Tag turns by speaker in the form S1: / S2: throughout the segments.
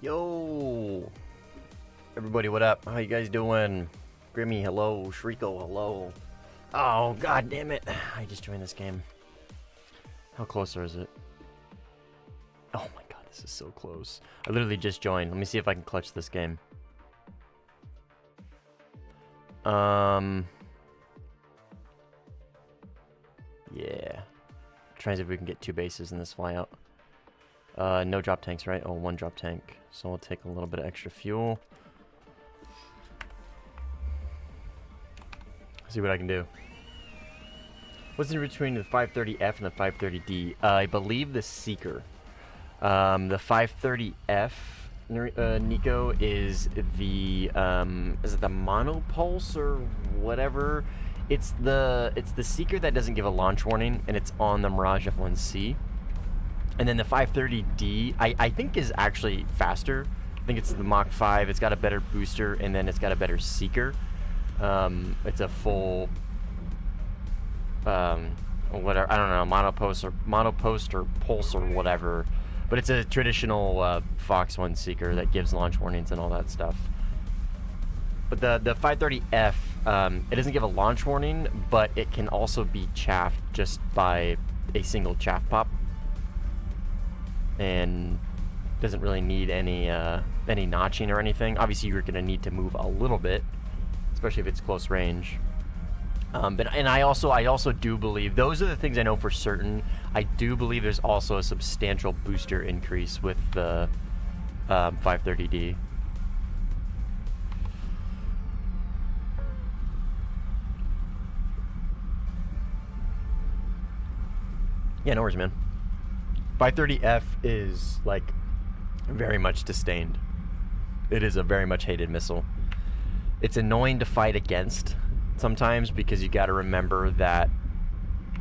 S1: Yo! Everybody, what up? How you guys doing? Grimmy, hello. Shriko, hello. Oh, god damn it. I just joined this game. How close is it? Oh my god, this is so close. I literally just joined. Let me see if I can clutch this game. Yeah. Trying to see if we can get 2 bases in this flyout. No drop tanks, right? Oh, 1 drop tank. So we'll take a little bit of extra fuel. See what I can do. What's in between the 530F and the 530D? I believe the Seeker. The 530F, Nico, is the is it the monopulse or whatever? It's the Seeker that doesn't give a launch warning, and it's on the Mirage F1C. And then the 530D, I think is actually faster. I think it's the Mach 5. It's got a better booster, and then it's got a better Seeker. It's a full, whatever, I don't know, monopost or pulse or whatever. But it's a traditional Fox 1 Seeker that gives launch warnings and all that stuff. But the 530F, it doesn't give a launch warning, but it can also be chaffed just by a single chaff pop. And doesn't really need any notching or anything. Obviously, you're going to need to move a little bit, especially if it's close range. And I also do believe, those are the things I know for certain. I do believe there's also a substantial booster increase with the 530D. Yeah, no worries, man. 530F is, like, very much disdained. It is a very much hated missile. It's annoying to fight against sometimes because you got to remember that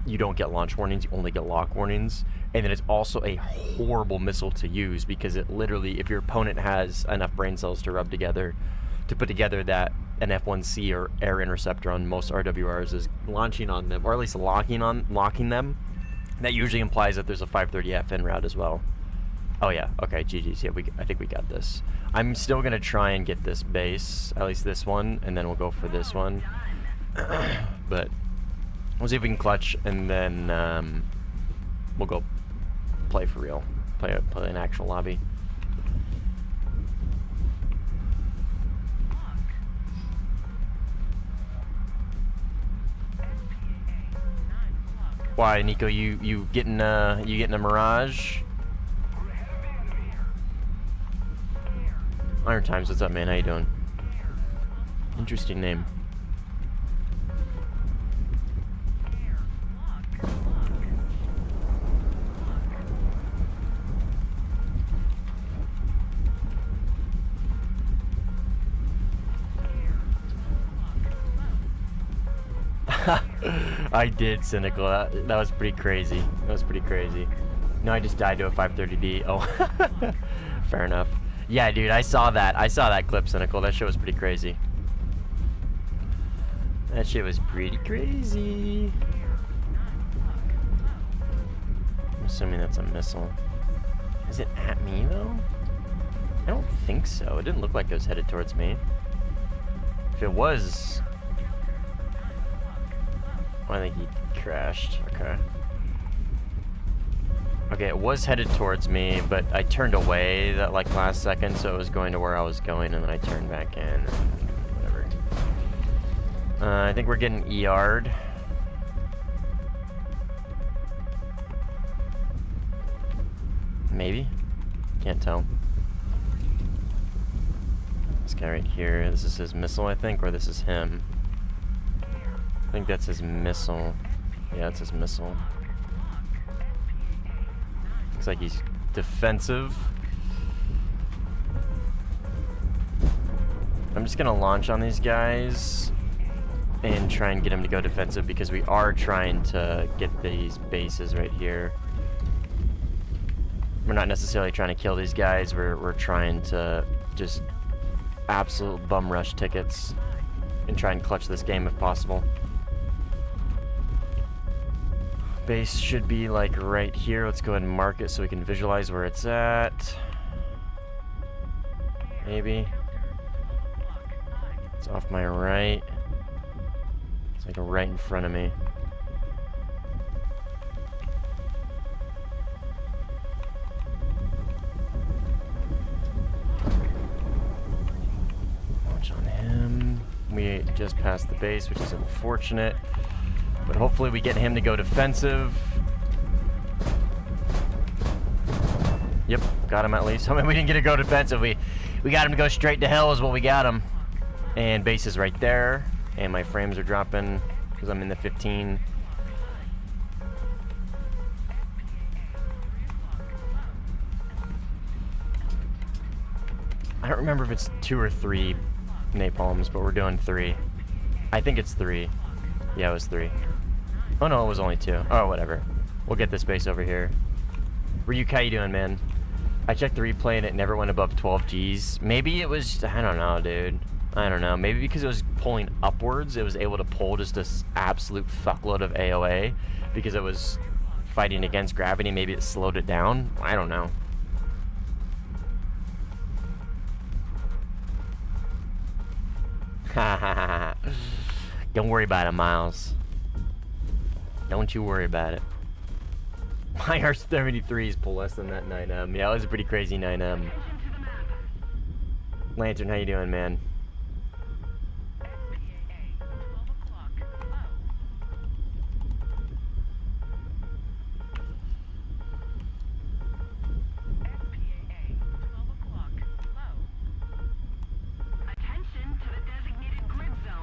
S1: you don't get launch warnings, you only get lock warnings. And then it's also a horrible missile to use because it literally, if your opponent has enough brain cells to rub together to put together that an F1C or air interceptor on most RWRs is launching on them, or at least locking them. That usually implies that there's a 530F en route as well. Oh yeah, okay, GG's. Yeah, I think we got this. I'm still gonna try and get this base, at least this one, and then we'll go for this one. But we'll see if we can clutch, and then we'll go play for real, play an actual lobby. Why, Nico? You getting a Mirage? Iron Times, what's up, man? How you doing? Interesting name. I did, Cynical. That was pretty crazy. That was pretty crazy. No, I just died to a 530D. Oh, fair enough. Yeah, dude, I saw that. I saw that clip, Cynical. That shit was pretty crazy. That shit was pretty crazy. I'm assuming that's a missile. Is it at me, though? I don't think so. It didn't look like it was headed towards me. If it was... I think he crashed. Okay. Okay, it was headed towards me, but I turned away that like last second, so it was going to where I was going, and then I turned back in. And whatever. I think we're getting ER'd. Maybe? Can't tell. This guy right here, this is his missile, I think, or this is him. I think that's his missile. Yeah, it's his missile. Looks like he's defensive. I'm just gonna launch on these guys and try and get him to go defensive because we are trying to get these bases right here. We're not necessarily trying to kill these guys. We're trying to just absolute bum rush tickets and try and clutch this game if possible. Base should be like right here. Let's go ahead and mark it so we can visualize where it's at. maybe. It's off my right. It's like right in front of me. Watch on him. We just passed the base, which is unfortunate. But hopefully we get him to go defensive. Yep, got him at least. I mean, we didn't get to go defensive. We got him to go straight to hell is what we got him. And base is right there. And my frames are dropping because I'm in the 15. I don't remember if it's 2 or 3 napalms, but we're doing 3. I think it's 3. Yeah, it was 3. Oh no, it was only 2. Oh, whatever. We'll get this base over here. Ryuk, how you doing, man? I checked the replay and it never went above 12 Gs. Maybe it was, I don't know, dude. I don't know. Maybe because it was pulling upwards, it was able to pull just this absolute fuckload of AOA because it was fighting against gravity. Maybe it slowed it down. I don't know. Don't worry about it, Miles. Don't you worry about it. My R73s pull less than that 9M. Yeah, it was a pretty crazy 9M. Lantern, how you doing, man?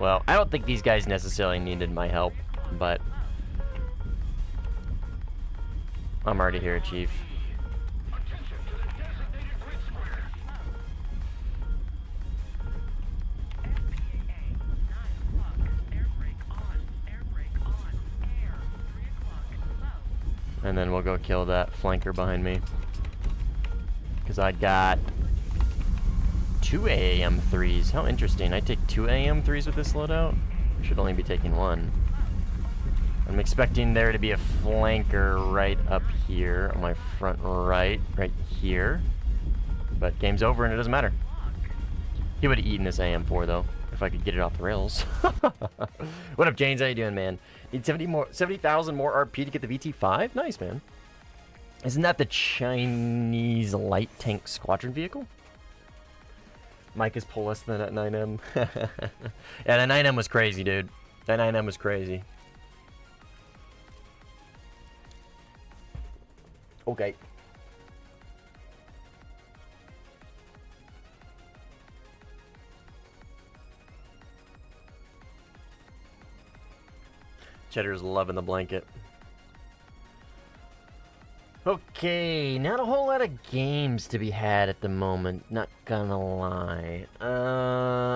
S1: Well, I don't think these guys necessarily needed my help, but I'm already here, Chief. And then we'll go kill that flanker behind me. Because I got 2 AAM3s. How interesting. I take 2 AAM3s with this loadout? I should only be taking 1. I'm expecting there to be a flanker right up here on my front right here. But game's over and it doesn't matter. He would have eaten this AM4 though, if I could get it off the rails. What up, James? How you doing, man? Need 70,000 more RP to get the VT5? Nice, man. Isn't that the Chinese light tank squadron vehicle? Mike is pull less than that 9M. Yeah, that 9M was crazy, dude. That 9M was crazy. Okay. Cheddar's loving the blanket. Okay, not a whole lot of games to be had at the moment, not gonna lie.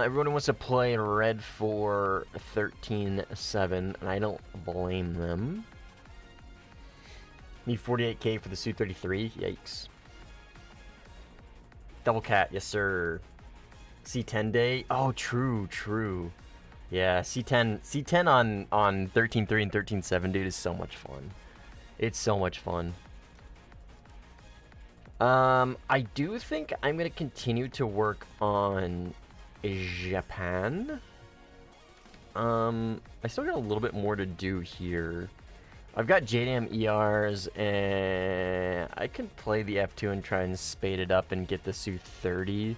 S1: Everyone wants to play Red 4 13-7, and I don't blame them. Need 48k for the Su-33. Yikes. Double cat, yes sir. C10 day. Oh, true. Yeah, C10 on 13.3 and 13.7, dude, is so much fun. It's so much fun. I do think I'm gonna continue to work on Japan. I still got a little bit more to do here. I've got JDAM ERs, and I can play the F2 and try and spade it up and get the Su-30.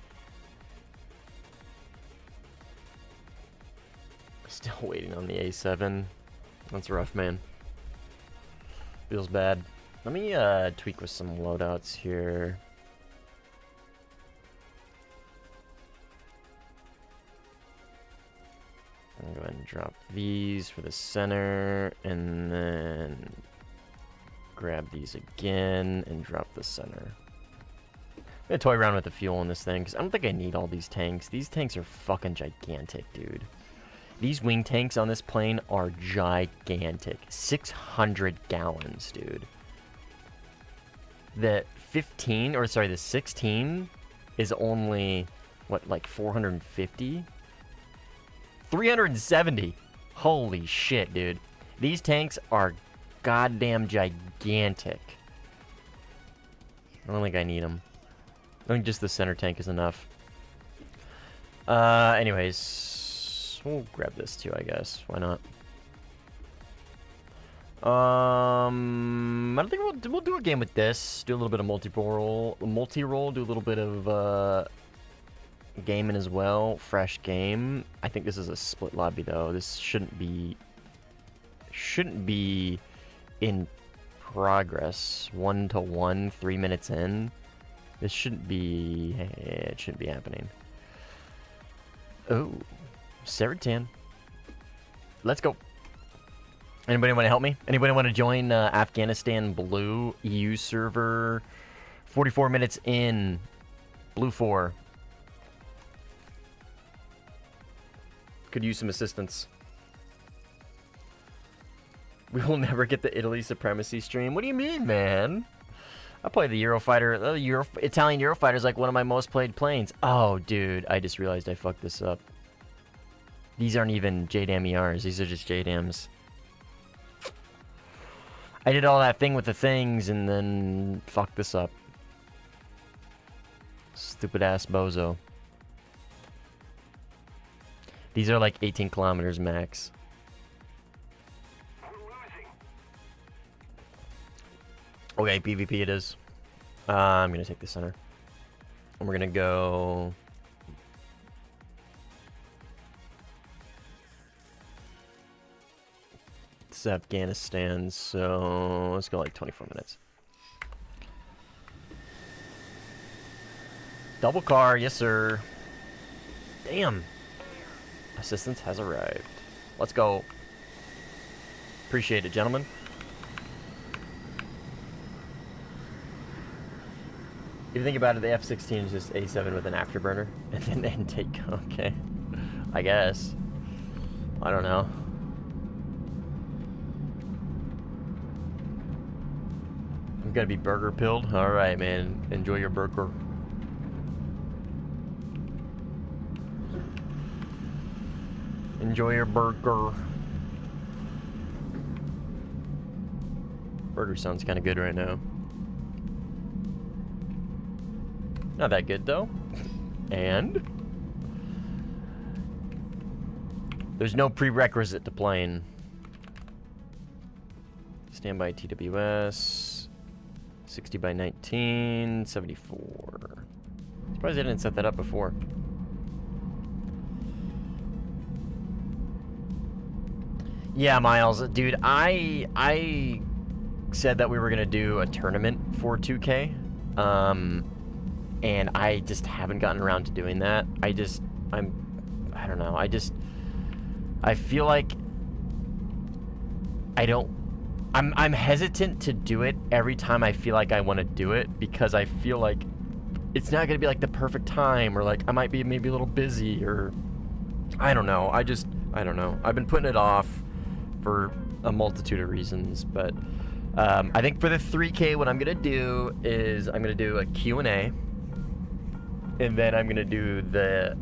S1: Still waiting on the A7. That's rough, man. Feels bad. Let me tweak with some loadouts here. I'm gonna go ahead and drop these for the center, and then grab these again and drop the center. I'm gonna toy around with the fuel in this thing because I don't think I need all these tanks. These tanks are fucking gigantic, dude. These wing tanks on this plane are gigantic. 600 gallons, dude. The 16 is only, what, like 450? 370. Holy shit, dude. These tanks are goddamn gigantic. I don't think I need them. I think just the center tank is enough. Anyways, we'll grab this too, I guess. Why not? I don't think we'll do a game with this. Do a little bit of multi-roll. Do a little bit of gaming as well. Fresh game. I think this is a split lobby though. This shouldn't be in progress. 1-1, 3 minutes in. This shouldn't be. It shouldn't be happening. Oh, Seritan. Let's go. Anybody want to help me? Anybody want to join Afghanistan Blue EU server? 44 minutes in. Blue 4. Could use some assistance. We will never get the Italy supremacy stream. What do you mean, man? I play the Eurofighter. Italian Eurofighter is like one of my most played planes. Oh, dude. I just realized I fucked this up. These aren't even JDAM ERs. These are just JDAMs. I did all that thing with the things and then fucked this up. Stupid ass bozo. These are like 18 kilometers max. Okay, PvP it is. I'm gonna take the center. And we're gonna go... It's Afghanistan, so let's go like 24 minutes. Double car, yes sir. Damn. Assistance has arrived. Let's go. Appreciate it, gentlemen. If you think about it, the F-16 is just A7 with an afterburner and then intake. Okay. I guess. I don't know. I'm gonna be burger pilled. Alright, man. Enjoy your burger. Enjoy your burger. Burger sounds kind of good right now. Not that good though. And there's no prerequisite to playing. Standby TWS 60 by 19 74. Surprised I didn't set that up before. Yeah, Miles, dude, I said that we were gonna do a tournament for 2K. And I just haven't gotten around to doing that. I don't know. I feel like I'm hesitant to do it every time I feel like I want to do it because I feel like it's not going to be like the perfect time or like I might be maybe a little busy or I don't know. I don't know. I've been putting it off for a multitude of reasons, but I think for the 3K what I'm going to do is I'm going to do a Q&A. And then I'm gonna do the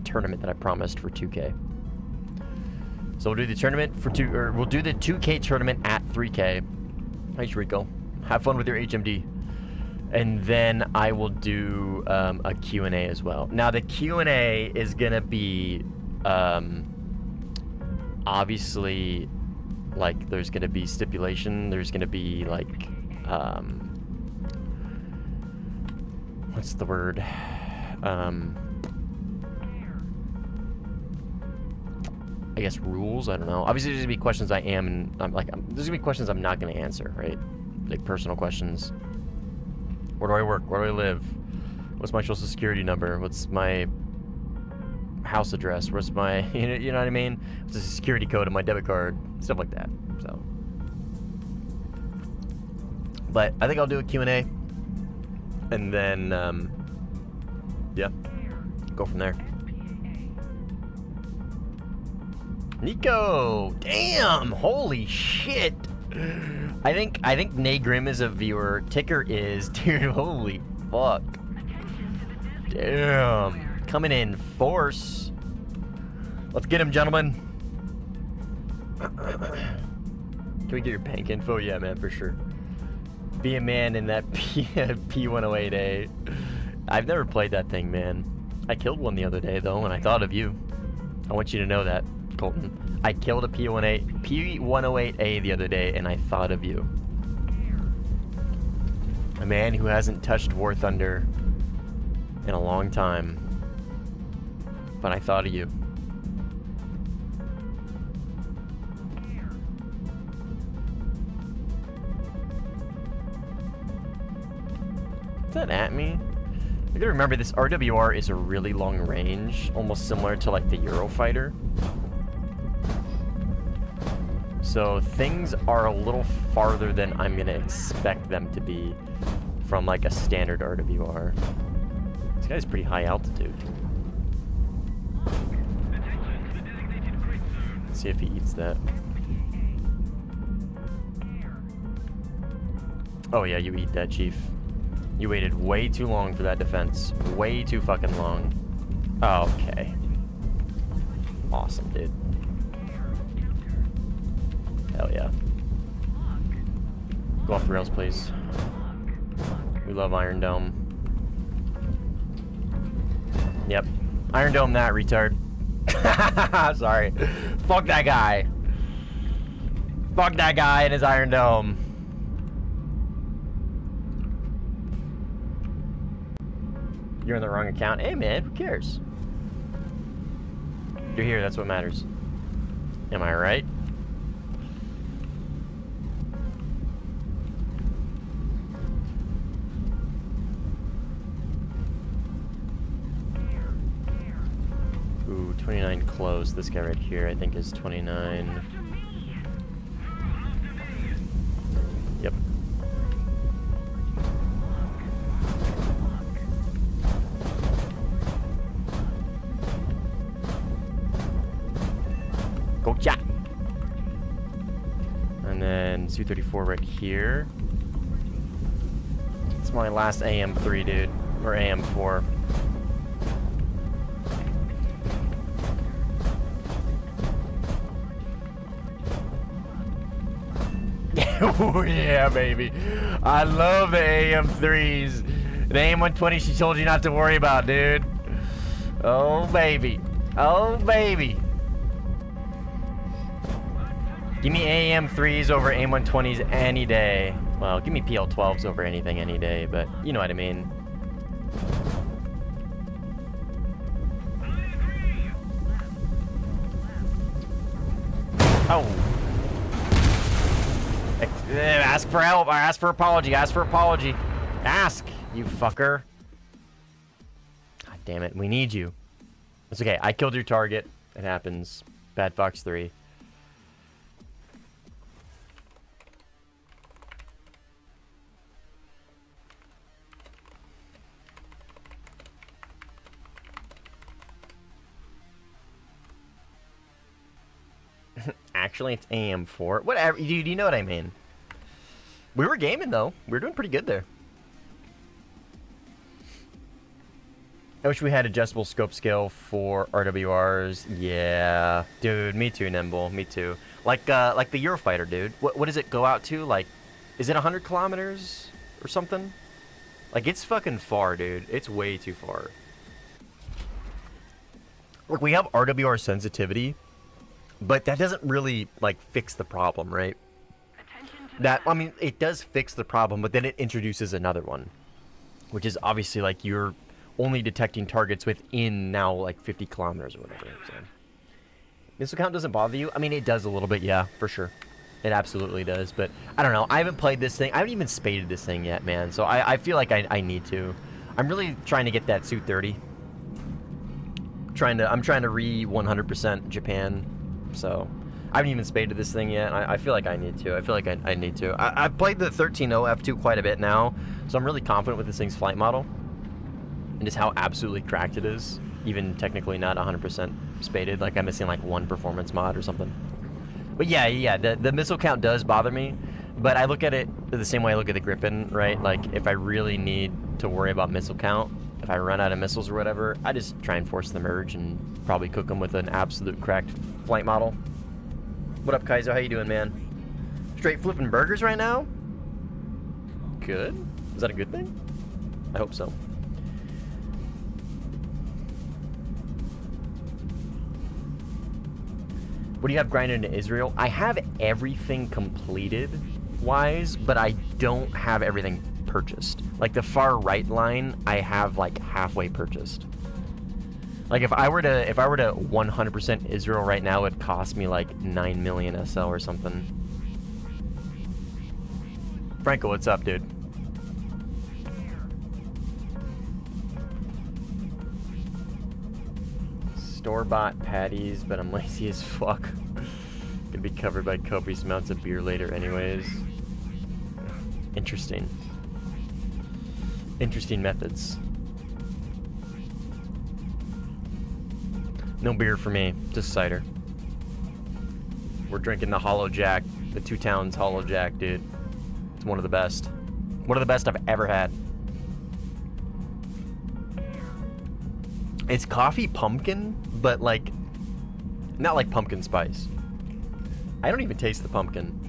S1: tournament that I promised for 2K. So we'll do the tournament for we'll do the 2K tournament at 3K. Nice, Rico. Have fun with your HMD. And then I will do a Q&A as well. Now the Q&A is gonna be obviously like there's gonna be stipulation. There's gonna be like what's the word? I guess rules. I don't know. Obviously, there's gonna be questions there's gonna be questions I'm not gonna answer, right? Like personal questions. Where do I work? Where do I live? What's my social security number? What's my house address? Where's my you know what I mean? What's the security code of my debit card? Stuff like that. So, but I think I'll do a Q&A, and then yeah, go from there. Nico, damn, holy shit. I think Naygrim is a viewer. Ticker is, dude, holy fuck. Damn, coming in force. Let's get him, gentlemen. Can we get your bank info? Yeah, man, for sure. Be a man in that P108A. I've never played that thing, man. I killed one the other day, though, and I thought of you. I want you to know that, Colton. I killed a P108A the other day, and I thought of you. A man who hasn't touched Warthunder in a long time. But I thought of you. Is that at me? I gotta remember this RWR is a really long range, almost similar to like the Eurofighter. So things are a little farther than I'm gonna expect them to be from like a standard RWR. This guy's pretty high altitude. Let's see if he eats that. Oh yeah, you eat that, Chief. You waited way too long for that defense. Way too fucking long. Okay. Awesome, dude. Hell yeah. Go off the rails, please. We love Iron Dome. Yep. Iron Dome that, retard. Sorry. Fuck that guy. Fuck that guy and his Iron Dome. You're on the wrong account. Hey man, who cares? You're here, that's what matters. Am I right? Ooh, 29 close. This guy right here, I think, is 29. Yep. Gotcha! And then Su-34 right here. It's my last AM3, dude. Or AM4. Oh yeah, baby. I love the AM3s. The AM120 she told you not to worry about, dude. Oh baby. Oh baby. Give me AM3s over AM120s any day. Well, give me PL12s over anything any day, but you know what I mean. Oh. Ask for help. I ask for apology. Ask for apology. Ask, you fucker. God damn it. We need you. It's okay. I killed your target. It happens. Bad Fox 3. Actually, it's AM4. Whatever. Dude, you know what I mean. We were gaming, though. We were doing pretty good there. I wish we had adjustable scope scale for RWRs. Yeah. Dude, me too, Nimble. Me too. Like the Eurofighter, dude. What does it go out to? Like, is it 100 kilometers or something? Like, it's fucking far, dude. It's way too far. Look, we have RWR sensitivity, but that doesn't really, like, fix the problem, right? That, I mean, it does fix the problem, but then it introduces another one, which is obviously, like, you're only detecting targets within now, like, 50 kilometers or whatever. So. Missile count doesn't bother you? I mean, it does a little bit, yeah, for sure. It absolutely does, but I don't know. I haven't played this thing. I haven't even spaded this thing yet, man, so I feel like I need to. I'm really trying to get that Su-30. I'm trying to re-100% Japan, so I haven't even spaded this thing yet. I feel like I need to. I feel like I need to. I've played the 13.0 F2 quite a bit now, so I'm really confident with this thing's flight model and just how absolutely cracked it is, even technically not 100% spaded. Like, I'm missing like one performance mod or something. But yeah, the missile count does bother me, but I look at it the same way I look at the Gripen, right? Like, if I really need to worry about missile count, if I run out of missiles or whatever, I just try and force the merge and probably cook them with an absolute cracked flight model. What up, Kaizo? How you doing, man? Straight flipping burgers right now? Good. Is that a good thing? I hope so. What do you have grinded into Israel? I have everything completed wise, but I don't have everything purchased. Like the far right line, I have like halfway purchased. Like if I were to 100% Israel right now, it'd cost me like 9 million SL or something. Franco, what's up, dude? Store-bought patties, but I'm lazy as fuck. Gonna be covered by copious amounts of beer later anyways. Interesting. Interesting methods. No beer for me, just cider. We're drinking the Hollow Jack, the Two Towns Hollow Jack, dude. It's one of the best. One of the best I've ever had. It's coffee pumpkin, but like, not like pumpkin spice. I don't even taste the pumpkin.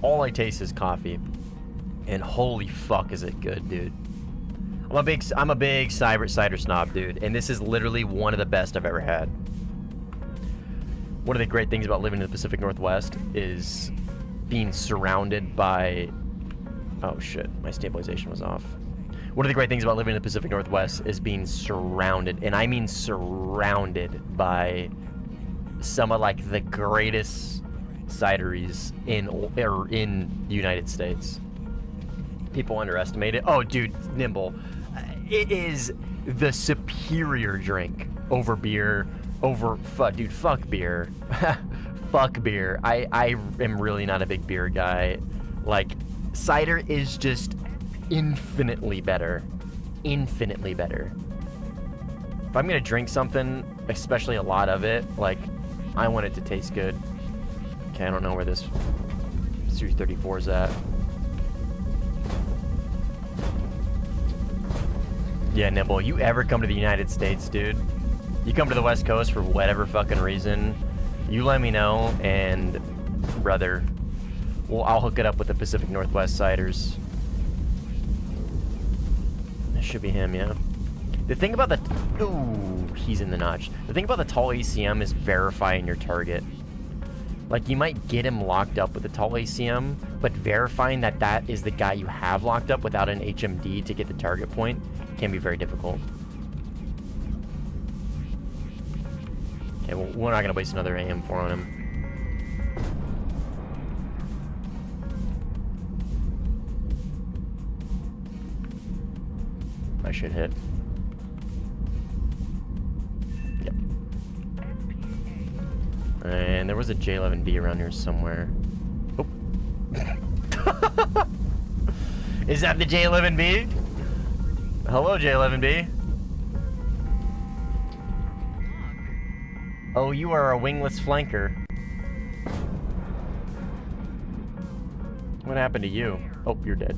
S1: All I taste is coffee. And holy fuck is it good, dude. I'm a big cider snob, dude, and this is literally one of the best I've ever had. One of the great things about living in the Pacific Northwest is being surrounded by... Oh shit, my stabilization was off. One of the great things about living in the Pacific Northwest is being surrounded, and I mean surrounded by some of like the greatest cideries in the United States. People underestimate it. Oh, dude, Nimble. It is the superior drink over beer, dude, fuck beer. Fuck beer. I am really not a big beer guy. Like, cider is just infinitely better. Infinitely better. If I'm gonna drink something, especially a lot of it, like, I want it to taste good. Okay, I don't know where this Series 34 is at. Yeah, Nimble, you ever come to the United States, dude? You come to the West Coast for whatever fucking reason, you let me know, and brother, well, I'll hook it up with the Pacific Northwest ciders. That should be him, yeah. The thing about the... Ooh, he's in the notch. The thing about the tall ACM is verifying your target. Like, you might get him locked up with the tall ACM, but verifying that that is the guy you have locked up without an HMD to get the target point can be very difficult. Okay, well, we're not going to waste another AM4 on him. I should hit. Yep. And there was a J11B around here somewhere. Oh. Is that the J11B? Hello, J11B. Oh, you are a wingless flanker. What happened to you? Oh, you're dead.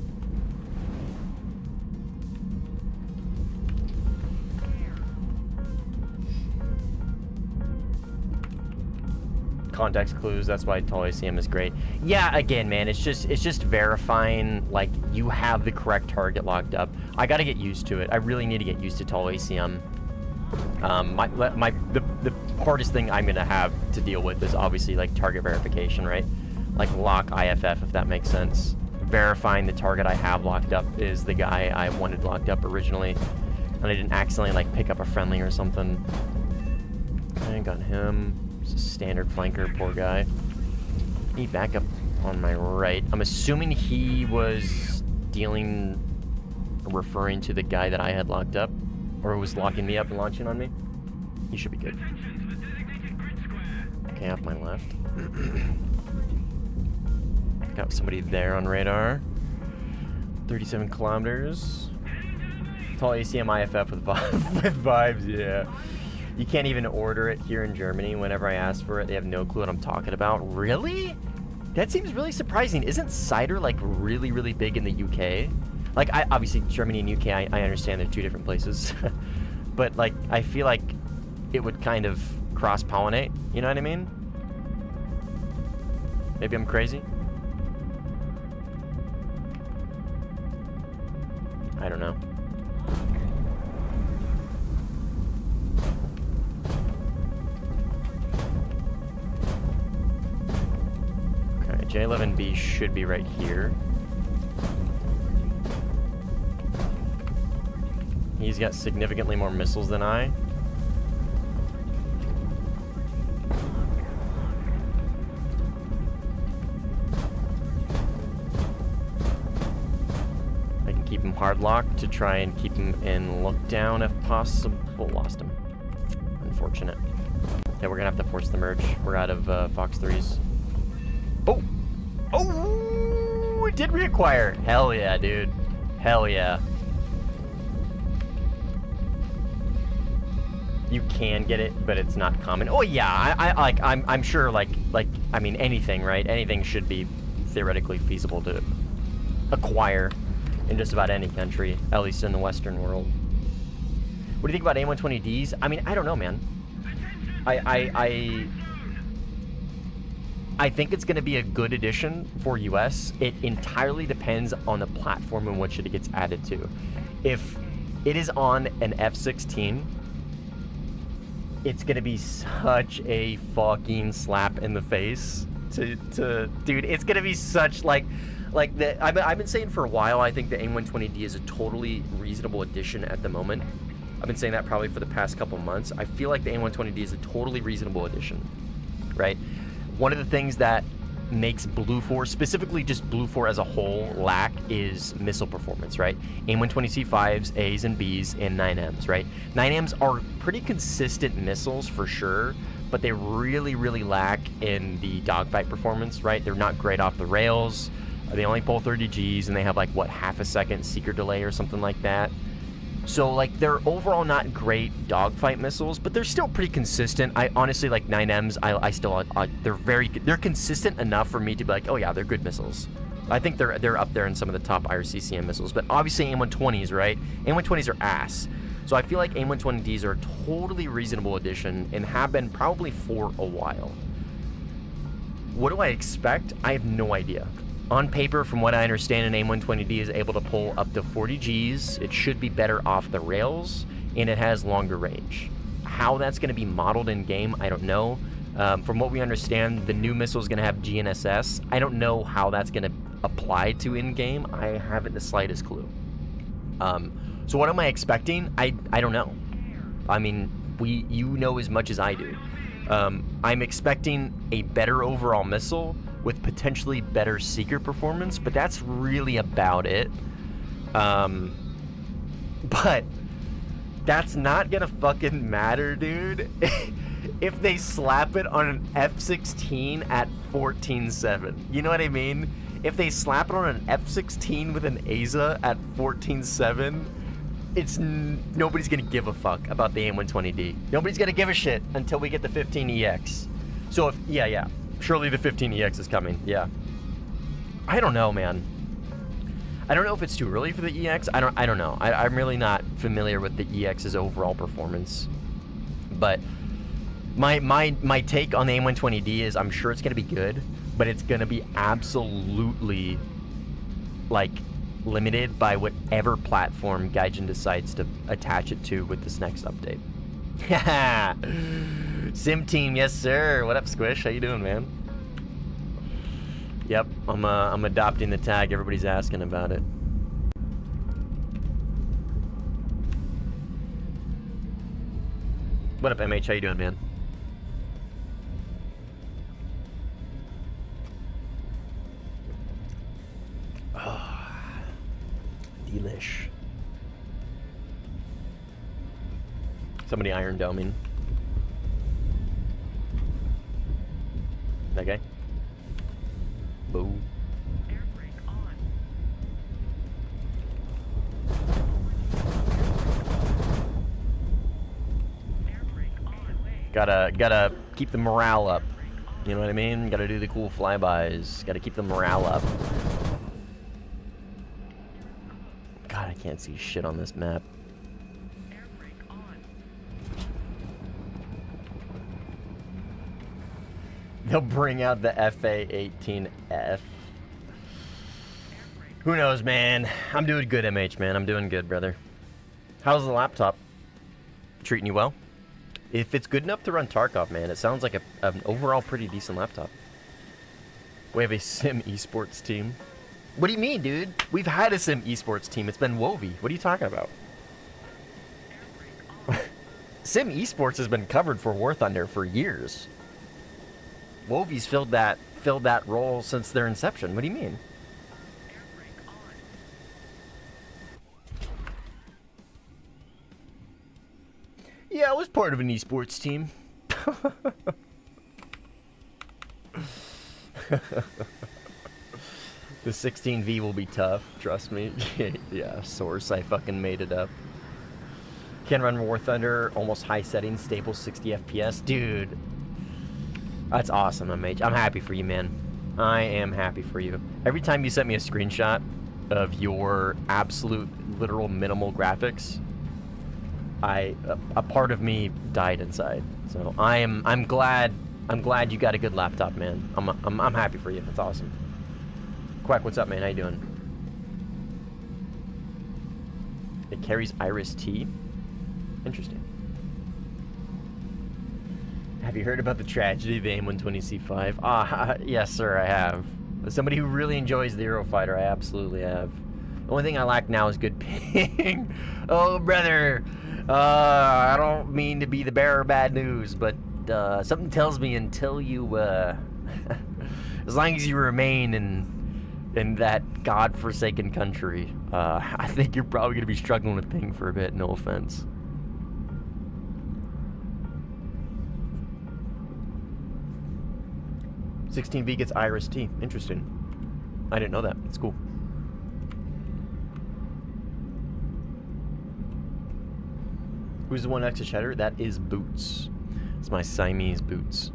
S1: Context clues, that's why tall ACM is great. Yeah, again, man, it's just verifying like you have the correct target locked up. I gotta get used to it. I really need to get used to tall ACM. The hardest thing I'm gonna have to deal with is obviously like target verification, right? Like lock IFF, if that makes sense. Verifying the target I have locked up is the guy I wanted locked up originally, and I didn't accidentally like pick up a friendly or something. I got him. Just a standard flanker, poor guy. Need backup on my right. I'm assuming he was referring to the guy that I had locked up, or was locking me up and launching on me. He should be good. Okay, off my left. Got somebody there on radar. 37 kilometers. Tall ACM IFF with vibes, yeah. You can't even order it here in Germany. Whenever I ask for it, they have no clue what I'm talking about. Really? That seems really surprising. Isn't cider like really, really big in the UK? Like, obviously Germany and UK, I understand they're two different places. But like, I feel like it would kind of cross-pollinate. You know what I mean? Maybe I'm crazy? I don't know. J11B should be right here. He's got significantly more missiles than I. I can keep him hard locked to try and keep him in look down if possible. Lost him. Unfortunate. Okay, we're gonna have to force the merge. We're out of Fox 3s. Oh! Oh! It did reacquire. Hell yeah, dude. Hell yeah. You can get it, but it's not common. Oh yeah, I'm sure like I mean anything, right? Anything should be theoretically feasible to acquire in just about any country, at least in the Western world. What do you think about A120Ds? I mean, I don't know, man. I think it's going to be a good addition for US. It entirely depends on the platform in which it gets added to. If it is on an F-16, it's going to be such a fucking slap in the face to dude, it's going to be such like I've been saying for a while, I think the A120D is a totally reasonable addition at the moment. I've been saying that probably for the past couple months. I feel like the A120D is a totally reasonable addition, right? One of the things that makes Blue 4, specifically just Blue 4 as a whole, lack is missile performance, right? A120C5s, A's and B's, and 9Ms, right? 9Ms are pretty consistent missiles for sure, but they really, really lack in the dogfight performance, right? They're not great off the rails. They only pull 30 Gs, and they have like, what, half a second seeker delay or something like that. So, like, they're overall not great dogfight missiles, but they're still pretty consistent. I honestly like 9Ms. They're consistent enough for me to be like, oh yeah, they're good missiles. I think they're up there in some of the top IRCCM missiles. But obviously A120s, right? A120s are ass. So I feel like A120Ds are a totally reasonable addition and have been probably for a while. What do I expect? I have no idea. On paper, from what I understand, an A120D is able to pull up to 40 Gs. It should be better off the rails, and it has longer range. How that's going to be modeled in game, I don't know. From what we understand, the new missile is going to have GNSS. I don't know how that's going to apply to in game. I haven't the slightest clue. So what am I expecting? I don't know. I mean, you know as much as I do. I'm expecting a better overall missile with potentially better seeker performance, but that's really about it. But that's not gonna fucking matter, dude. If they slap it on an F-16 at 14.7. You know what I mean? If they slap it on an F-16 with an AZA at 14.7, nobody's gonna give a fuck about the A120D. Nobody's gonna give a shit until we get the 15EX. So if, yeah. Surely the 15EX is coming, yeah. I don't know, man. I don't know if it's too early for the EX. I don't know. I'm really not familiar with the EX's overall performance. But my take on the A120D is I'm sure it's gonna be good, but it's gonna be absolutely like limited by whatever platform Gaijin decides to attach it to with this next update. Sim team, yes sir. What up, Squish? How you doing, man? Yep, I'm adopting the tag. Everybody's asking about it. What up, MH? How you doing, man? Oh, delish. Somebody iron doming. That guy? Boo. Air brake on. Air brake on. Gotta keep the morale up. You know what I mean? Gotta do the cool flybys. Gotta keep the morale up. God, I can't see shit on this map. They'll bring out the FA-18F. Who knows, man? I'm doing good, MH, man. I'm doing good, brother. How's the laptop? Treating you well? If it's good enough to run Tarkov, man, it sounds like an overall pretty decent laptop. We have a sim esports team. What do you mean, dude? We've had a sim esports team. It's been Wovie. What are you talking about? Sim esports has been covered for Warthunder for years. Wovie's filled that role since their inception. What do you mean? Yeah, I was part of an esports team. The 16V will be tough, trust me. Yeah, source, I fucking made it up. Can run War Thunder, almost high settings, stable 60 FPS. Dude, that's awesome, MH. I'm happy for you, man. I am happy for you. Every time you sent me a screenshot of your absolute, literal minimal graphics, a part of me died inside. So I'm glad you got a good laptop, man. I'm happy for you. That's awesome. Quack, what's up, man? How you doing? It carries Iris T. Interesting. Have you heard about the tragedy of the AIM-120C5? Ah, yes, sir, I have. As somebody who really enjoys the Eurofighter, I absolutely have. The only thing I lack now is good ping. Oh, brother. I don't mean to be the bearer of bad news, but something tells me until you, as long as you remain in that godforsaken country, I think you're probably going to be struggling with ping for a bit, no offense. "16V gets Iris T. Interesting. I didn't know that. It's cool. Who's the one next to Cheddar? That is Boots. It's my Siamese Boots.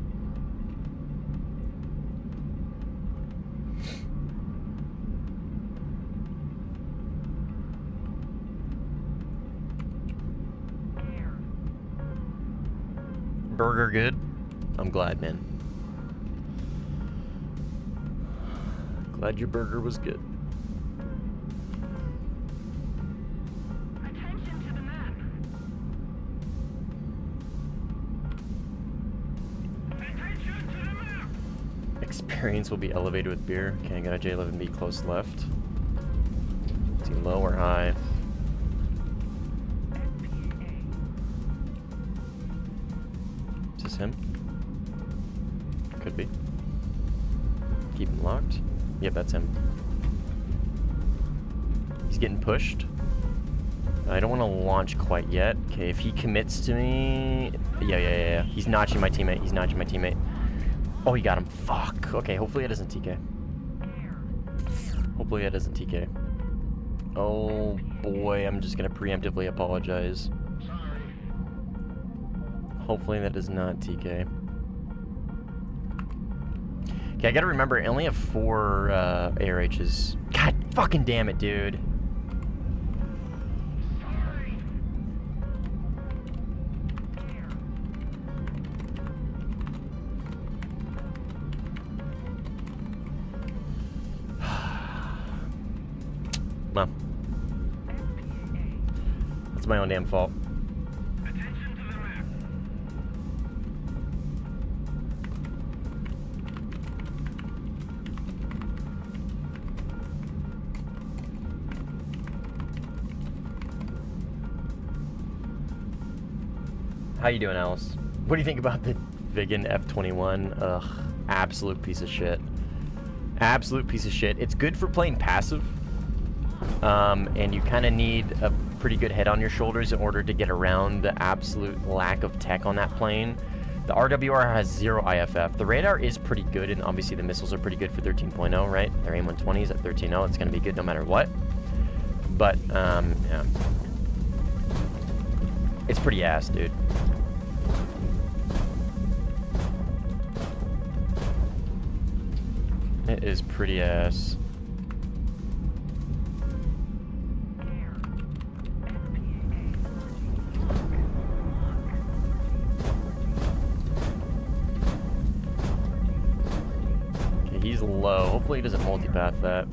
S1: Burger good? I'm glad, man. Glad your burger was good.
S2: Attention to the map. Attention to the map.
S1: Experience will be elevated with beer. Okay, I got a J11B close left. Is he low or high? Is this him? Could be. Keep him locked. Yep, that's him. He's getting pushed. I don't want to launch quite yet. Okay, if he commits to me... Yeah. He's notching my teammate. Oh, he got him. Fuck. Okay, hopefully it doesn't TK. Oh, boy. I'm just going to preemptively apologize. Hopefully that does not TK. Okay, I gotta remember, I only have 4 ARHs. God fucking damn it, dude. Well, that's my own damn fault. How you doing, Alice? What do you think about the Vigan F21? Ugh, absolute piece of shit. Absolute piece of shit. It's good for playing passive, and you kind of need a pretty good head on your shoulders in order to get around the absolute lack of tech on that plane. The RWR has 0 IFF. The radar is pretty good, and obviously the missiles are pretty good for 13.0, right? Their AIM-120s at 13.0. It's going to be good no matter what. But, yeah. It's pretty ass, dude. It is pretty ass. Okay, he's low. Hopefully he doesn't multipath that.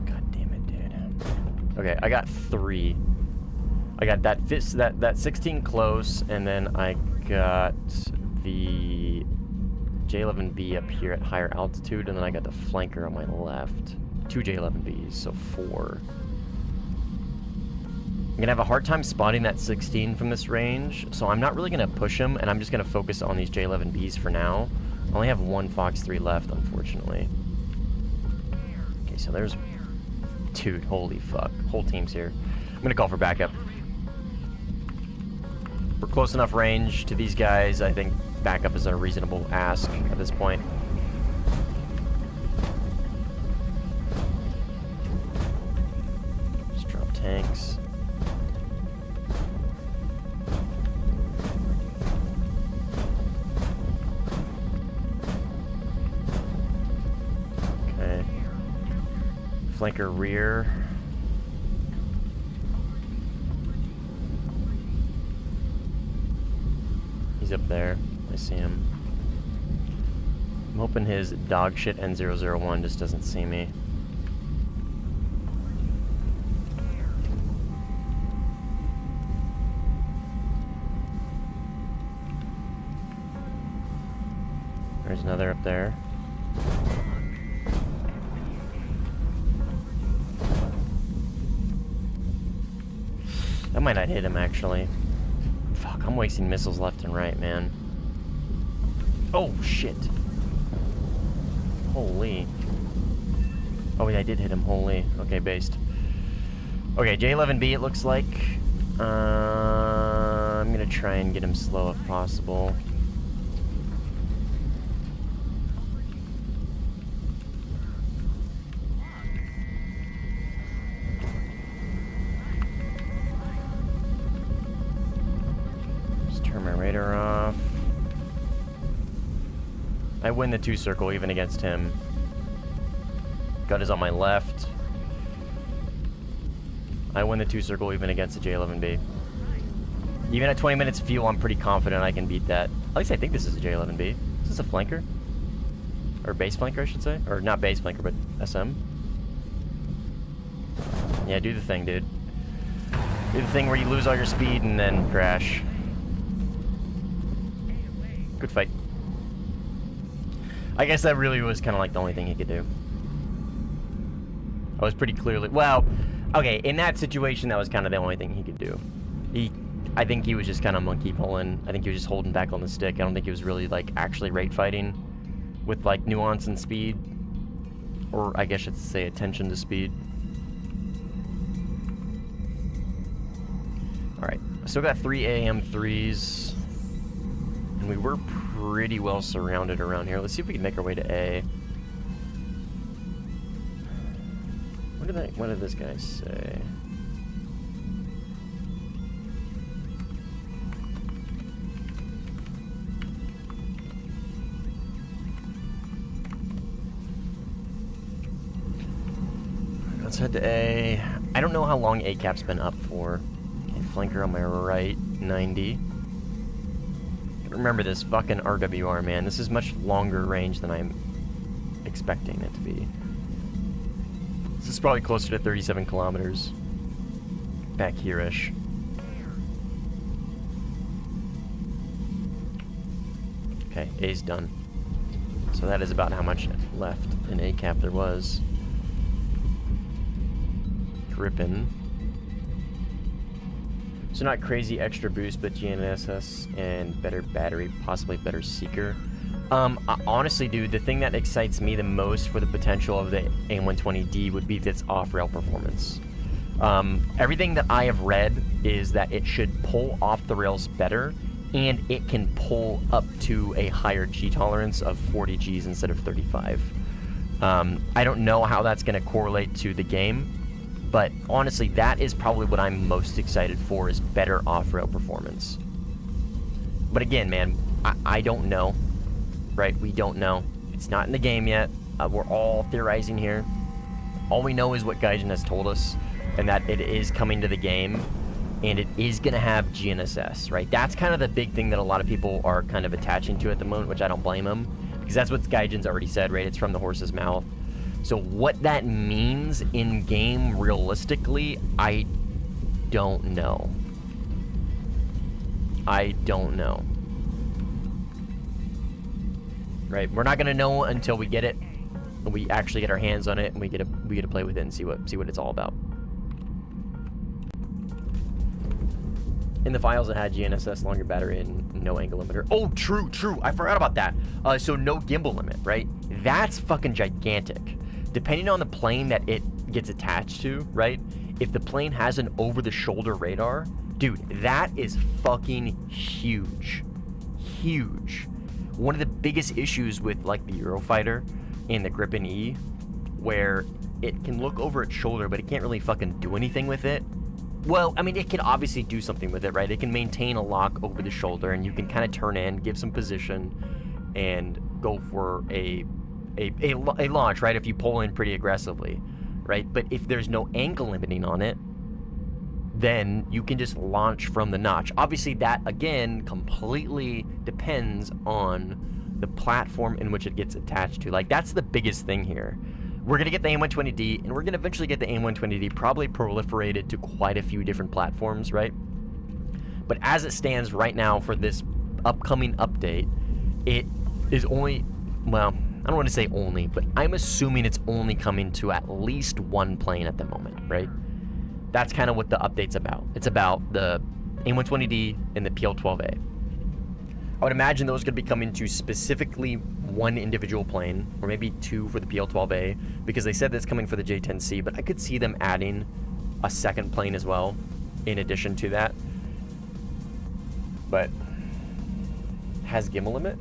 S1: God damn it, dude. Okay, I got 3. I got that 16 close, and then I got the J11B up here at higher altitude, and then I got the flanker on my left. 2 J11Bs, so 4. I'm gonna have a hard time spotting that 16 from this range, so I'm not really gonna push him, and I'm just gonna focus on these J11Bs for now. I only have 1 Fox 3 left, unfortunately. Okay, so there's... Dude, holy fuck. Whole team's here. I'm gonna call for backup. For close enough range to these guys, I think backup is a reasonable ask at this point. Just drop tanks. Okay. Flanker rear. He's up there. I see him. I'm hoping his dog shit N001 just doesn't see me. There's another up there. That might not hit him, actually. Fuck, I'm wasting missiles left and right, man. Oh, shit. Holy. Oh, wait, I did hit him. Holy. Okay, based. Okay, J11B, it looks like. I'm gonna try and get him slow if possible. Radar off. I win the 2 circle even against him. Gun is on my left. I win the 2 circle even against the J11B. Even at 20 minutes fuel, I'm pretty confident I can beat that. At least I think this is a J11B. Is this a flanker? Or base flanker, I should say. Or not base flanker, but SM. Yeah, do the thing, dude. Do the thing where you lose all your speed and then crash. Good fight. I guess that really was kind of like the only thing he could do. I was pretty clearly... Well, okay, in that situation, that was kind of the only thing he could do. I think he was just kind of monkey pulling. I think he was just holding back on the stick. I don't think he was really, like, actually rate fighting with, like, nuance and speed. Or, I guess I should say attention to speed. Alright, I still got 3 AM3s. And we were pretty well surrounded around here. Let's see if we can make our way to A. What did this guy say? Let's head to A. I don't know how long A cap's been up for. Okay, flanker on my right, 90. Remember this fucking RWR, man. This is much longer range than I'm expecting it to be. This is probably closer to 37 kilometers. Back here-ish. Okay, A's done. So that is about how much left in A cap there was. Grippin. So not crazy extra boost, but GNSS and better battery, possibly better seeker. Honestly, dude, the thing that excites me the most for the potential of the AIM-120D would be its off-rail performance. Everything that I have read is that it should pull off the rails better, and it can pull up to a higher G tolerance of 40 Gs instead of 35. I don't know how that's going to correlate to the game. But honestly, that is probably what I'm most excited for, is better off-rail performance. But again, man, I don't know, right? We don't know. It's not in the game yet. We're all theorizing here. All we know is what Gaijin has told us, and that it is coming to the game, and it is going to have GNSS, right? That's kind of the big thing that a lot of people are kind of attaching to at the moment, which I don't blame them, because that's what Gaijin's already said, right? It's from the horse's mouth. So what that means in-game realistically, I don't know. I don't know. right? We're not gonna know until we get it, and we actually get our hands on it, and we get to play with it and see what it's all about. In the files, it had GNSS, longer battery, and no angle limiter. Oh, true. I forgot about that. So no gimbal limit, right? That's fucking gigantic. Depending on the plane that it gets attached to, right? If the plane has an over-the-shoulder radar, dude, that is fucking huge. Huge. One of the biggest issues with like the Eurofighter and the Gripen E, where it can look over its shoulder, but it can't really fucking do anything with it. Well, I mean, it can obviously do something with it, right? It can maintain a lock over the shoulder, and you can kind of turn in, give some position, and go for a launch, right? If you pull in pretty aggressively, right? But if there's no angle limiting on it, then you can just launch from the notch. Obviously, that, again, completely depends on the platform in which it gets attached to. Like, that's the biggest thing here. We're going to get the AIM-120D, and we're going to eventually get the AIM-120D probably proliferated to quite a few different platforms, right? But as it stands right now for this upcoming update, it is only, well, I don't want to say only, but I'm assuming it's only coming to at least one plane at the moment, right? That's kind of what the update's about. It's about the AIM-120D and the PL-12A. I would imagine those could be coming to specifically one individual plane, or maybe two for the PL-12A, because they said that's coming for the J-10C, but I could see them adding a second plane as well, in addition to that. But, has gimbal limit?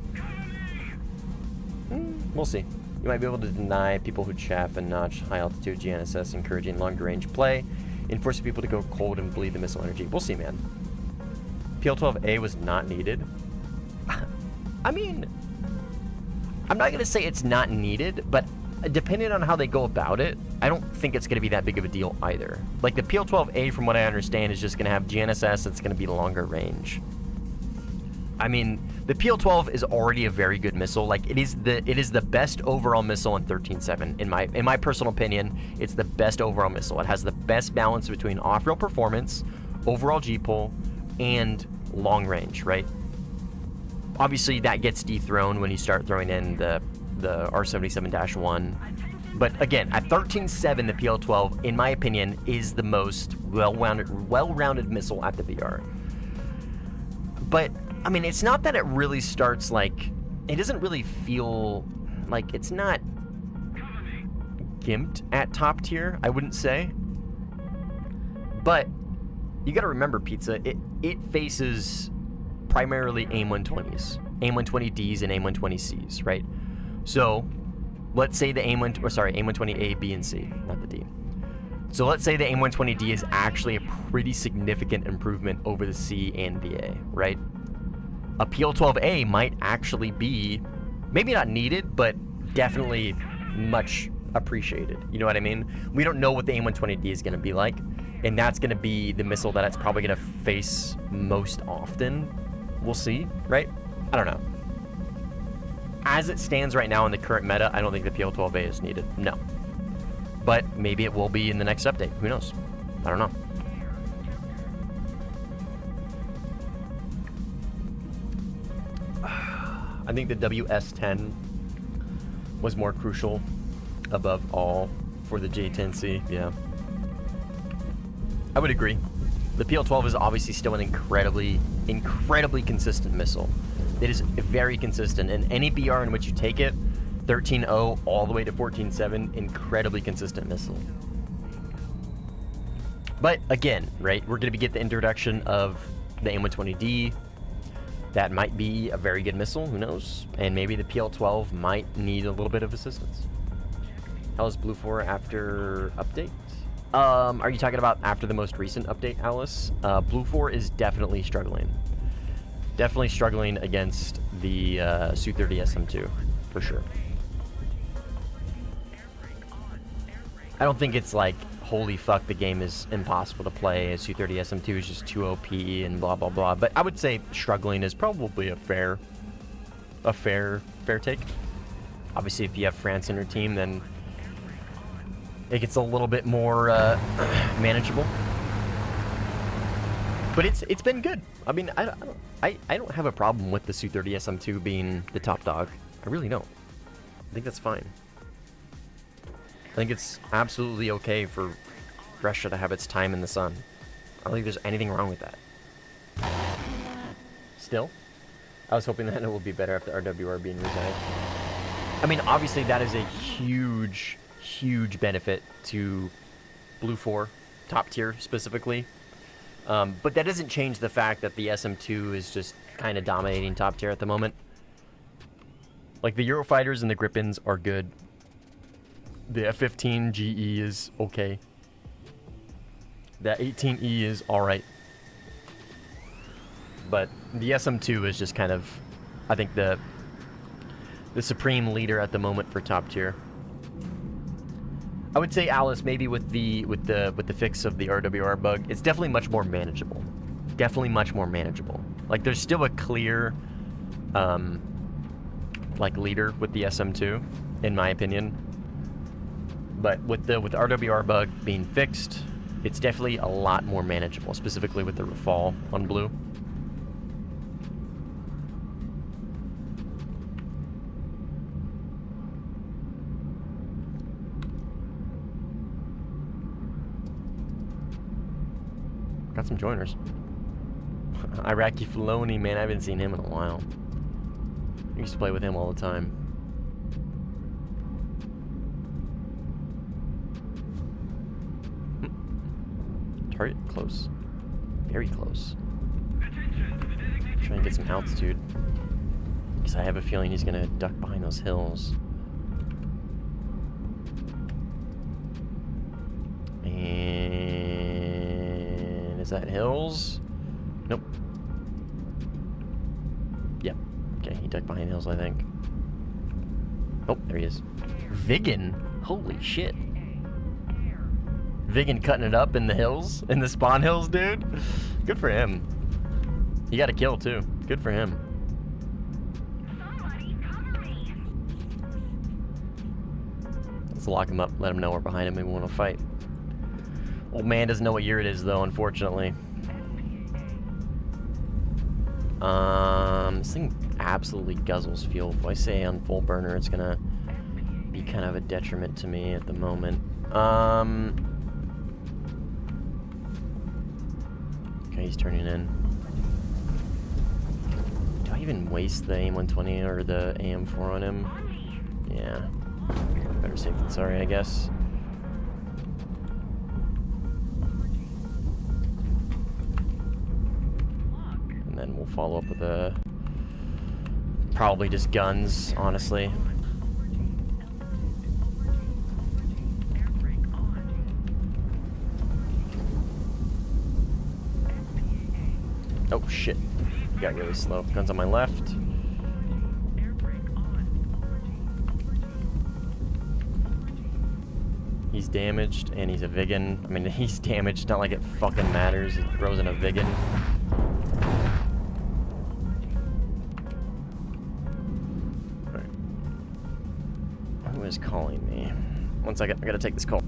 S1: We'll see. You might be able to deny people who chaff and notch high-altitude GNSS, encouraging longer-range play, and forcing people to go cold and bleed the missile energy. We'll see, man. PL-12A was not needed. I mean, I'm not going to say it's not needed, but depending on how they go about it, I don't think it's going to be that big of a deal either. Like, the PL-12A, from what I understand, is just going to have GNSS that's going to be longer range. I mean, the PL-12 is already a very good missile. Like, it is the best overall missile in 13.7. In my personal opinion, it's the best overall missile. It has the best balance between off-rail performance, overall G-pull, and long range, right? Obviously, that gets dethroned when you start throwing in the R77-1. But again, at 13.7, the PL-12, in my opinion, is the most well-rounded missile at the BR. But, I mean, it's not that it really starts, like, it doesn't really feel like it's not gimped at top tier, I wouldn't say. But you got to remember, Pizza, it faces primarily AIM-120s, AIM-120Ds, and AIM-120Cs, right? So, let's say the AIM-120A, B, and C, not the D. So let's say the AIM-120D is actually a pretty significant improvement over the C and the A, right? A PL-12A might actually be, maybe not needed, but definitely much appreciated. You know what I mean? We don't know what the AIM-120D is going to be like, and that's going to be the missile that it's probably going to face most often. We'll see, right? I don't know. As it stands right now in the current meta, I don't think the PL-12A is needed. No. But maybe it will be in the next update. Who knows? I don't know. I think the WS-10 was more crucial above all for the J-10C. Yeah. I would agree. The PL-12 is obviously still an incredibly consistent missile. It is very consistent, and any BR in which you take it, 13.0 all the way to 14.7, incredibly consistent missile. But again, right, we're going to get the introduction of the AIM-120D. That might be a very good missile, who knows? And maybe the PL-12 might need a little bit of assistance. How is Blue 4 after update? Are you talking about after the most recent update, Alice? Blue 4 is definitely struggling. Definitely struggling against the Su-30 SM2, for sure. I don't think it's like, holy fuck, the game is impossible to play, Su-30 SM2 is just too OP and blah, blah, blah. But I would say struggling is probably a fair take. Obviously, if you have France in your team, then it gets a little bit more manageable. But it's been good. I mean, I don't have a problem with the Su-30 SM2 being the top dog. I I really don't. I think that's fine. I think it's absolutely okay for Russia to have its time in the sun. I don't think there's anything wrong with that. Still, I was hoping that it will be better after RWR being resigned. I mean, obviously that is a huge, huge benefit to Blue 4, top tier specifically. But that doesn't change the fact that the SM2 is just kind of dominating top tier at the moment. Like, the Eurofighters and the Gripens are good. The F-15 GE is okay. The 18E is alright. But the SM2 is just kind of, I think, the supreme leader at the moment for top tier. I would say Alice, maybe with the fix of the RWR bug, it's definitely much more manageable. Definitely much more manageable. Like, there's still a clear like leader with the SM2, in my opinion. But with the RWR bug being fixed, it's definitely a lot more manageable, specifically with the Rafale on blue. Got some joiners. Iraqi Filoni, man, I haven't seen him in a while. I used to play with him all the time. Target close. Very close. Try and get some altitude. Because I have a feeling he's gonna duck behind those hills. And is that hills? Nope. Yep. Okay, he ducked behind hills, I think. Oh, there he is. Vigan? Holy shit. Vigan cutting it up in the hills, in the spawn hills, dude. Good for him. He got a kill, too. Good for him. Let's lock him up, let him know we're behind him, maybe we want to fight. Old man doesn't know what year it is, though, unfortunately. This thing absolutely guzzles fuel. If I say on full burner, it's gonna be kind of a detriment to me at the moment. Okay, he's turning in. Do I even waste the AM-120 or the AM-4 on him? Yeah. Better safe than sorry, I guess. And then we'll follow up with a... probably just guns, honestly. Oh shit, got really slow. Guns on my left. He's damaged, and he's a Vigan. I mean, he's damaged, not like it fucking matters. He throws in a Vigan. Alright. Who is calling me? One second, I gotta take this call.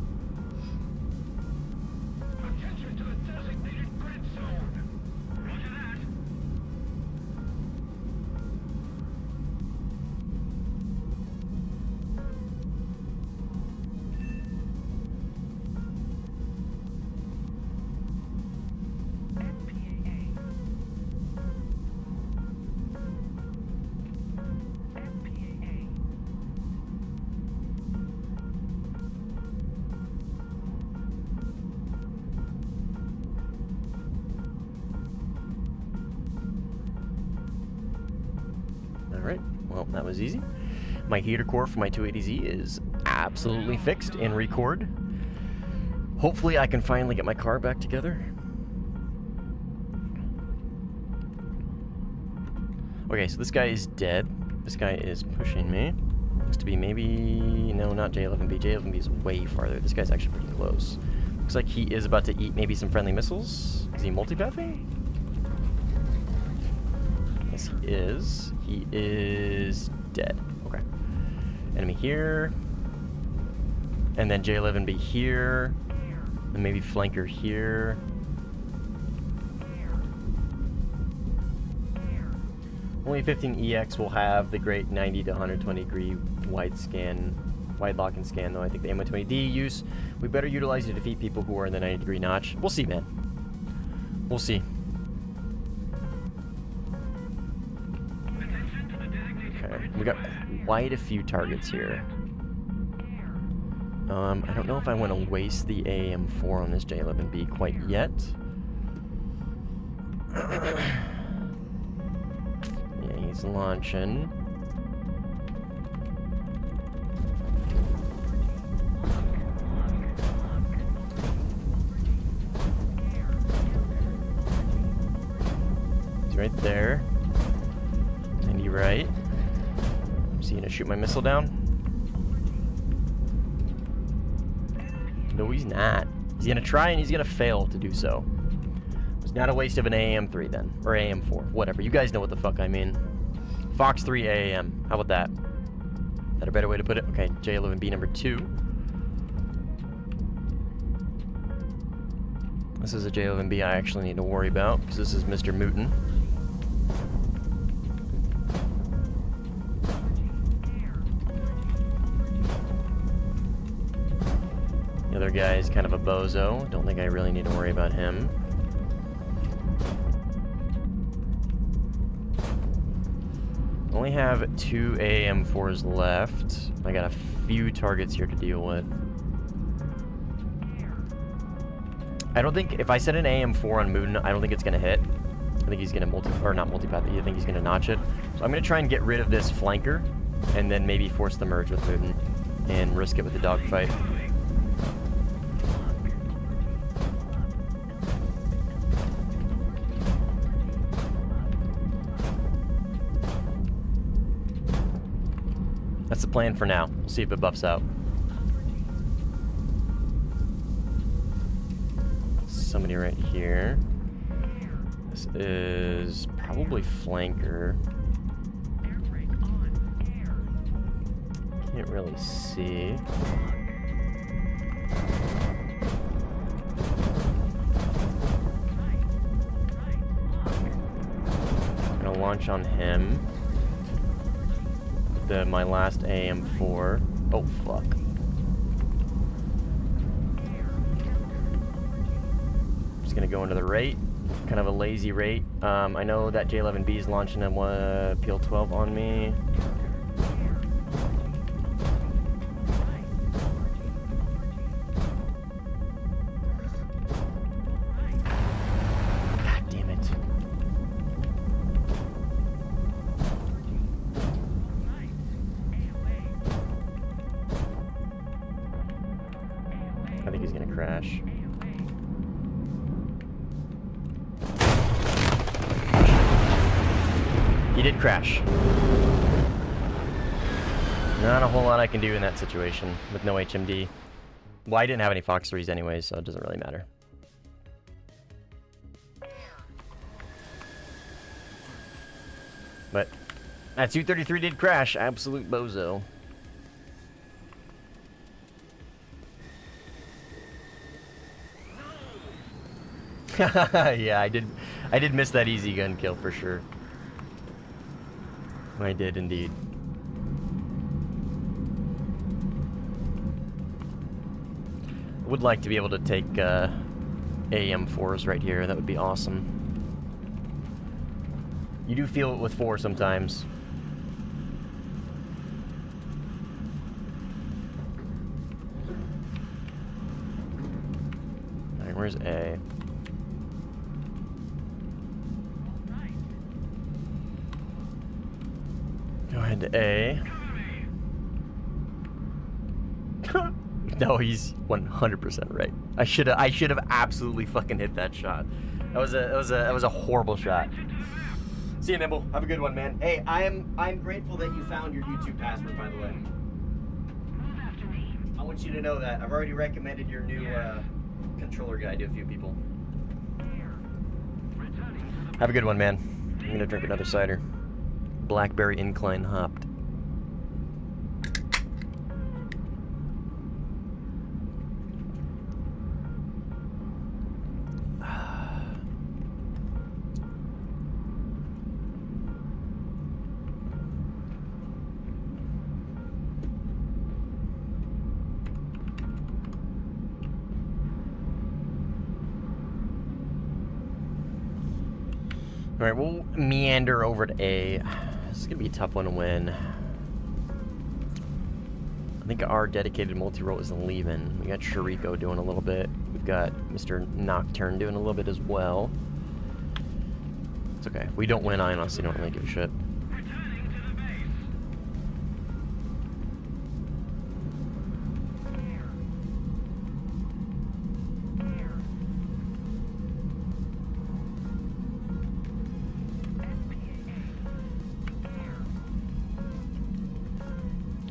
S1: Alright, well, that was easy. My heater core for my 280Z is absolutely fixed in record. Hopefully I can finally get my car back together. Okay, so this guy is dead. This guy is pushing me. Looks to be maybe... no, not J11B. J11B is way farther. This guy's actually pretty close. Looks like he is about to eat maybe some friendly missiles. Is he multipathing? Yes, he is. He is dead. Okay. Enemy here. And then J11B here. And maybe flanker here. Only 15EX will have the great 90 to 120 degree wide lock and scan, though. I think the M120D use, we better utilize to defeat people who are in the 90 degree notch. We'll see, man. We'll see. Okay, we got quite a few targets here. I don't know if I want to waste the AM4 on this J11B quite yet. Yeah, he's launching. He's right there. 90 right. Is he gonna shoot my missile down? No, he's not. He's gonna try and he's gonna fail to do so. It's not a waste of an AM3 then, or AM4, whatever. You guys know what the fuck I mean. Fox 3 AM. How about that? Is that a better way to put it? Okay, J11B number 2. This is a J11B I actually need to worry about, because this is Mr. Mootin. The other guy is kind of a bozo. Don't think I really need to worry about him. Only have 2 AM4s left. I got a few targets here to deal with. I don't think, if I set an AM4 on Mootin, I don't think it's going to hit. I think he's going to not multipath, I think he's going to notch it. So I'm going to try and get rid of this flanker, and then maybe force the merge with Mootin, and risk it with the dogfight. That's the plan for now. We'll see if it buffs out. Somebody right here. This is probably flanker. Can't really see. I'm gonna launch on him. My last AM4. Oh, fuck. Just gonna go into the rate. Kind of a lazy rate. I know that J11B is launching a PL12 on me. God damn it. I think he's gonna crash. He did crash. Not a whole lot I can do in that situation with no HMD. Well, I didn't have any Fox 3s anyways, so it doesn't really matter. But that Su-33 did crash. Absolute bozo. Yeah, I did miss that easy gun kill for sure. I did indeed. Would like to be able to take AM4s right here. That would be awesome. You do feel it with 4 sometimes. Alright, where's A? Go ahead to A. No, he's 100% right. I should have absolutely fucking hit that shot. That was a horrible shot. See you, Nimble. Have a good one, man. Hey, I'm grateful that you found your YouTube password, by the way. I want you to know that. I've already recommended your new controller guide to a few people. Have a good one, man. I'm gonna drink another cider. Blackberry Incline hopped. Alright, we'll meander over to A. This is going to be a tough one to win. I think our dedicated multi-role isn't leaving. We got Shariko doing a little bit. We've got Mr. Nocturne doing a little bit as well. It's okay. If we don't win, I honestly don't really give a shit.
S2: Returning to the base.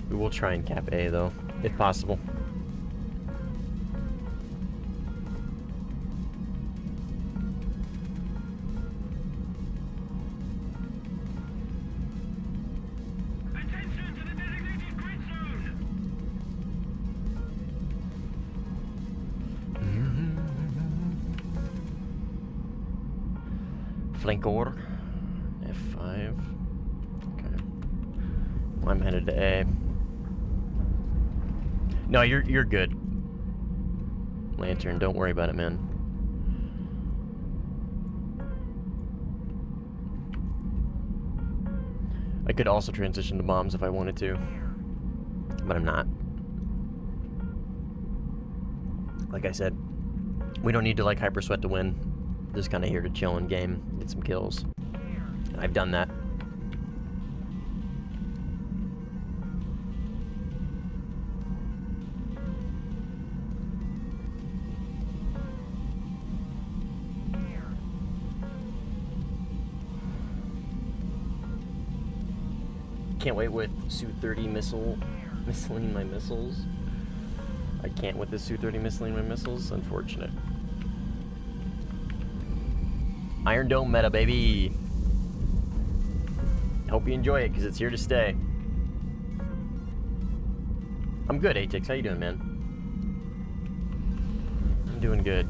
S1: We will try and cap A, though, if possible.
S2: Attention to the designated grid zone.
S1: Flankor. F5. Okay. Well, I'm headed to A. No, you're good. Lantern, don't worry about it, man. I could also transition to bombs if I wanted to, but I'm not. Like I said, we don't need to like hyper sweat to win. Just kind of here to chill and game, get some kills. And I've done that. Can't wait with Su-30 missiling my missiles. I can't with the Su-30 missiling my missiles. Unfortunate. Iron Dome meta, baby. Hope you enjoy it, because it's here to stay. I'm good, Atix. How you doing, man? I'm doing good.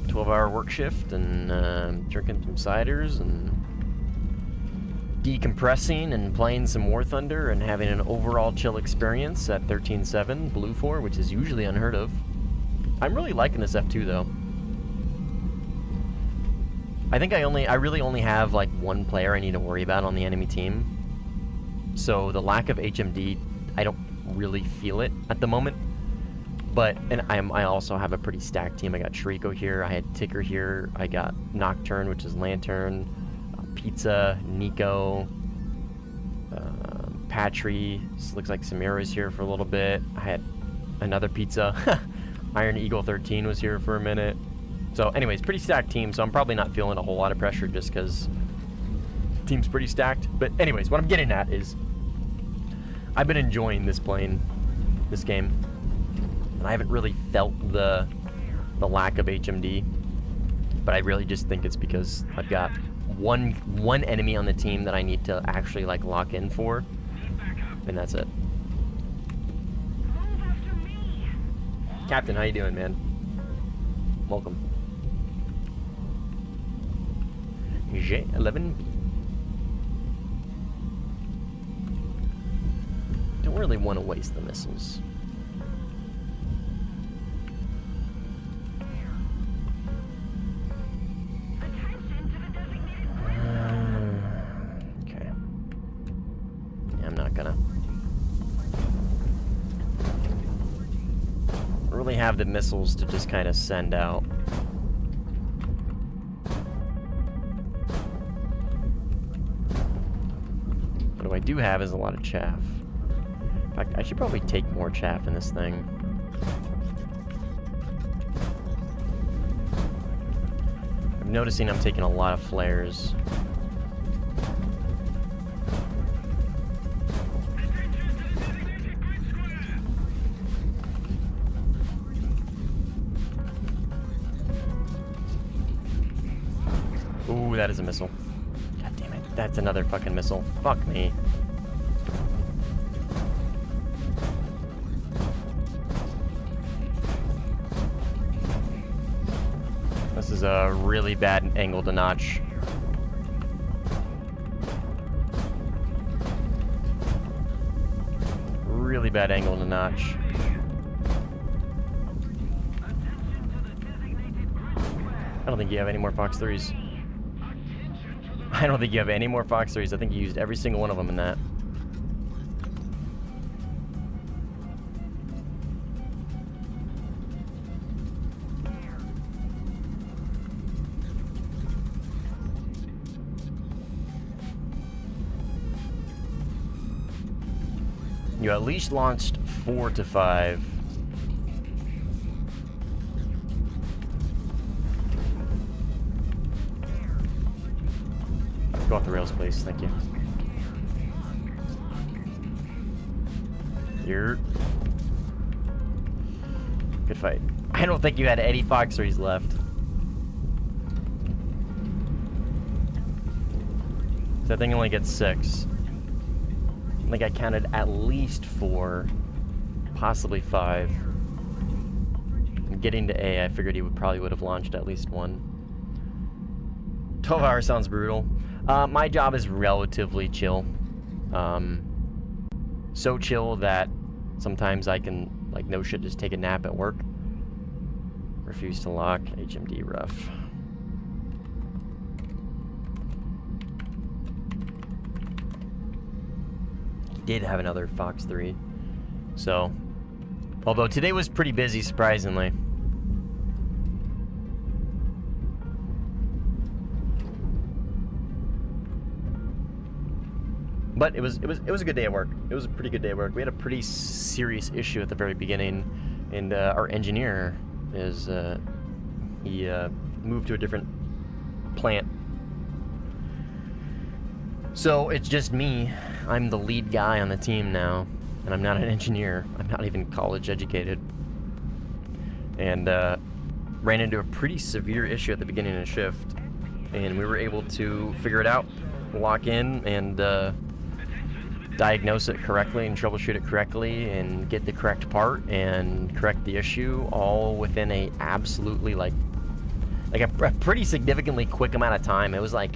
S1: 12-hour work shift, and drinking some ciders, and decompressing and playing some Warthunder and having an overall chill experience at 13.7 Blue 4, which is usually unheard of. I'm really liking this F2 though. I think I really only have like one player I need to worry about on the enemy team. So the lack of HMD, I don't really feel it at the moment. But I also have a pretty stacked team. I got Shariko here, I had Ticker here, I got Nocturne, which is Lantern, Pizza, Nico, Patry. Looks like Samira's here for a little bit. I had another Pizza. Iron Eagle 13 was here for a minute. So anyways, pretty stacked team, so I'm probably not feeling a whole lot of pressure just because the team's pretty stacked. But anyways, what I'm getting at is I've been enjoying this game. And I haven't really felt the lack of HMD. But I really just think it's because I've got one enemy on the team that I need to actually like lock in for, and that's it. Captain, how you doing, man? Welcome. J11. Don't really want to waste the missiles. Really have the missiles to just kind of send out. What I do have is a lot of chaff. In fact, I should probably take more chaff in this thing. I'm noticing I'm taking a lot of flares. Ooh, that is a missile. God damn it. That's another fucking missile. Fuck me. This is a really bad angle to notch. Really bad angle to notch. I don't think you have any more Fox 3s. I don't think you have any more Fox 3s. I think you used every single one of them in that. You at least launched 4 to 5. Go off the rails, please. Thank you. You're... Good fight. I don't think you had any Fox 3s left. That thing only gets 6. I think I counted at least 4, possibly 5. Getting to A, I figured he probably would have launched at least 1. 12 hours sounds brutal. My job is relatively chill. So chill that sometimes I can, like, no shit, just take a nap at work. Refuse to lock. HMD rough. Did have another Fox 3. So, although today was pretty busy, surprisingly. But it was a good day at work. It was a pretty good day at work. We had a pretty serious issue at the very beginning, and our engineer is he moved to a different plant. So it's just me. I'm the lead guy on the team now, and I'm not an engineer. I'm not even college educated. And ran into a pretty severe issue at the beginning of the shift, and we were able to figure it out, lock in, and diagnose it correctly and troubleshoot it correctly and get the correct part and correct the issue, all within a absolutely like a pretty significantly quick amount of time. It was like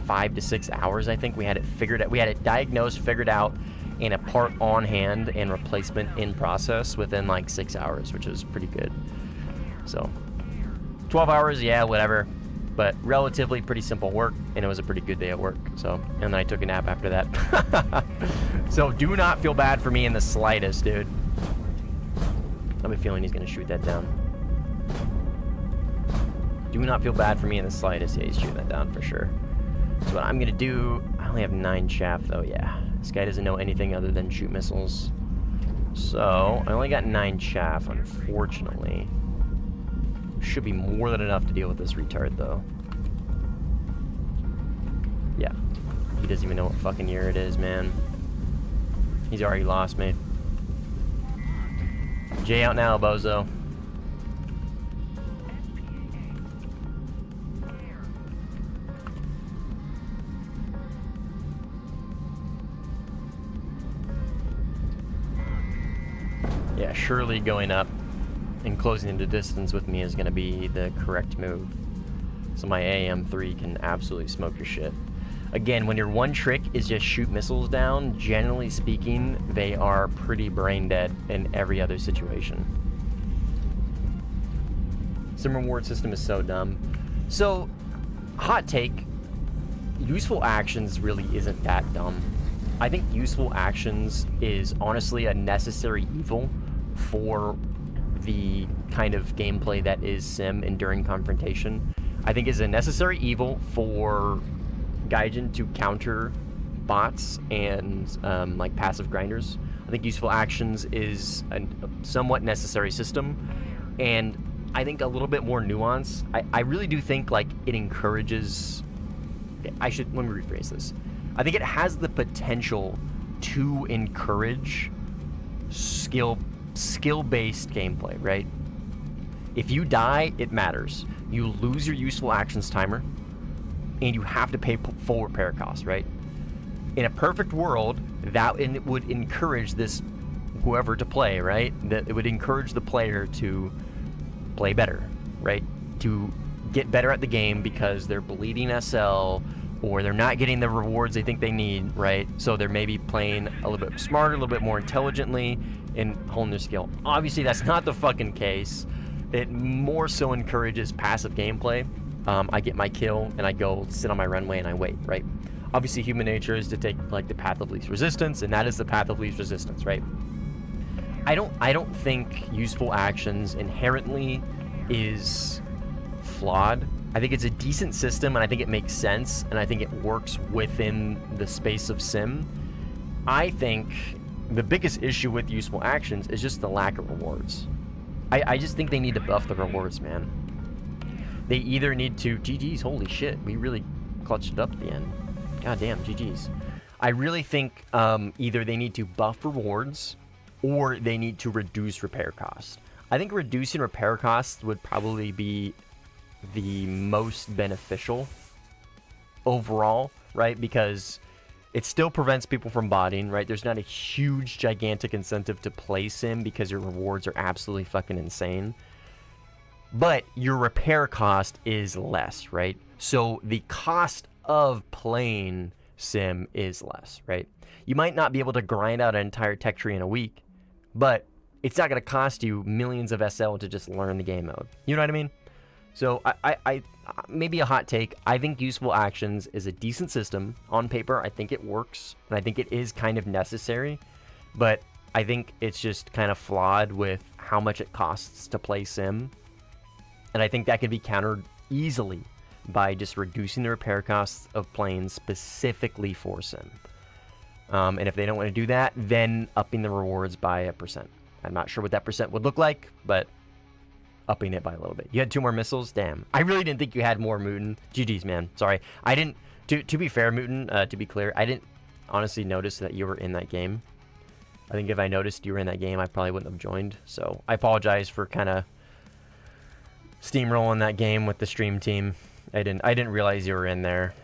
S1: 5 to 6 hours, I think. We had it figured out. We had it diagnosed, figured out, and a part on hand and replacement in process within like 6 hours, which is pretty good. So 12 hours, yeah, whatever, but relatively pretty simple work, and it was a pretty good day at work. So, and then I took a nap after that. So do not feel bad for me in the slightest, dude. I have a feeling he's gonna shoot that down. Do not feel bad for me in the slightest. Yeah, he's shooting that down for sure. So what I'm gonna do, I only have 9 chaff though, yeah. This guy doesn't know anything other than shoot missiles. So, I only got 9 chaff, unfortunately. Should be more than enough to deal with this retard though. Yeah. He doesn't even know what fucking year it is, man. He's already lost me. Jay out now, bozo. Yeah, surely going up and closing into distance with me is going to be the correct move. So my AM3 can absolutely smoke your shit. Again, when your one trick is just shoot missiles down, generally speaking, they are pretty brain dead in every other situation. Sim reward system is so dumb. So, hot take, useful actions really isn't that dumb. I think useful actions is honestly a necessary evil for the kind of gameplay that is sim and during confrontation. I think it's a necessary evil for Gaijin to counter bots and like passive grinders. I think useful actions is a somewhat necessary system, and I think a little bit more nuance. I really do think like it encourages. Let me rephrase this. I think it has the potential to encourage skill-based gameplay, right? If you die, it matters. You lose your useful actions timer, and you have to pay full repair costs, right? In a perfect world, it would encourage this whoever to play, right? That it would encourage the player to play better, right? To get better at the game because they're bleeding SL or they're not getting the rewards they think they need, right? So they're maybe playing a little bit smarter, a little bit more intelligently, and honing their skill. Obviously, that's not the fucking case. It more so encourages passive gameplay, I get my kill and I go sit on my runway and I wait, right? Obviously, human nature is to take like the path of least resistance, and that is the path of least resistance, right? I don't think useful actions inherently is flawed. I think it's a decent system, and I think it makes sense, and I think it works within the space of sim. I think the biggest issue with useful actions is just the lack of rewards. I just think they need to buff the rewards, man. They either need to... GG's, holy shit. We really clutched it up at the end. God damn, GG's. I really think either they need to buff rewards or they need to reduce repair costs. I think reducing repair costs would probably be the most beneficial overall, right? Because it still prevents people from botting, right? There's not a huge, gigantic incentive to play sim because your rewards are absolutely fucking insane. But your repair cost is less, right? So the cost of playing sim is less, right? You might not be able to grind out an entire tech tree in a week, but it's not going to cost you millions of SL to just learn the game mode. You know what I mean? So I maybe a hot take. I think useful actions is a decent system on paper. I think it works, and I think it is kind of necessary, but I think it's just kind of flawed with how much it costs to play sim. And I think that can be countered easily by just reducing the repair costs of playing specifically for sim. And if they don't want to do that, then upping the rewards by 1%. I'm not sure what that percent would look like, but upping it by a little bit. You had 2 more missiles? Damn. I really didn't think you had more, Mutin. GG's, man. Sorry. I didn't... To be fair, Mutin, to be clear, I didn't honestly notice that you were in that game. I think if I noticed you were in that game, I probably wouldn't have joined. So I apologize for kind of steamrolling that game with the stream team. I didn't realize you were in there.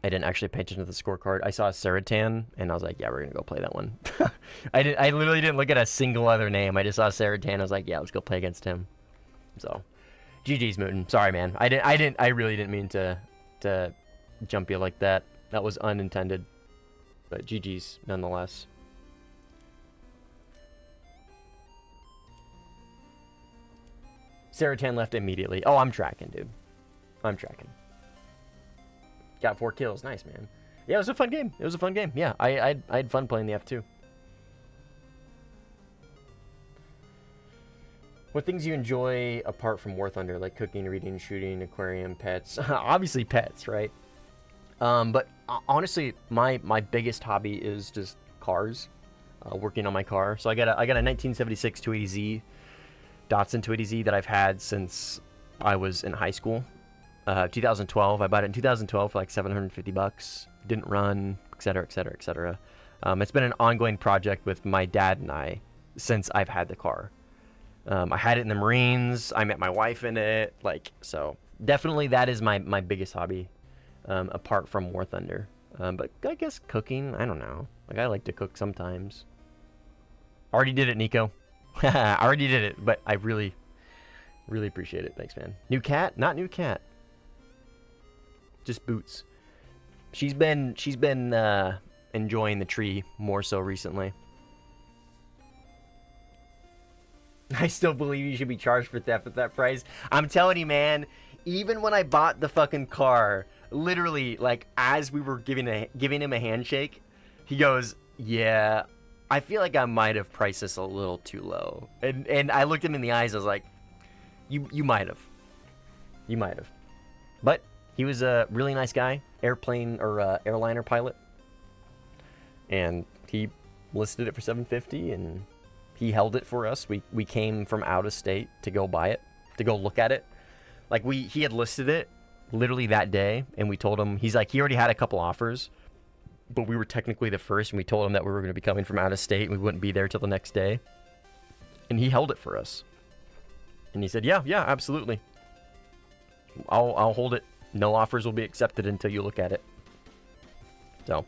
S1: I didn't actually pay attention to the scorecard. I saw Saratan, and I was like, yeah, we're going to go play that one. I literally didn't look at a single other name. I just saw Saratan. I was like, yeah, let's go play against him. So, GG's, Mutin. Sorry, man. I really didn't mean to jump you like that. That was unintended. But GG's, nonetheless. Saratan left immediately. Oh, I'm tracking, dude. I'm tracking. Got 4 kills. Nice, man. Yeah, it was a fun game. It was a fun game. Yeah, I had fun playing the F2. What things you enjoy apart from Warthunder, like cooking, reading, shooting, aquarium, pets? Obviously pets, right? But honestly, my biggest hobby is just cars. Working on my car. So I got a 1976 280Z, Datsun 280Z that I've had since I was in high school. 2012. I bought it in 2012 for like $750. Didn't run, etc., etc., etc. It's been an ongoing project with my dad and I since I've had the car. I had it in the Marines. I met my wife in it. Like, so definitely that is my biggest hobby, apart from Warthunder. But I guess cooking, I don't know. Like, I like to cook sometimes. Already did it, Nico. I already did it, but I really appreciate it. Thanks, man. New cat? Not new cat. Just Boots. She's been enjoying the tree more so recently. I still believe you should be charged for theft at that price. I'm telling you, man, even when I bought the fucking car, literally, like, as we were giving him a handshake, he goes, yeah, I feel like I might have priced this a little too low. And I looked him in the eyes, I was like, you might have. You might have. But he was a really nice guy, airliner pilot. And he listed it for $750, and he held it for us. We came from out of state to go buy it, to go look at it. Like, he had listed it literally that day, and we told him, he's like, he already had a couple offers, but we were technically the first, and we told him that we were going to be coming from out of state, and we wouldn't be there till the next day. And he held it for us. And he said, yeah, absolutely. I'll hold it. No offers will be accepted until you look at it. So,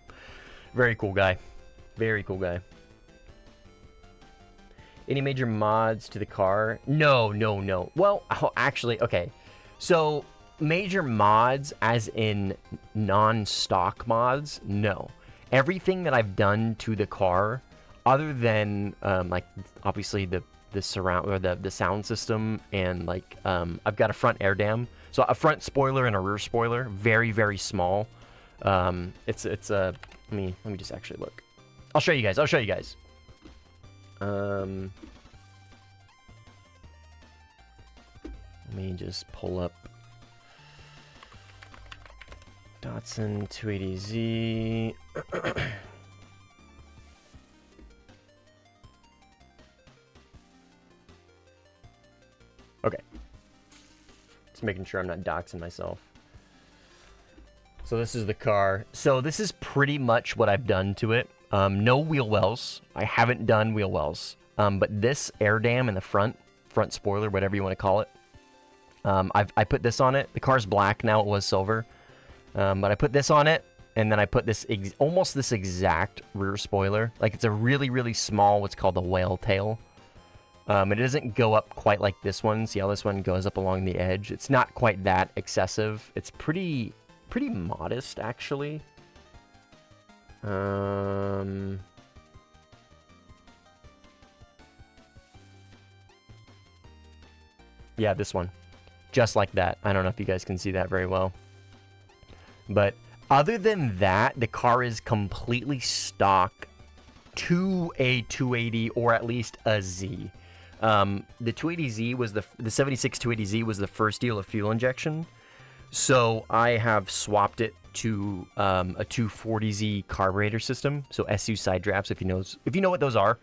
S1: very cool guy. Very cool guy. Any major mods to the car? No. Well, actually, okay. So, major mods as in non-stock mods? No. Everything that I've done to the car, other than, like, obviously the surround, or the sound system, and, like, I've got a front air dam. So a front spoiler and a rear spoiler, very, very small. It's a, let me just actually look. I'll show you guys. Let me just pull up Datsun 280Z. Okay. Just making sure I'm not doxing myself. So this is the car. So this is pretty much what I've done to it. No wheel wells. I haven't done wheel wells. But this air dam in the front spoiler, whatever you want to call it. I put this on it. The car's black now. It was silver. But I put this on it, and then I put this almost this exact rear spoiler. Like it's a really, really small, what's called a whale tail. It doesn't go up quite like this one. See how this one goes up along the edge? It's not quite that excessive. It's pretty modest, actually. Yeah, this one. Just like that. I don't know if you guys can see that very well. But other than that, the car is completely stock to a 280 or at least a Z. The 280Z was the 76 280Z was the first deal of fuel injection. So I have swapped it to a 240Z carburetor system. So SU side drafts, if you know what those are.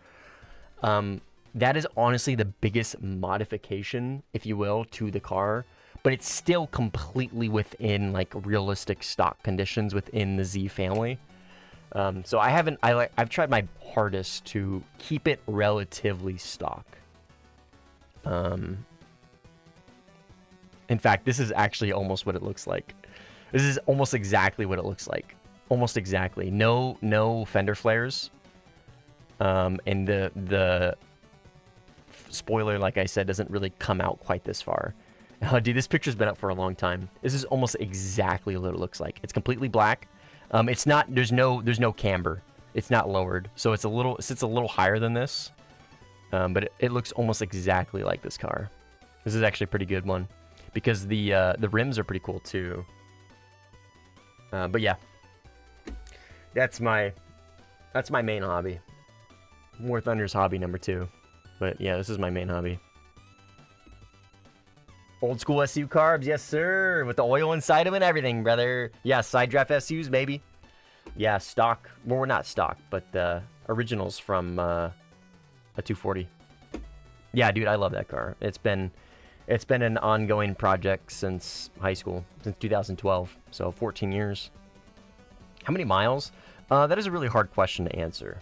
S1: That is honestly the biggest modification, if you will, to the car. But it's still completely within like realistic stock conditions within the Z family. So I've tried my hardest to keep it relatively stock. In fact, this is actually almost what it looks like. This is almost exactly what it looks like. Almost exactly. No fender flares. And the spoiler, like I said, doesn't really come out quite this far. Oh, dude, this picture's been up for a long time. This is almost exactly what it looks like. It's completely black. It's not. There's no camber. It's not lowered, so it sits a little higher than this. But it looks almost exactly like this car. This is actually a pretty good one because the rims are pretty cool too. But yeah, that's my main hobby. Warthunder's hobby number 2. But yeah, this is my main hobby. Old school SU carbs, yes sir, with the oil inside them and everything, brother. Yeah, side draft SUs, maybe. Yeah, stock. Well, we're not stock, but originals from a 240. Yeah, dude, I love that car. It's been an ongoing project since high school, since 2012. So 14 years. How many miles? That is a really hard question to answer.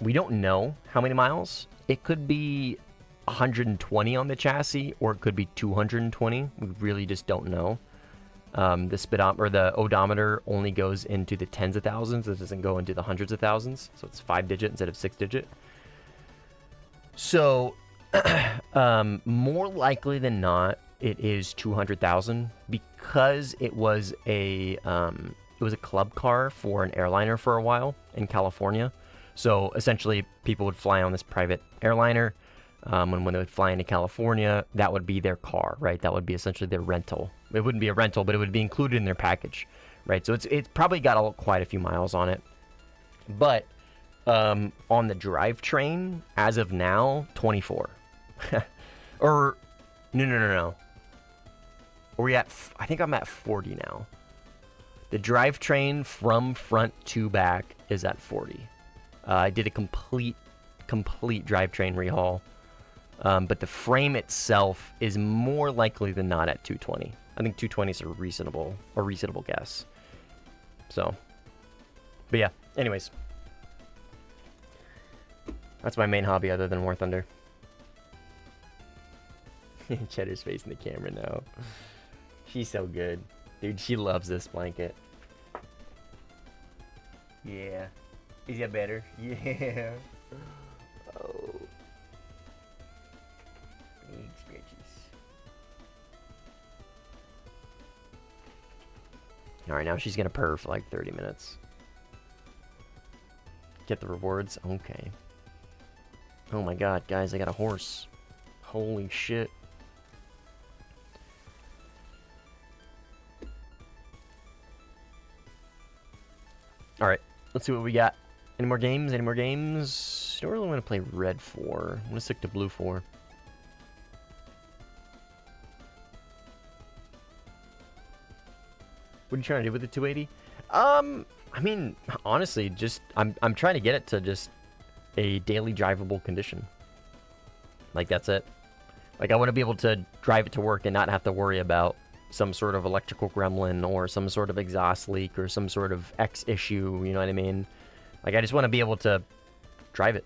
S1: We don't know how many miles. It could be 120 on the chassis, or it could be 220. We really just don't know. The speedometer, the odometer, only goes into the tens of thousands. It doesn't go into the hundreds of thousands. So it's 5-digit instead of 6-digit. So more likely than not, it is 200,000 because it was a club car for an airliner for a while in California. So essentially, people would fly on this private airliner. When they would fly into California, that would be their car, right? That would be essentially their rental. It wouldn't be a rental, but it would be included in their package, right? So it's probably got quite a few miles on it. But on the drivetrain, as of now, 24. Or no. Are we at? I think I'm at 40 now. The drivetrain from front to back is at 40. I did a complete drivetrain rehaul. But the frame itself is more likely than not at 220. I think 220 is a reasonable guess. So, but yeah. Anyways, that's my main hobby other than Warthunder. Cheddar's facing the camera now. She's so good, dude. She loves this blanket. Yeah. Is that better? Yeah. Oh. Big stretches. Alright, now she's gonna purr for like 30 minutes. Get the rewards? Okay. Oh my god, guys, I got a horse. Holy shit. All right, let's see what we got. Any more games? Any more games? I don't really want to play red 4. I'm going to stick to blue 4. What are you trying to do with the 280? I mean, honestly, just I'm trying to get it to just a daily drivable condition. Like, that's it. Like, I want to be able to drive it to work and not have to worry about some sort of electrical gremlin or some sort of exhaust leak or some sort of X issue, you know what I mean? Like, I just want to be able to drive it.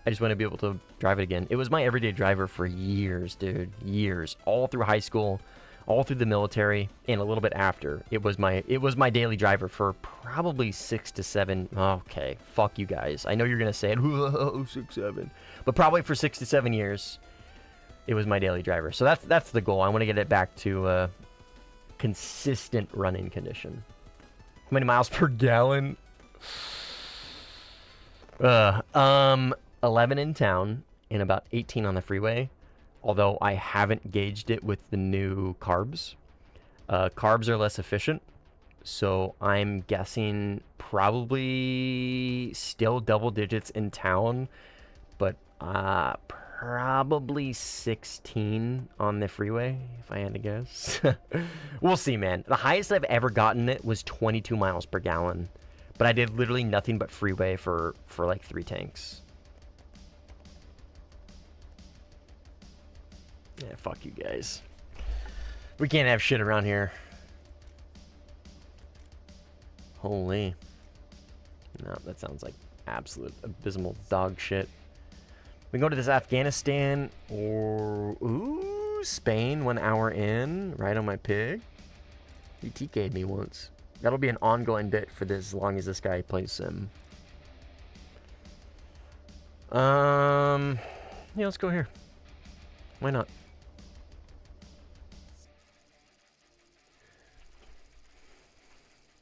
S1: I just want to be able to drive it again. It was my everyday driver for years, dude. Years. All through high school, all through the military, and a little bit after. It was my daily driver for probably 6 to 7. Okay, fuck you guys. I know you're going to say it, whoa, 6, 7. But probably for 6 to 7 years, it was my daily driver. So that's the goal. I want to get it back to consistent running condition. How many miles per gallon? 11 in town and about 18 on the freeway. Although I haven't gauged it with the new carbs. Carbs are less efficient, so I'm guessing probably still double digits in town, but probably 16 on the freeway, if I had to guess. We'll see, man. The highest I've ever gotten it was 22 miles per gallon, but I did literally nothing but freeway for like 3 tanks. Yeah, fuck you guys. We can't have shit around here. Holy. No, that sounds like absolute abysmal dog shit. We can go to this Afghanistan or... Ooh, Spain 1 hour in. Right on my pig. He TK'd me once. That'll be an ongoing bit for this as long as this guy plays Sim. Yeah, let's go here. Why not?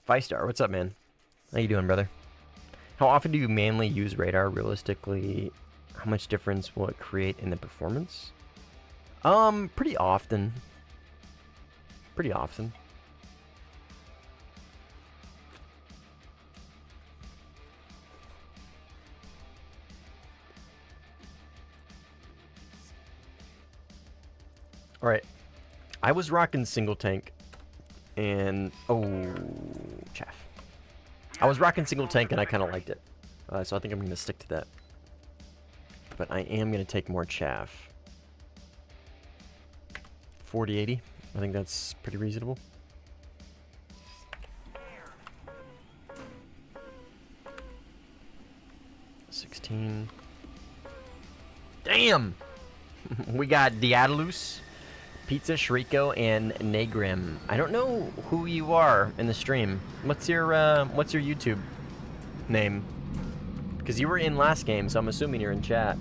S1: Five-star, what's up, man? How you doing, brother? How often do you mainly use radar? Realistically, how much difference will it create in the performance? Pretty often. Pretty often. All right, I was rocking single tank. And, oh, chaff. I was rocking single tank and I kind of liked it. So I think I'm going to stick to that. But I am going to take more chaff. 40-80. I think that's pretty reasonable. $16. Damn! We got Diadalus, Pizza, Shriko, and Negrim. I don't know who you are in the stream. What's your YouTube name? Because you were in last game, so I'm assuming you're in chat.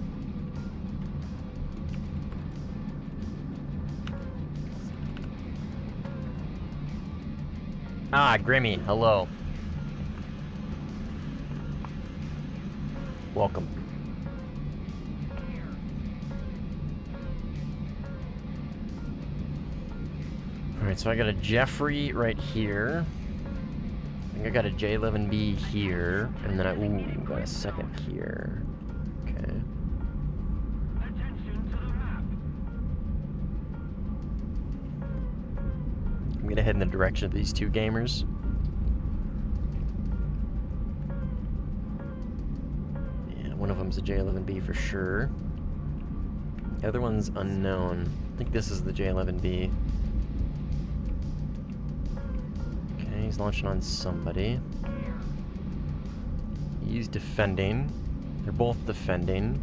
S1: Ah, Grimmy, hello. Welcome. Alright, so I got a Jeffrey right here. I think I got a J11B here. And then I got a second here. Okay.
S2: Attention to the map.
S1: I'm gonna head in the direction of these 2 gamers. Yeah, one of them's a J11B for sure. The other one's unknown. I think this is the J11B. He's launching on somebody. He's defending. They're both defending.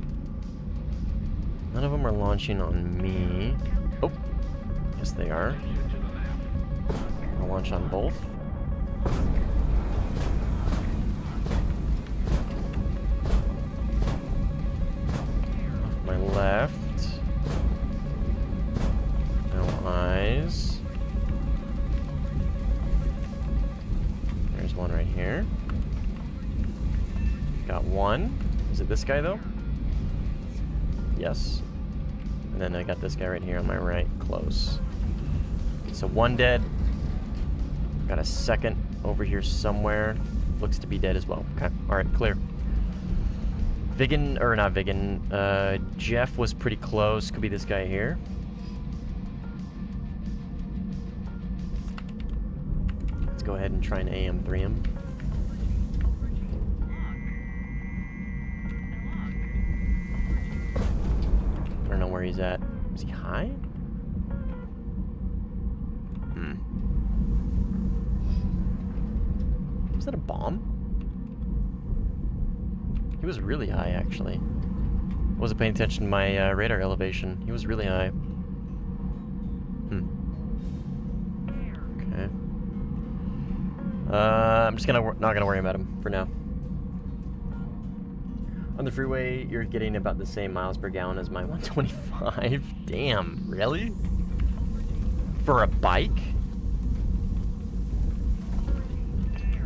S1: None of them are launching on me. Oh, yes they are. I'll launch on both. Off my left. No eyes. One right here. Got one. Is it this guy though? Yes. And then I got this guy right here on my right, close. Okay, so 1 dead. Got a second over here somewhere. looks to be dead as well. Okay, alright, clear. Vigan, or not Vigan, Jeff was pretty close. Could be this guy here. Let's go ahead and try an AM3 him. I don't know where he's at. Is he high? Was that a bomb? He was really high, actually. Wasn't paying attention to my radar elevation. He was really high. Okay. I'm just not gonna worry about him for now. On the freeway, you're getting about the same miles per gallon as my 125. Damn, really? For a bike?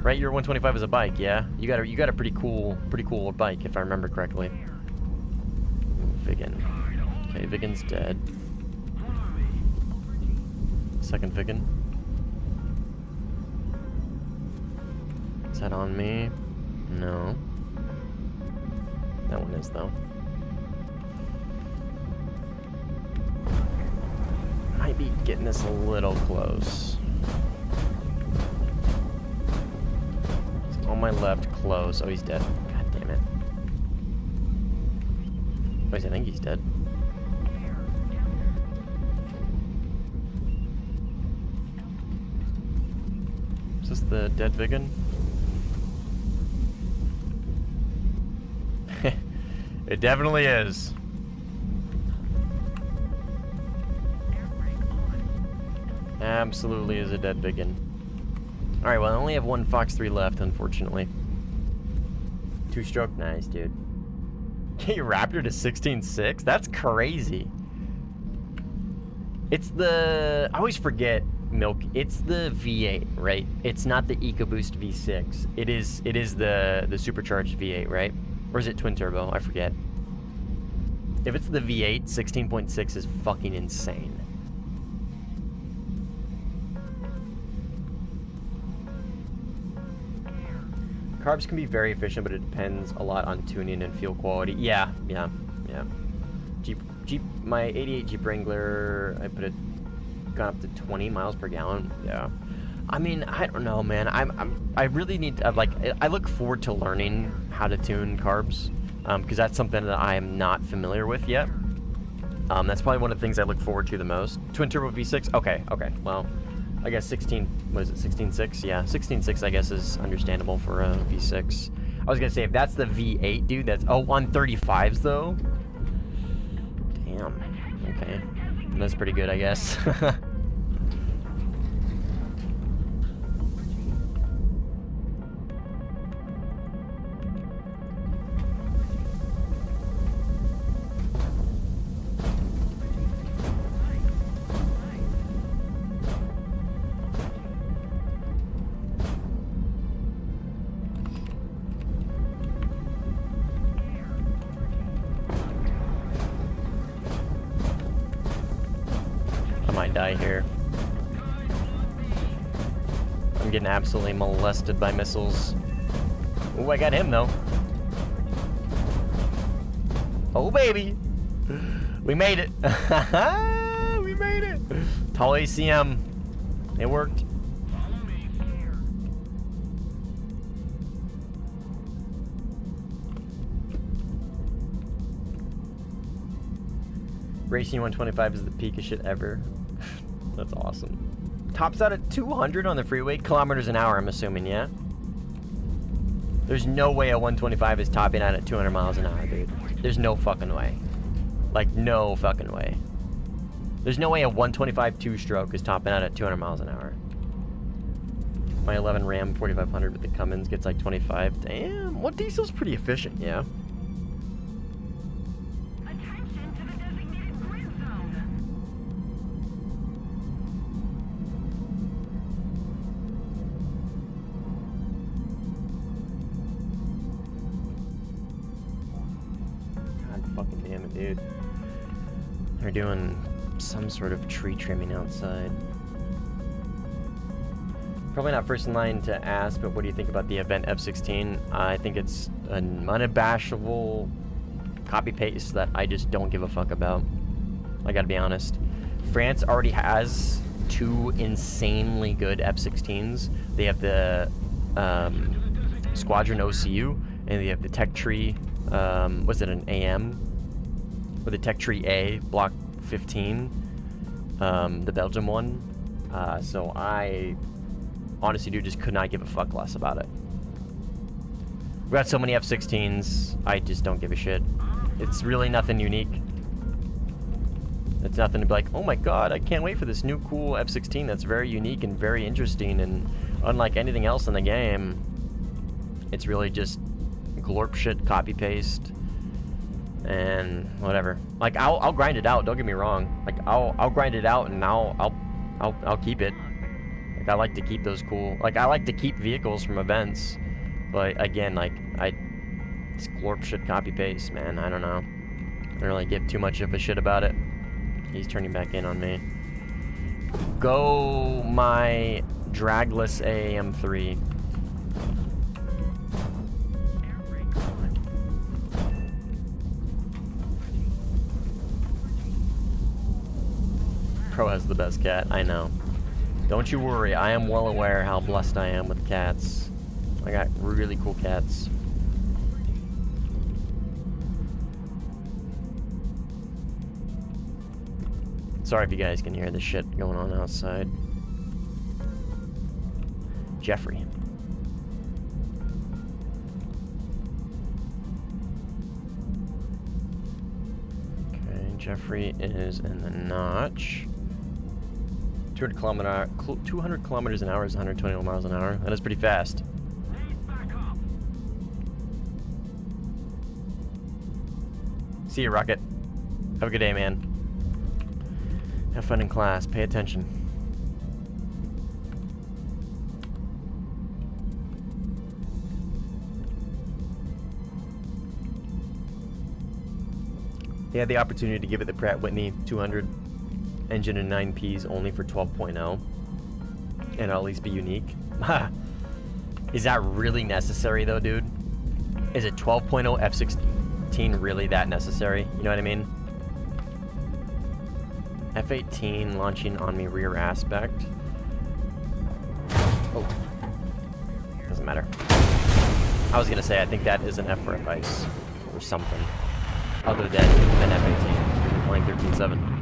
S1: Right, your 125 is a bike, yeah. You got a pretty cool bike, if I remember correctly. Ooh, Vigan. Okay, Vigan's dead. Second Vigan. Is that on me? No. That one is, though. Might be getting this a little close. He's on my left, close. Oh, he's dead. God damn it. Oh, I think he's dead. Is this the dead Vigan? It definitely is. Absolutely is a dead Vigan. Alright, well, I only have one Fox 3 left, unfortunately. 2-stroke, nice, dude. Get your Raptor to 16.6? That's crazy. It's the... I always forget, Milk. It's the V8, right? It's not the EcoBoost V6. It is the supercharged V8, right? Or is it twin turbo? I forget. If it's the V8, 16.6 is fucking insane. Carbs can be very efficient, but it depends a lot on tuning and fuel quality. Yeah. Jeep, my 88 Jeep Wrangler, I put it, gone up to 20 miles per gallon. Yeah. I mean, I don't know, man. I really need to, I look forward to learning how to tune carbs, because that's something that I am not familiar with yet. That's probably one of the things I look forward to the most. Twin turbo V6? Okay. Well, I guess 16.6? Yeah, 16.6 I guess is understandable for a V6. I was gonna say, if that's the V8, dude, that's, oh, on 35s though? Damn, okay. That's pretty good, I guess. Die here. I'm getting absolutely molested by missiles. Oh, I got him though. Oh baby, we made it. We made it. Tall ACM. It worked. Racing 125 is the peak of shit ever. That's awesome. Tops out at 200 on the freeway, kilometers an hour, I'm assuming, yeah? There's no way a 125 is topping out at 200 miles an hour, dude. There's no fucking way. Like, no fucking way. There's no way a 125 two-stroke is topping out at 200 miles an hour. My 11 Ram 4500 with the Cummins gets like 25. Damn, what diesel's pretty efficient, yeah? Dude, they're doing some sort of tree trimming outside. Probably not first in line to ask, but what do you think about the event F-16? I think it's an unabashable copy-paste that I just don't give a fuck about. I gotta be honest. France already has 2 insanely good F-16s. They have the Squadron OCU, and they have the Tech Tree, was it an AM? Or the Tech Tree A, Block 15, the Belgium one. So I honestly, dude, just could not give a fuck less about it. We got so many F-16s, I just don't give a shit. It's really nothing unique. It's nothing to be like, oh my god, I can't wait for this new cool F-16 that's very unique and very interesting and unlike anything else in the game. It's really just glorp shit, copy paste, and whatever. Like I'll grind it out. Don't get me wrong. Like I'll grind it out and I'll keep it. Like I like to keep those cool. Like I like to keep vehicles from events, but again, like it's glorp shit, copy paste, man. I don't know. I don't really give too much of a shit about it. He's turning back in on me. Go my dragless AM3. Pro has the best cat, I know. Don't you worry, I am well aware how blessed I am with cats. I got really cool cats. Sorry if you guys can hear the shit going on outside. Jeffrey. Okay, Jeffrey is in the notch. 200 kilometers an hour is 120 miles an hour. That is pretty fast. See you, Rocket. Have a good day, man. Have fun in class. Pay attention. They had the opportunity to give it the Pratt Whitney 200 engine and 9Ps only for 12.0, and it'll at least be unique. Is that really necessary though, dude? Is it 12.0 F-16 really that necessary? You know what I mean? F-18 launching on me rear aspect. Oh. Doesn't matter. I was gonna say, I think that is an F for advice. Or something. Other than an F-18. We're playing 13.7.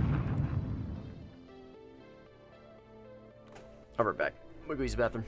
S1: I'll be back. I'm gonna go use the bathroom.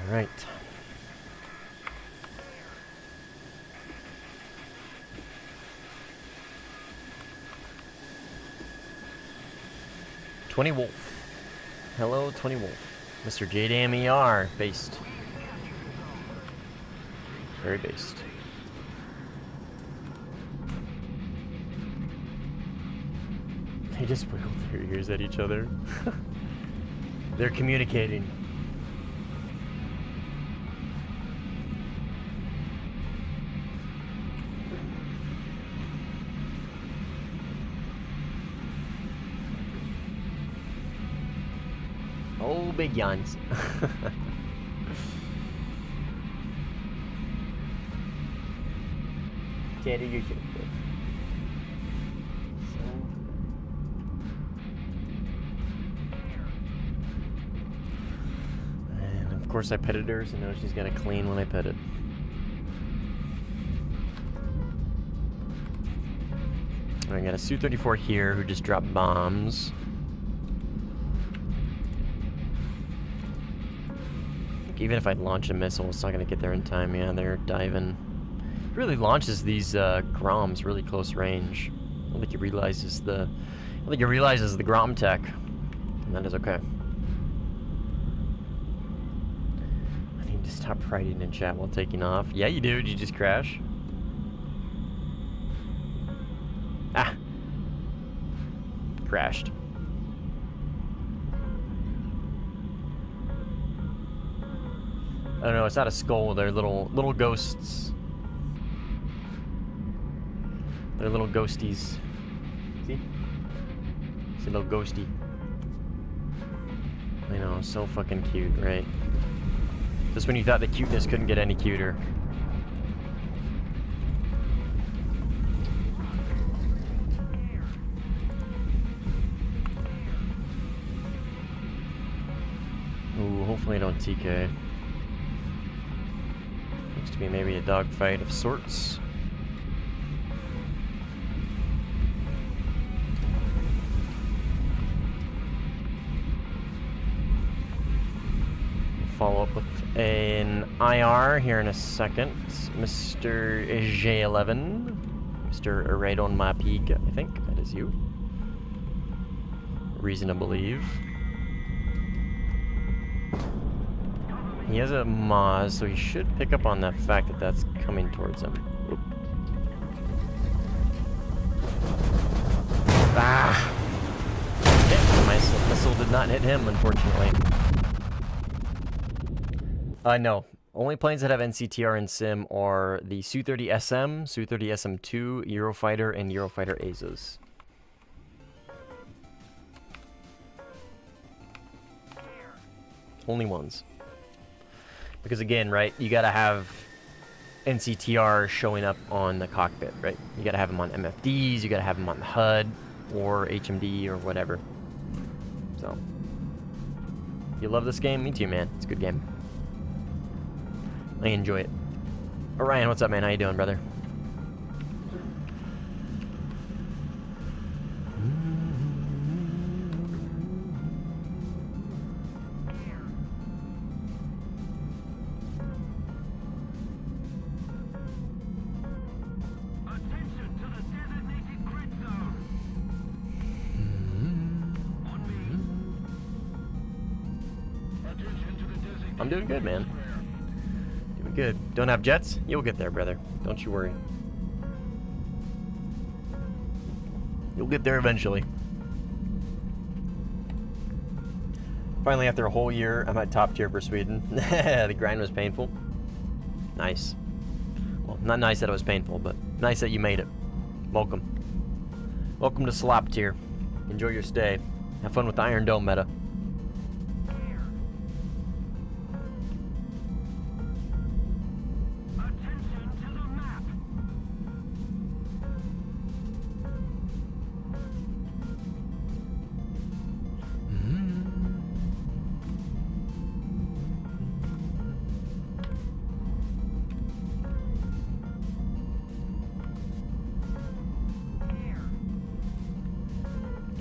S1: Right. Twenty Wolf. Hello, 20 Wolf. Mr. JDMER, based. Very based. just wiggled their ears at each other. They're communicating. Oh, big yawns. Cider, you're so good. And of course I petted her, so now she's got to clean when I pet it. I got a Su-34 here who just dropped bombs. Even if I launch a missile, it's not going to get there in time. Yeah, they're diving. It really launches these Groms really close range. I don't think he realizes the Grom tech. And that is okay. I need to stop writing in chat while taking off. Yeah, you do. Did you just crash? Ah! Crashed. I don't know, it's not a skull, they're little ghosts. They're little ghosties. See? It's a little ghosty. I know, so fucking cute, right? Just when you thought the cuteness couldn't get any cuter. Ooh, hopefully I don't TK. Looks to be maybe a dogfight of sorts. Follow up with an IR here in a second. Mr. J11. Mr. Right on my pig, I think. That is you. Reason to believe. He has a Maz, so he should pick up on that fact that that's coming towards him. Oop. Ah! Hit. My missile did not hit him, unfortunately. No. Only planes that have NCTR in Sim are the Su-30SM, Su-30SM2, Eurofighter, and Eurofighter Azas. Only ones. Because again, right, you gotta have NCTR showing up on the cockpit, right? You gotta have them on MFDs, you gotta have them on the HUD, or HMD, or whatever. So, you love this game? Me too, man. It's a good game. I enjoy it. Orion, what's up, man? How you doing, brother? I'm doing good, man. Doing good. Don't have jets? You'll get there, brother. Don't you worry. You'll get there eventually. Finally, after a whole year, I'm at top tier for Sweden. The grind was painful. Nice. Well, not nice that it was painful, but nice that you made it. Welcome. Welcome to Slop tier. Enjoy your stay. Have fun with the Iron Dome meta.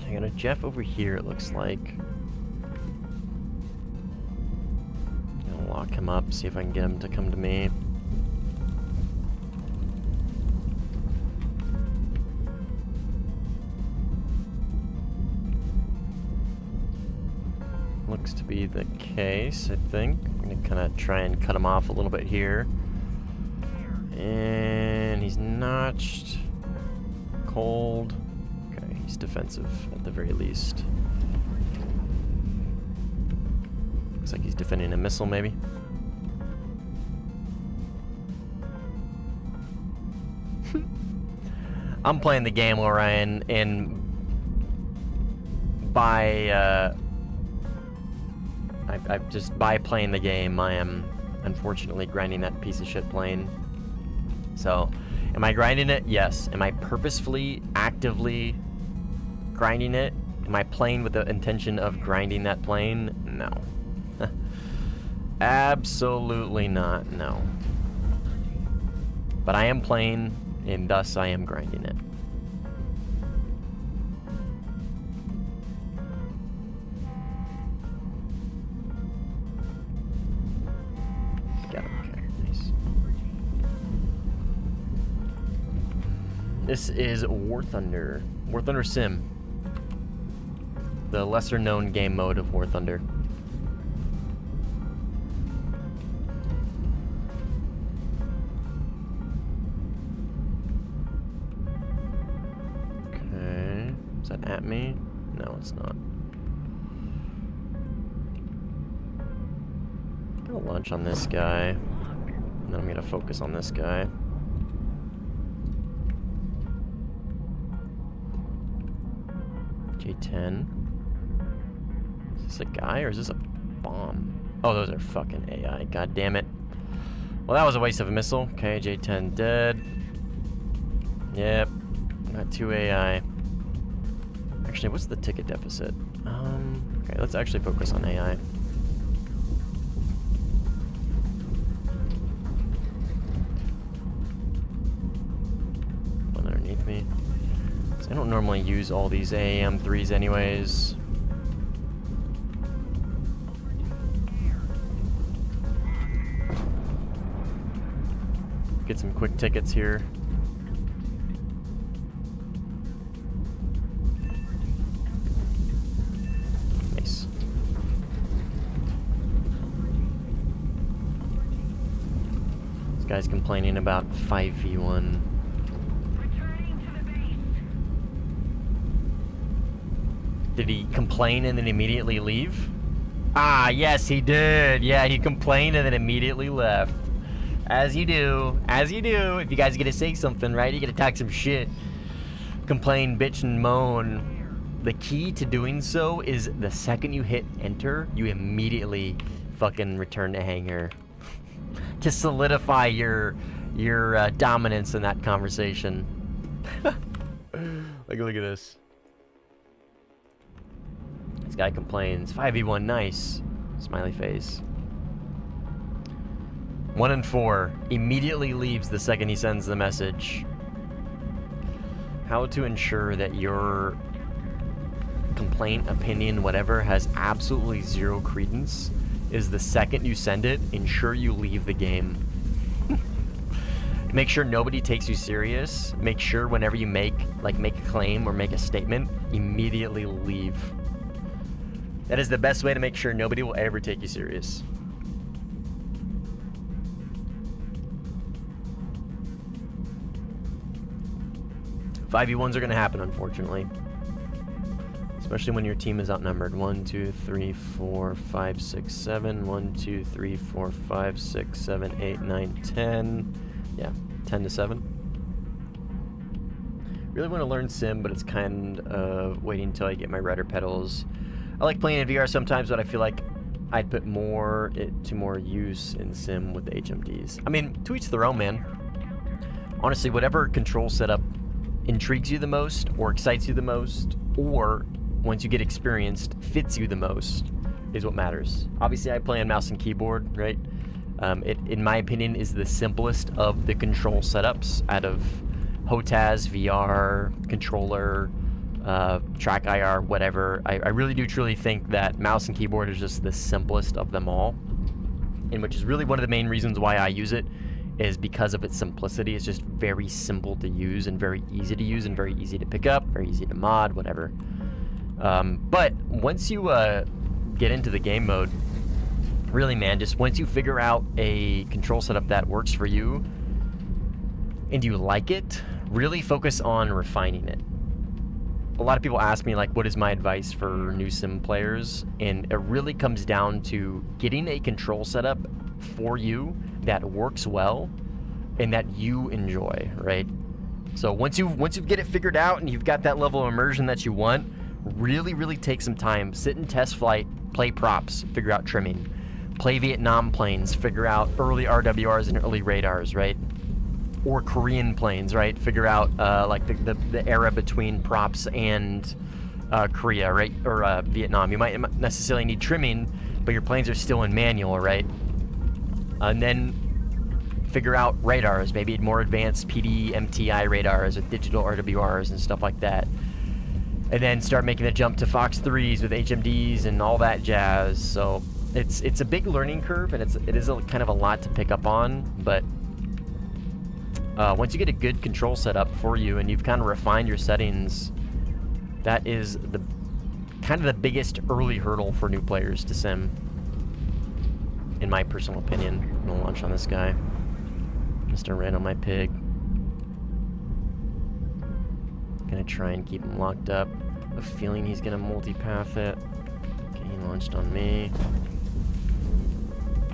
S1: I got a Jeff over here, it looks like. I'll lock him up, see if I can get him to come to me. Looks to be the case, I think. I'm gonna kind of try and cut him off a little bit here. And he's notched. Cold. He's defensive at the very least. Looks like he's defending a missile, maybe. I'm playing the game, Orion, and by by playing the game, I am unfortunately grinding that piece of shit plane. So, am I grinding it? Yes. Am I purposefully, actively grinding it? Am I playing with the intention of grinding that plane? No. Absolutely not, no. But I am playing, and thus I am grinding it. Got it, okay, nice. This is Warthunder. Warthunder Sim. The lesser known game mode of Warthunder. Okay. Is that at me? No, it's not. I'm gonna launch on this guy. And then I'm gonna focus on this guy. J10. Is this a guy or is this a bomb? Oh, those are fucking AI. God damn it. Well, that was a waste of a missile. Okay, J10 dead. Yep. Got 2 AI. Actually, what's the ticket deficit? Okay, let's actually focus on AI. One underneath me. I don't normally use all these AAM3s anyways. Get some quick tickets here. Nice. This guy's complaining about 5v1. Did he complain and then immediately leave? Ah, yes, he did. Yeah, he complained and then immediately left. As you do. As you do. If you guys are gonna say something, right? You gotta talk some shit. Complain, bitch, and moan. The key to doing so is the second you hit enter, you immediately fucking return to hangar. To solidify your dominance in that conversation. Look at this. This guy complains. 5v1, nice. Smiley face. 1 and 4. Immediately leaves the second he sends the message. How to ensure that your complaint, opinion, whatever, has absolutely zero credence is the second you send it, ensure you leave the game. Make sure nobody takes you serious. Make sure whenever you make a claim or make a statement, immediately leave. That is the best way to make sure nobody will ever take you serious. Five v1s are gonna happen, unfortunately. Especially when your team is outnumbered. 1, 2, 3, 4, 5, 6, 7. 1, 2, 3, 4, 5, 6, 7, 8, 9, 10. Yeah, 10 to 7. Really want to learn Sim, but it's kind of waiting until I get my rudder pedals. I like playing in VR sometimes, but I feel like I'd put more use in Sim with the HMDs. I mean, to each their own, man. Honestly, whatever control setup intrigues you the most, or excites you the most, or once you get experienced, fits you the most, is what matters. Obviously, I play on mouse and keyboard, right? It, in my opinion, is the simplest of the control setups out of HOTAS, VR, controller, track IR, whatever. I really do truly think that mouse and keyboard is just the simplest of them all, and which is really one of the main reasons why I use it, is because of its simplicity. It's just very simple to use and very easy to use and very easy to pick up, very easy to mod, whatever. But once you get into the game mode, really, man, just once you figure out a control setup that works for you and you like it, really focus on refining it. a lot of people ask me, like, what is my advice for new sim players? And it really comes down to getting a control setup for you that works well and that you enjoy, right? So once you get it figured out and you've got that level of immersion that you want, really take some time. Sit in test flight, play props, figure out trimming. Play Vietnam planes, figure out early RWRs and early radars, right? Or Korean planes, right? Figure out like the era between props and Korea, right? Or Vietnam. You might not necessarily need trimming, but your planes are still in manual, right? And then figure out radars, maybe more advanced PD, MTI radars with digital RWRs and stuff like that. And then start making the jump to Fox 3s with HMDs and all that jazz. So it's a big learning curve, and it is kind of a lot to pick up on, but once you get a good control setup for you and you've kind of refined your settings, that is the kind of the biggest early hurdle for new players to sim, in my personal opinion. I'm gonna launch on this guy. Mr. Ran on my pig. Gonna try and keep him locked up. A feeling he's gonna multipath it. Okay, he launched on me.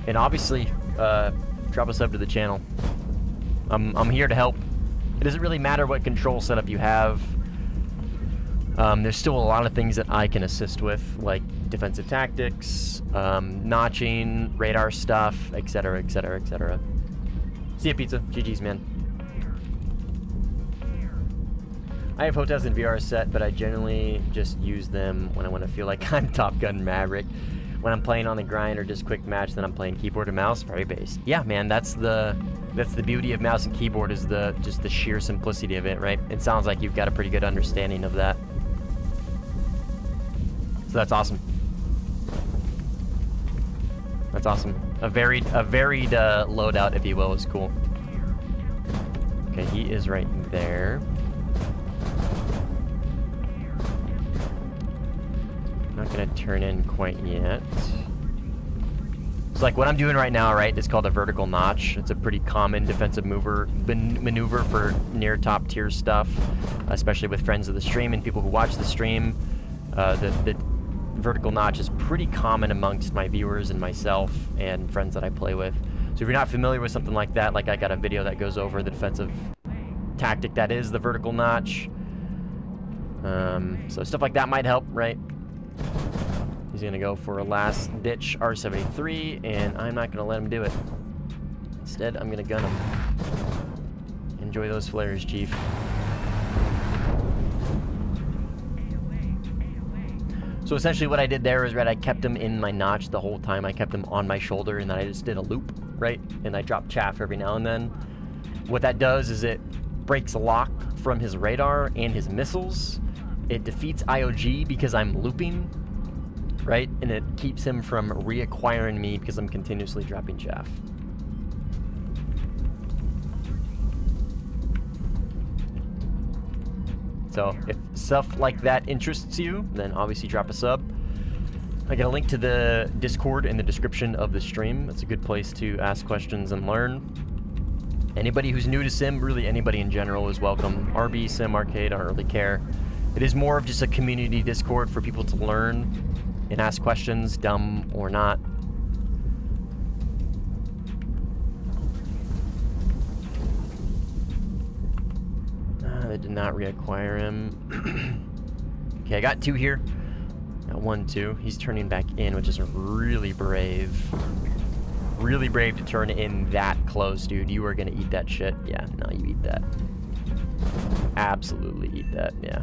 S1: And obviously, drop a sub to the channel. I'm here to help. It doesn't really matter what control setup you have. There's still a lot of things that I can assist with, like defensive tactics, notching, radar stuff, etc., etc., etc. See ya, pizza. GG's, man. I have hotels and VR set, but I generally just use them when I want to feel like I'm Top Gun Maverick. When I'm playing on the grind or just quick match, then I'm playing keyboard and mouse, very based. Yeah, man, that's the beauty of mouse and keyboard, is just the sheer simplicity of it, right? It sounds like you've got a pretty good understanding of that. So that's awesome. That's awesome. A varied loadout, if you will, is cool. Okay, he is right there. Not gonna turn in quite yet. So like what I'm doing right now, right, is called a vertical notch. It's a pretty common defensive maneuver for near top tier stuff, especially with friends of the stream and people who watch the stream. The vertical notch is pretty common amongst my viewers and myself and friends that I play with. So if you're not familiar with something like that, like I got a video that goes over the defensive tactic that is the vertical notch. So stuff like that might help, right? He's gonna go for a last ditch R73, and I'm not gonna let him do it. Instead, I'm gonna gun him. Enjoy those flares, Chief. So essentially what I did there is, right, I kept him in my notch the whole time. I kept him on my shoulder, and then I just did a loop, right? And I dropped chaff every now and then. What that does is it breaks lock from his radar and his missiles. It defeats IOG because I'm looping, right? And it keeps him from reacquiring me because I'm continuously dropping chaff. So if stuff like that interests you, then obviously drop a sub. I got a link to the Discord in the description of the stream. It's a good place to ask questions and learn. Anybody who's new to sim, really anybody in general, is welcome. RB, sim, arcade, I don't really care. It is more of just a community Discord for people to learn and ask questions, dumb or not. They did not reacquire him. Okay, I got 2 here. Got 1, 2. He's turning back in, which is really brave. Really brave to turn in that close, dude. You are gonna eat that shit. Yeah, no, you eat that. Absolutely eat that, yeah.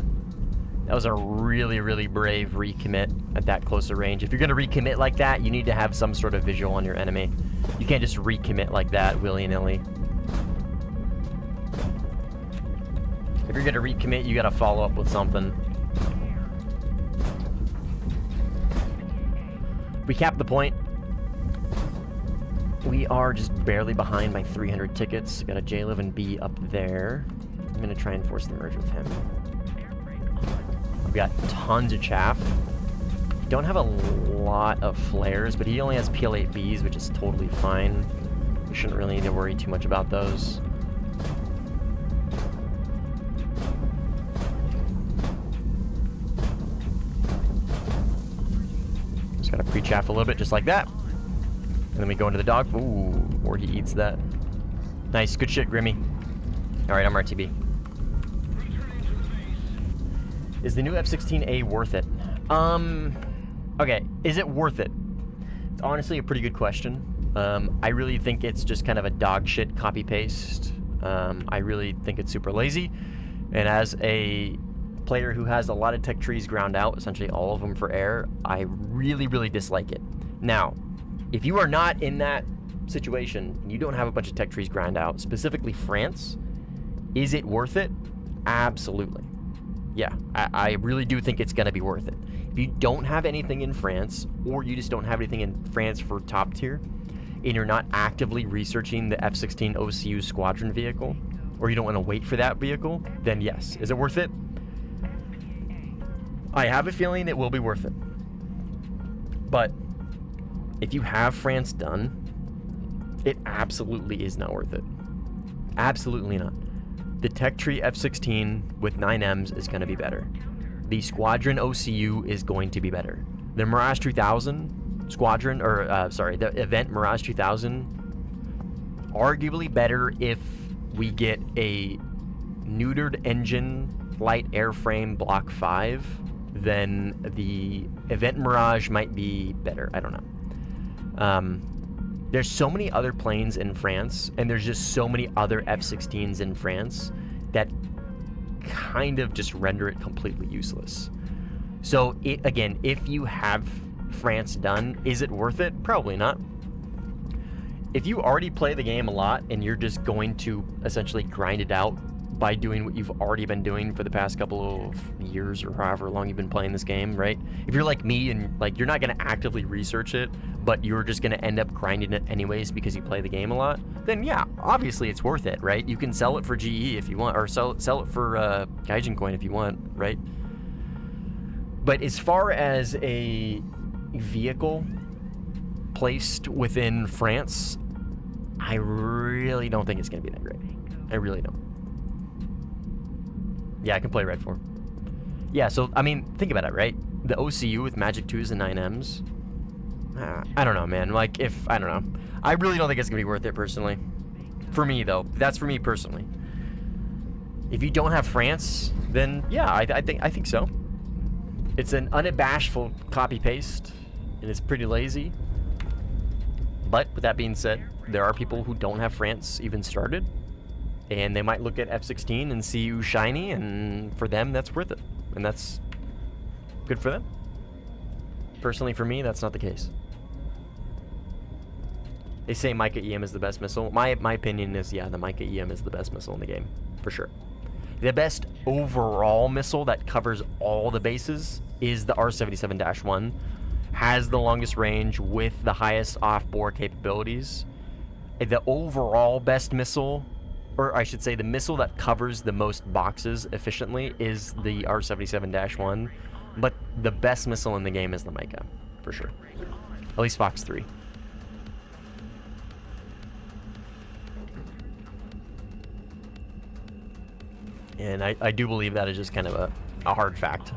S1: That was a really brave recommit at that closer range. If you're gonna recommit like that, you need to have some sort of visual on your enemy. You can't just recommit like that willy-nilly. If you're gonna recommit, you gotta follow up with something. We capped the point. We are just barely behind by 300 tickets. Got a J11B up there. I'm gonna try and force the merge with him. We've got tons of chaff. Don't have a lot of flares, but he only has PL8Bs, which is totally fine. We shouldn't really need to worry too much about those. Just gotta pre-chaff a little bit, just like that. And then we go into the dog. Ooh, or he eats that. Nice, good shit, Grimmy. All right, I'm RTB. Is the new F-16A worth it? Okay, is it worth it? It's honestly a pretty good question. I really think it's just kind of a dog shit copy-paste. I really think it's super lazy. And as a player who has a lot of tech trees ground out, essentially all of them for air, I really, really dislike it. Now, if you are not in that situation, and you don't have a bunch of tech trees ground out, specifically France, is it worth it? Absolutely. Yeah, I really do think it's going to be worth it. If you don't have anything in France, or you just don't have anything in France for top tier, and you're not actively researching the F-16 OCU squadron vehicle, or you don't want to wait for that vehicle, then yes. Is it worth it? I have a feeling it will be worth it. But if you have France done, it absolutely is not worth it. Absolutely not. The tech tree F-16 with 9Ms is going to be better. The squadron OCU is going to be better. The Mirage 2000 squadron, or sorry, the event Mirage 2000, arguably better if we get a neutered engine light airframe Block 5, then the event Mirage might be better. I don't know. There's so many other planes in France, and there's just so many other F-16s in France that kind of just render it completely useless. So, again, if you have France done, is it worth it? Probably not. If you already play the game a lot and you're just going to essentially grind it out by doing what you've already been doing for the past couple of years or however long you've been playing this game, right? If you're like me and like you're not going to actively research it, but you're just going to end up grinding it anyways because you play the game a lot, then yeah, obviously it's worth it, right? You can sell it for GE if you want, or sell it for Gaijin coin if you want, right? But as far as a vehicle placed within France, I really don't think it's going to be that great. I really don't. Yeah, I can play Red 4. Yeah, so, I mean, think about it, right? The OCU with Magic 2s and 9Ms. I don't know, man. Like, I don't know. I really don't think it's going to be worth it, personally. For me, though. That's for me, personally. If you don't have France, then, yeah, I think so. It's an unabashful copy-paste, and it's pretty lazy. But, with that being said, there are people who don't have France even started. And they might look at F-16 and see you shiny, and for them, that's worth it. And that's good for them. Personally, for me, that's not the case. They say Mica EM is the best missile. My opinion is, yeah, the Mica EM is the best missile in the game, for sure. The best overall missile that covers all the bases is the R77-1. Has the longest range with the highest off-bore capabilities. The overall best missile, or I should say the missile that covers the most boxes efficiently, is the R77-1, but the best missile in the game is the Mica, for sure. At least Fox 3. And I do believe that is just kind of a hard fact.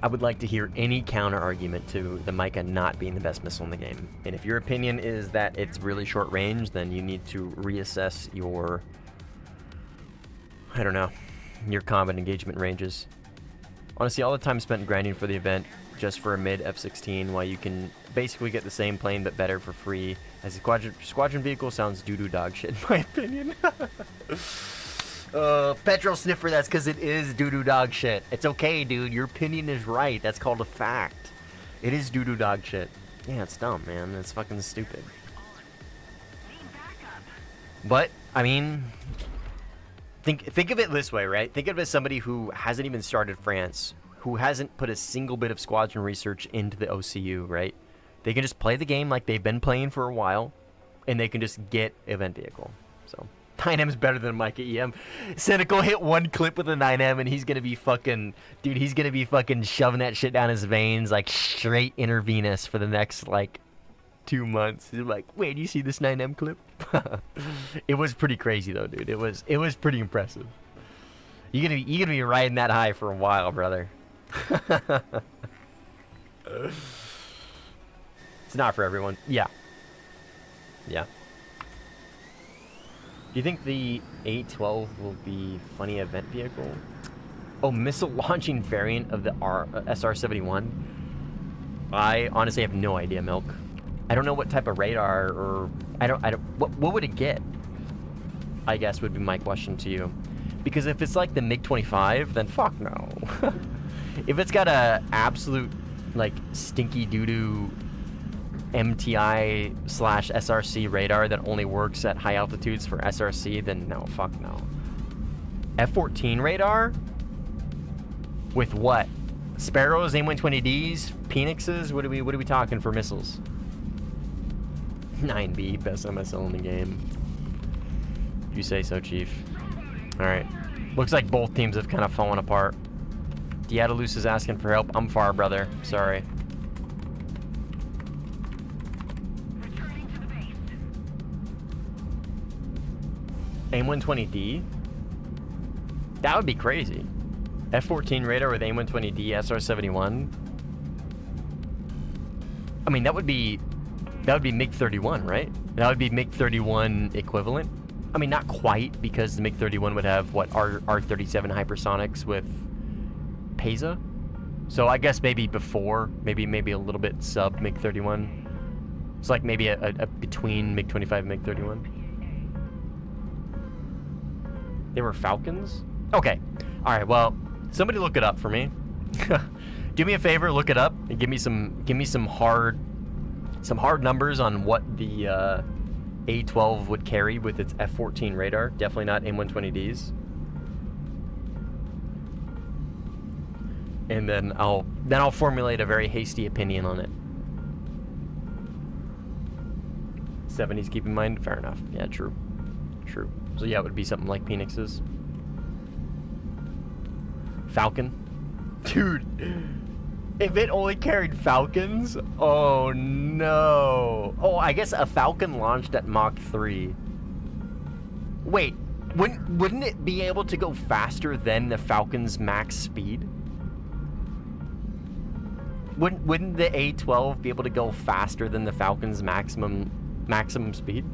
S1: I would like to hear any counter argument to the Mica not being the best missile in the game. And if your opinion is that it's really short range, then you need to reassess your, I don't know, your combat engagement ranges. Honestly, all the time spent grinding for the event just for a mid F-16, while you can basically get the same plane but better for free as a squadron vehicle, sounds doo-doo dog shit in my opinion. Petrol sniffer, that's because it is doo-doo dog shit. It's okay, dude. Your opinion is right. That's called a fact. It is doo-doo dog shit. Yeah, it's dumb, man. It's fucking stupid. But, I mean, think of it this way, right? Think of it as somebody who hasn't even started France, who hasn't put a single bit of squadron research into the OCU, right? They can just play the game like they've been playing for a while, and they can just get event vehicle. So 9M is better than Mica EM. Cynical hit one clip with a 9M and he's gonna be fucking, dude, he's gonna be fucking shoving that shit down his veins like straight intravenous for the next like 2 months. He's like, wait, do you see this 9M clip? It was pretty crazy though, dude. It was pretty impressive. You're gonna be riding that high for a while, brother. It's not for everyone. Yeah. Yeah. Do you think the A12 will be funny event vehicle? Oh, missile launching variant of the SR-71? I honestly have no idea, Milk. I don't know what type of radar or I don't what would it get? I guess would be my question to you. Because if it's like the MiG-25, then fuck no. If it's got a absolute like stinky doo-doo MTI/SRC radar that only works at high altitudes for SRC, then no, fuck no. F-14 radar? With what? Sparrows, AIM-120Ds, Phoenixes? What are we talking for missiles? 9B, best MSL in the game. You say so, Chief. Alright. Looks like both teams have kind of fallen apart. Diadalus is asking for help. I'm far, brother. Sorry. AIM-120D? That would be crazy. F-14 radar with AIM-120D, SR-71. I mean, that would be MiG-31, right? That would be MiG-31 equivalent. I mean, not quite, because the MiG-31 would have, what, R-37 hypersonics with PESA? So I guess maybe before, maybe a little bit sub MiG-31. It's like maybe a between MiG-25 and MiG-31. They were Falcons? Okay. All right, well, somebody look it up for me. Do me a favor, look it up and give me some hard numbers on what the A12 would carry with its F-14 radar. Definitely not AIM-120Ds. And then I'll formulate a very hasty opinion on it. 70s, keep in mind. Fair enough. Yeah, true. True. So yeah, it would be something like Phoenixes. Falcon. Dude. If it only carried Falcons? Oh no. Oh, I guess a Falcon launched at Mach 3. Wait, wouldn't it be able to go faster than the Falcon's max speed? Wouldn't the A12 be able to go faster than the Falcon's maximum speed?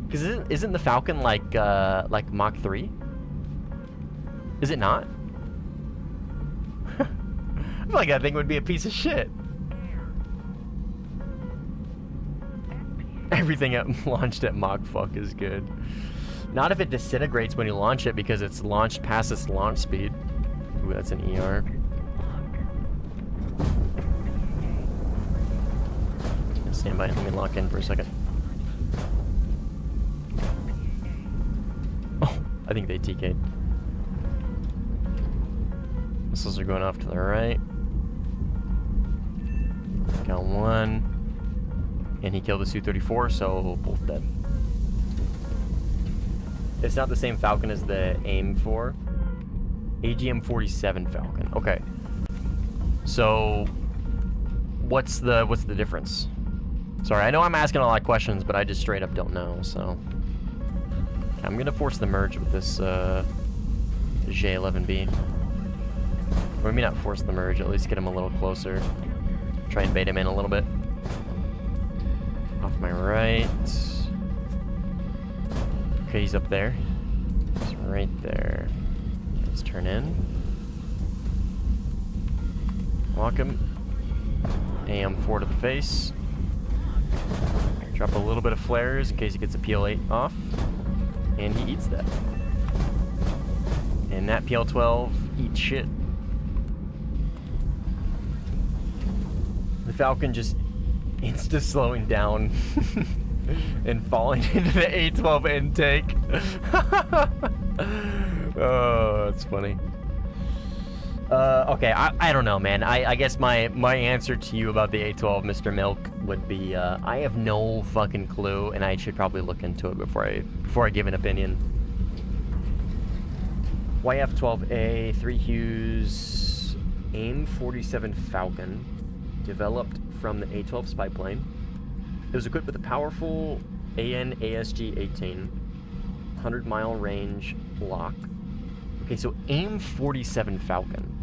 S1: Because isn't the Falcon like Mach 3? Is it not? I feel like that thing would be a piece of shit. Everything launched at Mach fuck is good. Not if it disintegrates when you launch it because it's launched past its launch speed. Ooh, that's an ER. Stand by, let me lock in for a second. Oh, I think they TK'd. Missiles are going off to the right. Got one. And he killed the Su-34, so both dead. It's not the same Falcon as the AIM-4. AGM-47 Falcon. Okay. So what's the difference? Sorry, I know I'm asking a lot of questions, but I just straight up don't know, so. I'm gonna force the merge with this J11B. Or maybe not force the merge, at least get him a little closer. Try and bait him in a little bit. Off my right. Okay, he's up there. He's right there. Let's turn in. Lock him. AM4 to the face. Drop a little bit of flares in case he gets a PL8 off. And he eats that. And that PL12 eats shit. The Falcon just insta slowing down and falling into the A12 intake. Oh, that's funny. Okay, I don't know, man. I guess my answer to you about the A12, Mr. Milk, would be I have no fucking clue, and I should probably look into it before I give an opinion. YF-12A, 3 Hughes, AIM-47 Falcon, developed from the A-12 spy plane. It was equipped with a powerful AN ASG-18, 100-mile range lock, Okay, so aim 47 Falcon.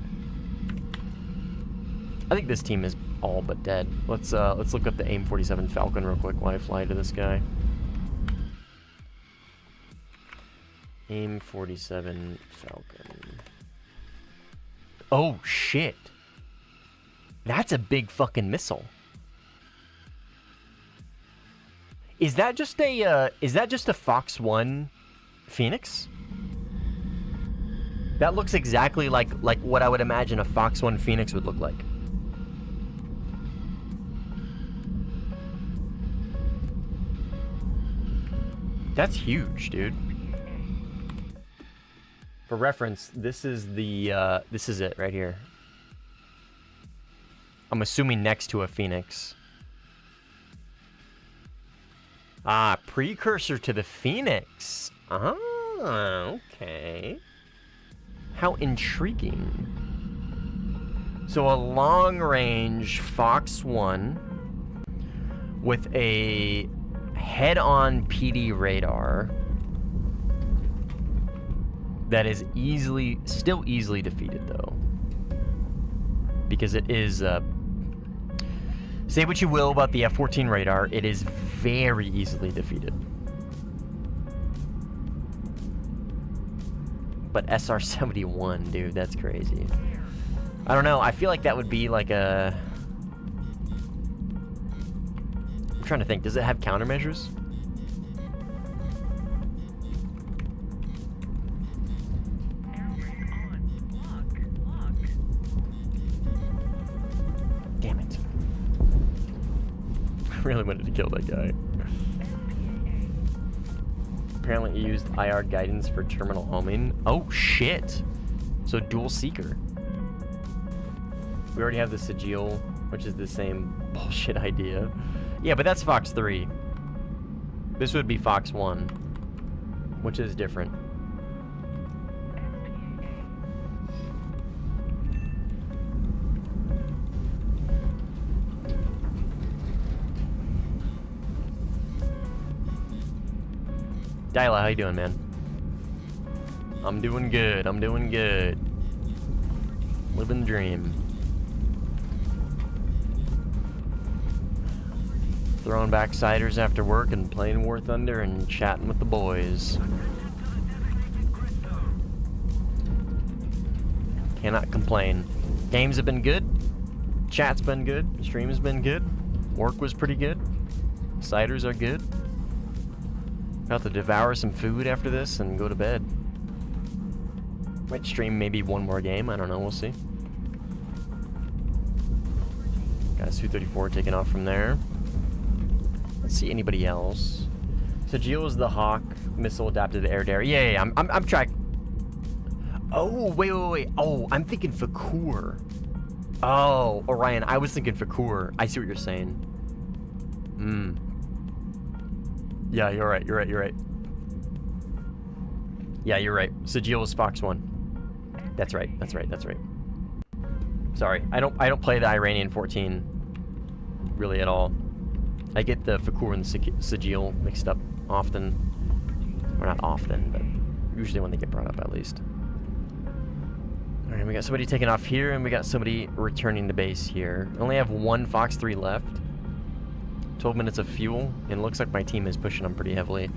S1: I think this team is all but dead. Let's look up the aim 47 Falcon real quick while I fly to this guy. Aim 47 Falcon. Oh shit. That's a big fucking missile. Is that just a Fox 1 Phoenix? That looks exactly like what I would imagine a Fox 1 Phoenix would look like. That's huge, dude. For reference, this is it right here. I'm assuming next to a Phoenix. Ah, precursor to the Phoenix. Ah, okay. How intriguing. So a long-range Fox 1 with a head-on PD radar that is still easily defeated, though. Because it is, say what you will about the F-14 radar, it is very easily defeated. But SR-71, dude, that's crazy. I don't know, I feel like that would be like a... I'm trying to think, does it have countermeasures? Damn it. I really wanted to kill that guy. Apparently it used IR guidance for terminal homing. Oh shit! So dual seeker. We already have the Sigil, which is the same bullshit idea. Yeah, but that's Fox 3. This would be Fox 1, which is different. Dyla, how you doing, man? I'm doing good. I'm doing good. Living the dream. Throwing back ciders after work and playing Warthunder and chatting with the boys. Cannot complain. Games have been good. Chat's been good. Stream's been good. Work was pretty good. Ciders are good. About to devour some food after this and go to bed. Might stream maybe one more game. I don't know. We'll see. Got Su-34 taking off from there. Let's see anybody else. So Geo is the Hawk missile adapted to air-to-air. Yeah. I'm track. Oh wait. Oh, I'm thinking Fakur. Oh, Orion. I was thinking Fakur. I see what you're saying. Yeah, you're right. Yeah, you're right. Sigil is Fox 1. That's right. Sorry, I don't play the Iranian 14 really at all. I get the Fakur and the Sigil mixed up often. Or not often, but usually when they get brought up at least. Alright, we got somebody taking off here, and we got somebody returning to base here. I only have one Fox 3 left. 12 minutes of fuel, and it looks like my team is pushing them pretty heavily.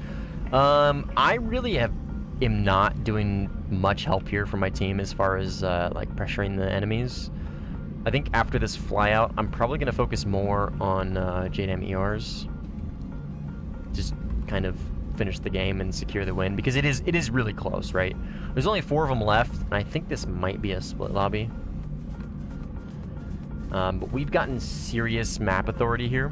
S1: I really am not doing much help here for my team as far as like pressuring the enemies. I think after this flyout, I'm probably going to focus more on JDAM ERs. Just kind of finish the game and secure the win, because it is really close, right? There's only 4 of them left, and I think this might be a split lobby. But we've gotten serious map authority here.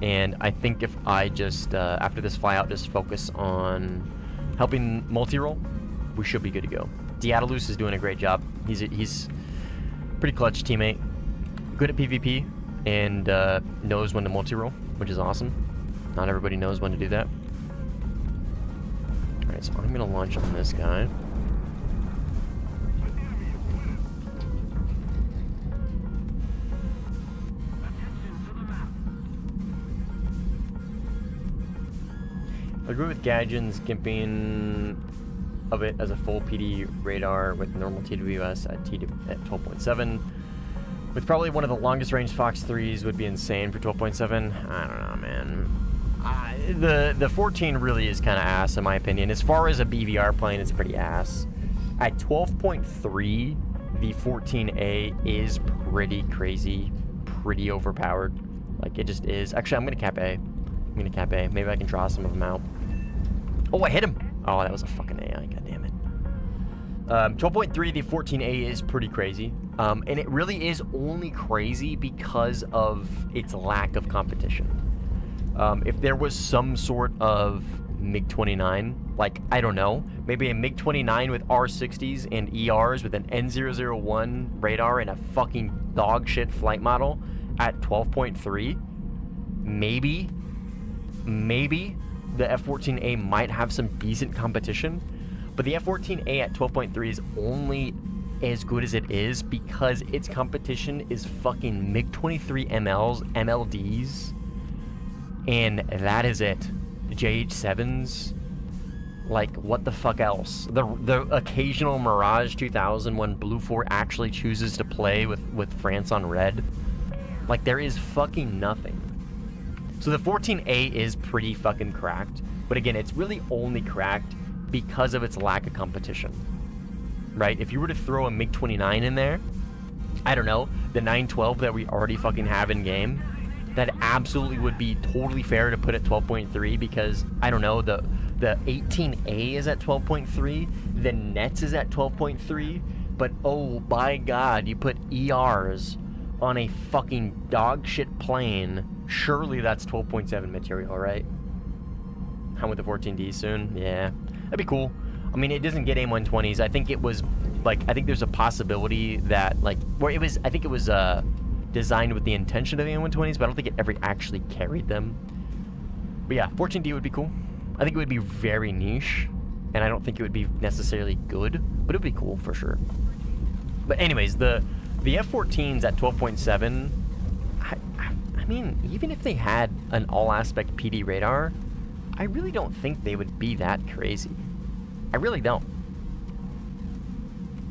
S1: And I think if I just, after this flyout, just focus on helping multi-roll, we should be good to go. Diatalus is doing a great job. He's pretty clutch teammate. Good at PvP, and knows when to multi-roll, which is awesome. Not everybody knows when to do that. Alright, so I'm going to launch on this guy. I agree with Gadgeon's gimping of it as a full PD radar with normal TWS at 12.7. With probably one of the longest range Fox 3s would be insane for 12.7. I don't know, man. The 14 really is kind of ass in my opinion. As far as a BVR plane, it's pretty ass. At 12.3, the 14A is pretty crazy, pretty overpowered. Like, it just is. Actually, I'm going to cap A. Maybe I can draw some of them out. Oh, I hit him. Oh, that was a fucking AI. God damn it. 12.3, the 14A is pretty crazy. And it really is only crazy because of its lack of competition. If there was some sort of MiG-29, like, I don't know, maybe a MiG-29 with R-60s and ERs with an N001 radar and a fucking dog shit flight model at 12.3, maybe the F-14A might have some decent competition, but the F-14A at 12.3 is only as good as it is because its competition is fucking MiG-23 MLs, MLDs, and that is it. JH-7s, like, what the fuck else? The occasional Mirage 2000 when Blue 4 actually chooses to play with France on red. Like, there is fucking nothing. So the 14A is pretty fucking cracked, but again, it's really only cracked because of its lack of competition, right? If you were to throw a MiG-29 in there, I don't know, the 912 that we already fucking have in game, that absolutely would be totally fair to put at 12.3 because, I don't know, the 18A is at 12.3, the Nets is at 12.3, but oh my god, you put ERs on a fucking dog shit plane, surely that's 12.7 material, right? How with the 14D soon? Yeah, that'd be cool. I mean, it doesn't get AIM-120s. I think it was, like, I think there's a possibility that, like, where it was, I think it was designed with the intention of AIM-120s, but I don't think it ever actually carried them. But yeah, 14D would be cool. I think it would be very niche, and I don't think it would be necessarily good, but it would be cool for sure. But anyways, the F-14s at 12.7, I mean, even if they had an all-aspect PD radar, I really don't think they would be that crazy. I really don't.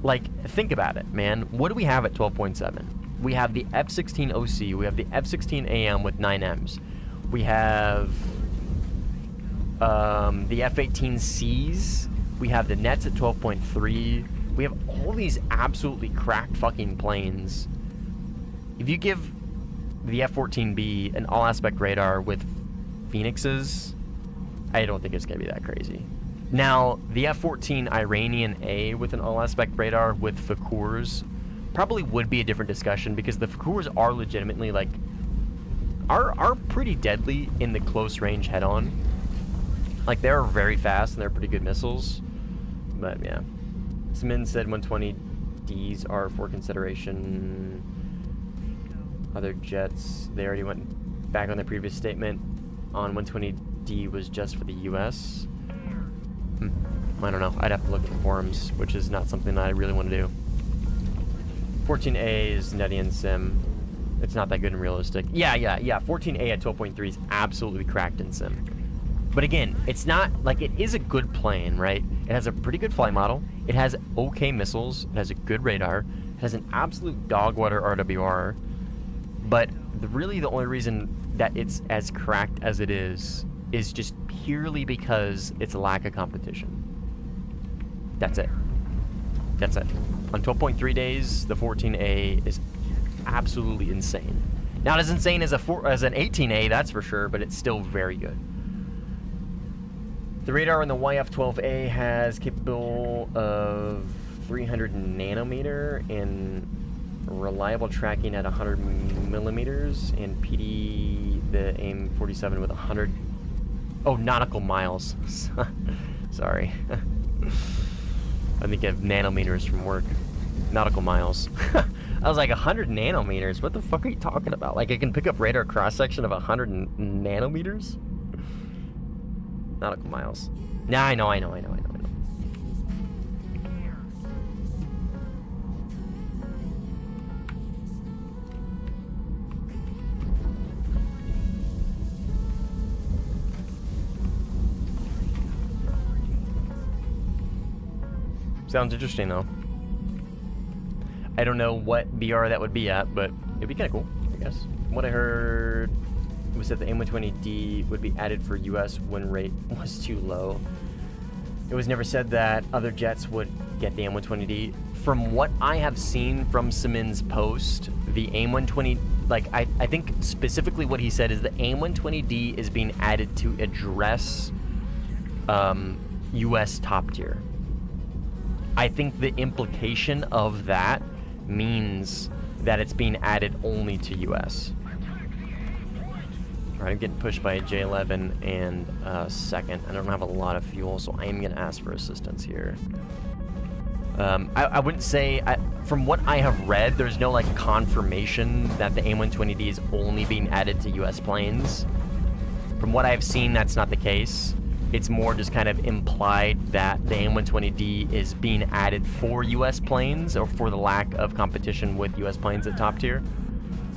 S1: Like, think about it, man. What do we have at 12.7? We have the F-16 OC. We have the F-16 AM with 9Ms. We have the F-18Cs. We have the Nets at 12.3. We have all these absolutely cracked fucking planes. If you give the F-14B an all-aspect radar with Phoenixes, I don't think it's going to be that crazy. Now, the F-14 Iranian A with an all-aspect radar with Fakurs probably would be a different discussion because the Fakurs are legitimately, like, are pretty deadly in the close range head-on. Like, they're very fast and they're pretty good missiles. But, yeah. Smin said 120Ds are for consideration. Other jets, they already went back on their previous statement on 120D was just for the US. I don't know. I'd have to look at the forums, which is not something that I really want to do. 14A is nutty in sim. It's not that good in realistic. Yeah. 14A at 12.3 is absolutely cracked in sim. But again, it's not, like, it is a good plane, right? It has a pretty good flight model. It has okay missiles. It has a good radar. It has an absolute dog water RWR. But really the only reason that it's as cracked as it is just purely because it's a lack of competition. That's it. That's it. On 12.3 days, the 14A is absolutely insane. Not as insane as an 18A, that's for sure, but it's still very good. The radar in the YF-12A has capable of 300 nanometer and reliable tracking at 100 millimeters, and PD, the AIM-47 with 100... Oh, nautical miles. Sorry. I think I have nanometers from work. Nautical miles. I was like, 100 nanometers? What the fuck are you talking about? Like, it can pick up radar cross-section of 100 nanometers? Nautical miles. Nah, I know. Sounds interesting, though. I don't know what BR that would be at, but it'd be kind of cool, I guess. From what I heard was that the M120D would be added for US when rate was too low. It was never said that other jets would get the M120D. From what I have seen from Simon's post, the AIM-120, like, I think specifically what he said is the AIM-120D is being added to address US top tier. I think the implication of that means that it's being added only to US. Alright, I'm getting pushed by a J11 and second. I don't have a lot of fuel, so I am going to ask for assistance here. I wouldn't say, from what I have read, there's no like confirmation that the AIM-120D is only being added to US planes. From what I've seen, that's not the case. It's more just kind of implied that the AIM-120D is being added for US planes, or for the lack of competition with US planes at top tier.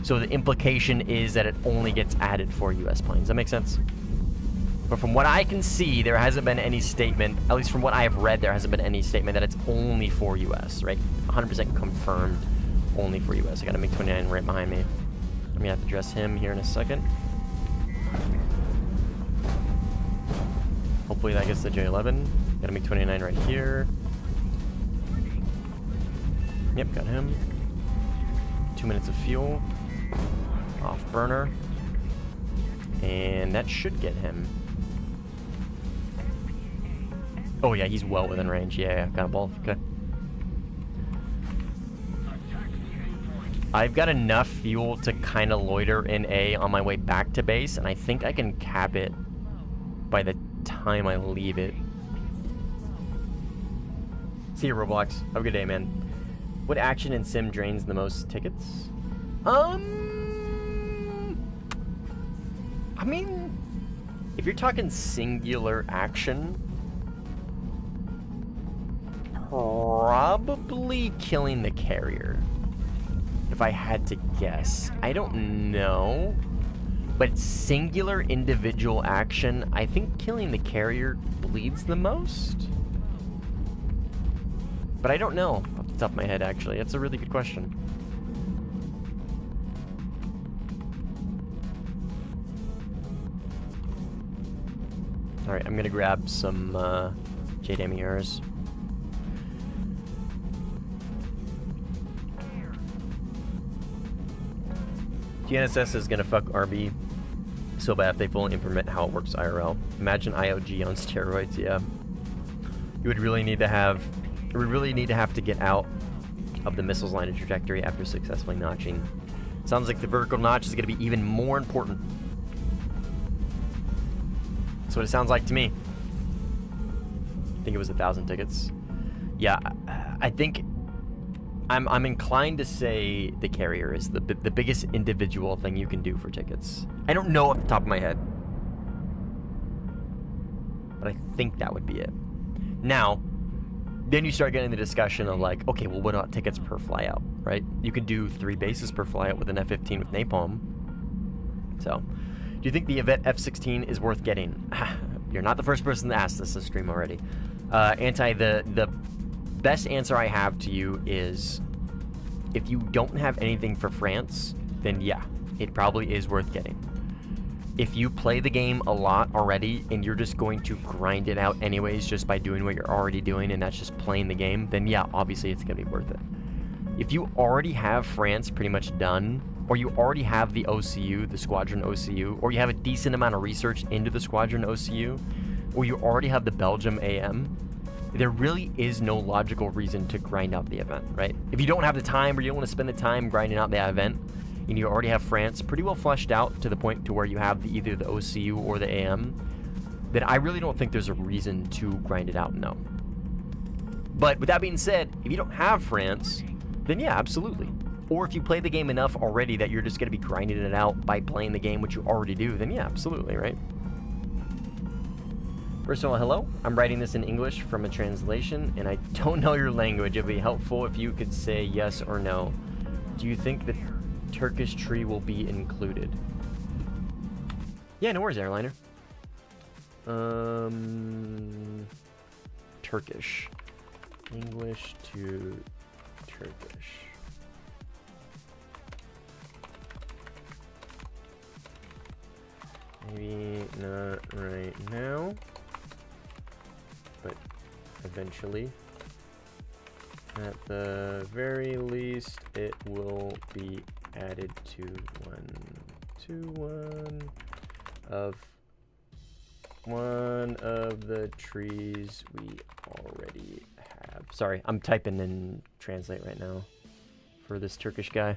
S1: So the implication is that it only gets added for US planes. That makes sense? But from what I can see, there hasn't been any statement, at least from what I have read, there hasn't been any statement that it's only for US, right? 100% confirmed only for US. I got a MiG-29 right behind me. I'm gonna have to address him here in a second. Hopefully that gets the J11. Got a MiG-29 right here. Yep, got him. 2 minutes of fuel. Off burner. And that should get him. Oh yeah, he's well within range. Yeah, got a ball. Okay. I've got enough fuel to kind of loiter in A on my way back to base, and I think I can cap it by the time I leave it. See you, Roblox. Have a good day, man. What action in sim drains the most tickets? I mean, if you're talking singular action, probably killing the carrier. If I had to guess. I don't know. But singular individual action, I think killing the carrier bleeds the most. But I don't know off the top of my head, actually. That's a really good question. Alright, I'm gonna grab some JDMERs. GNSS is gonna fuck RB so bad if they fully implement how it works IRL. Imagine IOG on steroids, yeah. You would really need to have to get out of the missile's line of trajectory after successfully notching. Sounds like the vertical notch is gonna be even more important. That's what it sounds like to me. I think it was 1,000 tickets. Yeah, I think I'm inclined to say the carrier is the biggest individual thing you can do for tickets. I don't know off the top of my head, but I think that would be it. Now, then you start getting the discussion of like, okay, well, what about tickets per flyout, right? You could do 3 bases per flyout with an F-15 with napalm. So, do you think the Yvette F-16 is worth getting? You're not the first person to ask this stream already. The best answer I have to you is, if you don't have anything for France, then yeah, it probably is worth getting. If you play the game a lot already and you're just going to grind it out anyways just by doing what you're already doing, and that's just playing the game, then yeah, obviously it's gonna be worth it. If you already have France pretty much done, or you already have the OCU, the Squadron OCU, or you have a decent amount of research into the Squadron OCU, or you already have the Belgium AM, there really is no logical reason to grind out the event, right? If you don't have the time, or you don't want to spend the time grinding out that event, and you already have France pretty well fleshed out to the point to where you have either the OCU or the AM, then I really don't think there's a reason to grind it out, no. But with that being said, if you don't have France, then yeah, absolutely. Or if you play the game enough already that you're just going to be grinding it out by playing the game, which you already do, then yeah, absolutely, right? First of all, hello. I'm writing this in English from a translation, and I don't know your language. It would be helpful if you could say yes or no. Do you think the Turkish tree will be included? Yeah, no worries, airliner. Turkish. English to Turkish. Maybe not right now, but eventually. At the very least, it will be added to one of the trees we already have. Sorry, I'm typing in translate right now for this Turkish guy.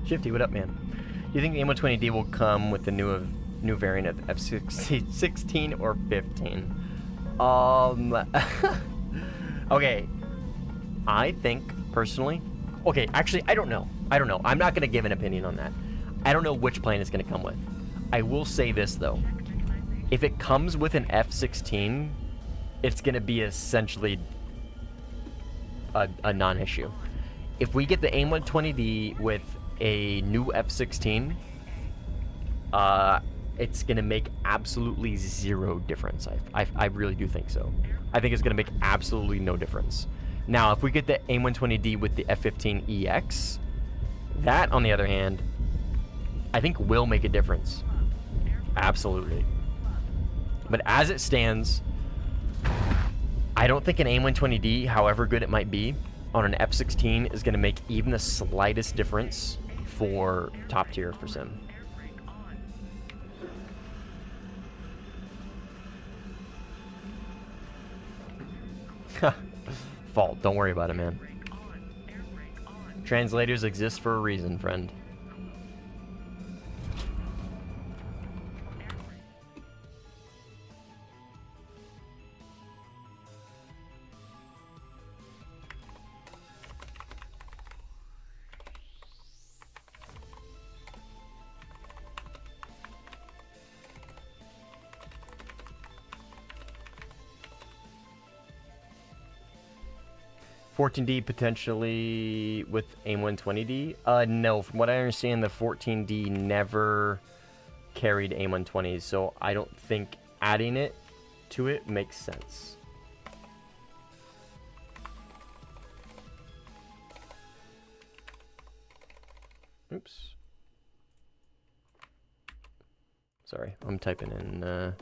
S1: Shifty, what up, man? Do you think the M120D will come with the new variant of F16 or 15? Okay. I think, personally... Okay, actually, I don't know. I'm not going to give an opinion on that. I don't know which plane it's going to come with. I will say this, though. If it comes with an F16, it's going to be essentially a non-issue. If we get the AIM-120D with a new F-16, it's gonna make absolutely zero difference. I really do think so. I think it's gonna make absolutely no difference. Now, if we get the AIM-120D with the F-15EX, that, on the other hand, I think will make a difference. Absolutely. But as it stands, I don't think an AIM-120D, however good it might be, on an F-16 is gonna make even the slightest difference for top tier for sim. Fault, don't worry about it, man. Translators exist for a reason, friend. $14D potentially with AIM-120D? No, from what I understand, the 14D never carried AIM-120s, so I don't think adding it to it makes sense. Oops. Sorry, I'm typing in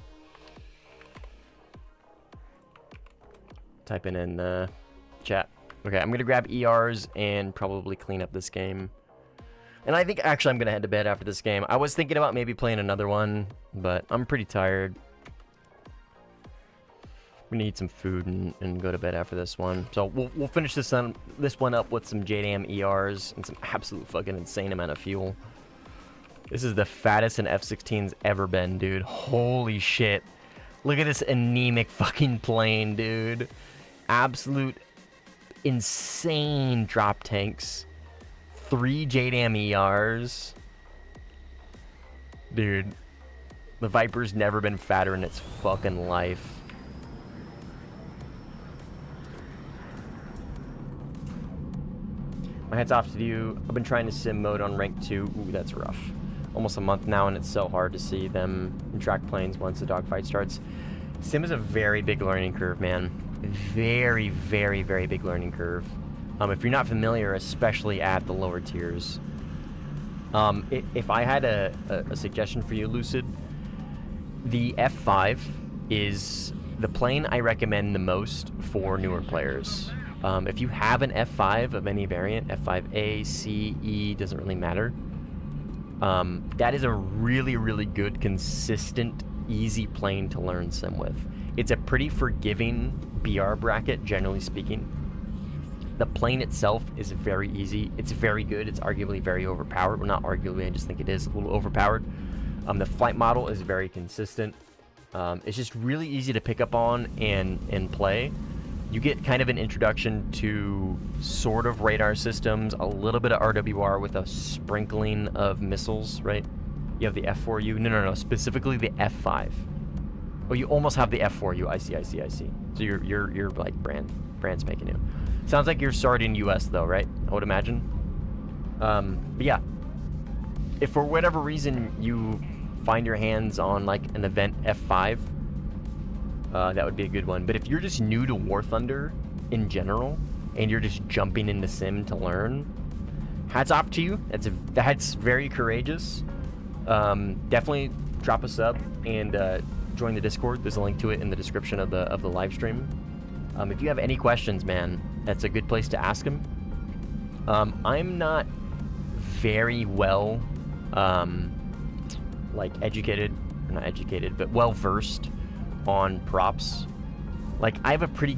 S1: chat. Okay, I'm gonna grab ERs and probably clean up this game. And I think actually I'm gonna head to bed after this game. I was thinking about maybe playing another one, but I'm pretty tired. I'm gonna eat some food and go to bed after this one. So we'll finish this one up with some JDAM ERs and some absolute fucking insane amount of fuel. This is the fattest an F-16's ever been, dude. Holy shit. Look at this anemic fucking plane, dude. Absolute insane drop tanks. 3 JDAM ERs. Dude, the Viper's never been fatter in its fucking life. My hat's off to you. I've been trying to sim mode on rank 2. Ooh, that's rough. Almost a month now, and it's so hard to see them in track planes once the dogfight starts. Sim is a very big learning curve, man. Very, very, very big learning curve. If you're not familiar, especially at the lower tiers. If I had a suggestion for you, Lucid, the F5 is the plane I recommend the most for newer players. If you have an F5 of any variant, F5A, C, E, doesn't really matter. That is a really, really good, consistent, easy plane to learn sim with. It's a pretty forgiving BR bracket, generally speaking. The plane itself is very easy. It's very good. It's arguably very overpowered. Well, not arguably, I just think it is a little overpowered. The flight model is very consistent. It's just really easy to pick up on and play. You get kind of an introduction to sort of radar systems, a little bit of RWR with a sprinkling of missiles, right? You have the F4U. No, specifically the F5. Oh, you almost have the F4U. I see. So you're like brand brand spanking new. Sounds like you're starting US though, right? I would imagine. But yeah, if for whatever reason you find your hands on like an event F5, that would be a good one. But if you're just new to Warthunder in general and you're just jumping into Sim to learn, hats off to you. That's very courageous. Definitely drop a sub and join the Discord. There's a link to it in the description of the live stream. If you have any questions, man, that's a good place to ask them. I'm not very well like educated, or not educated, but well versed on props. Like, I have a pretty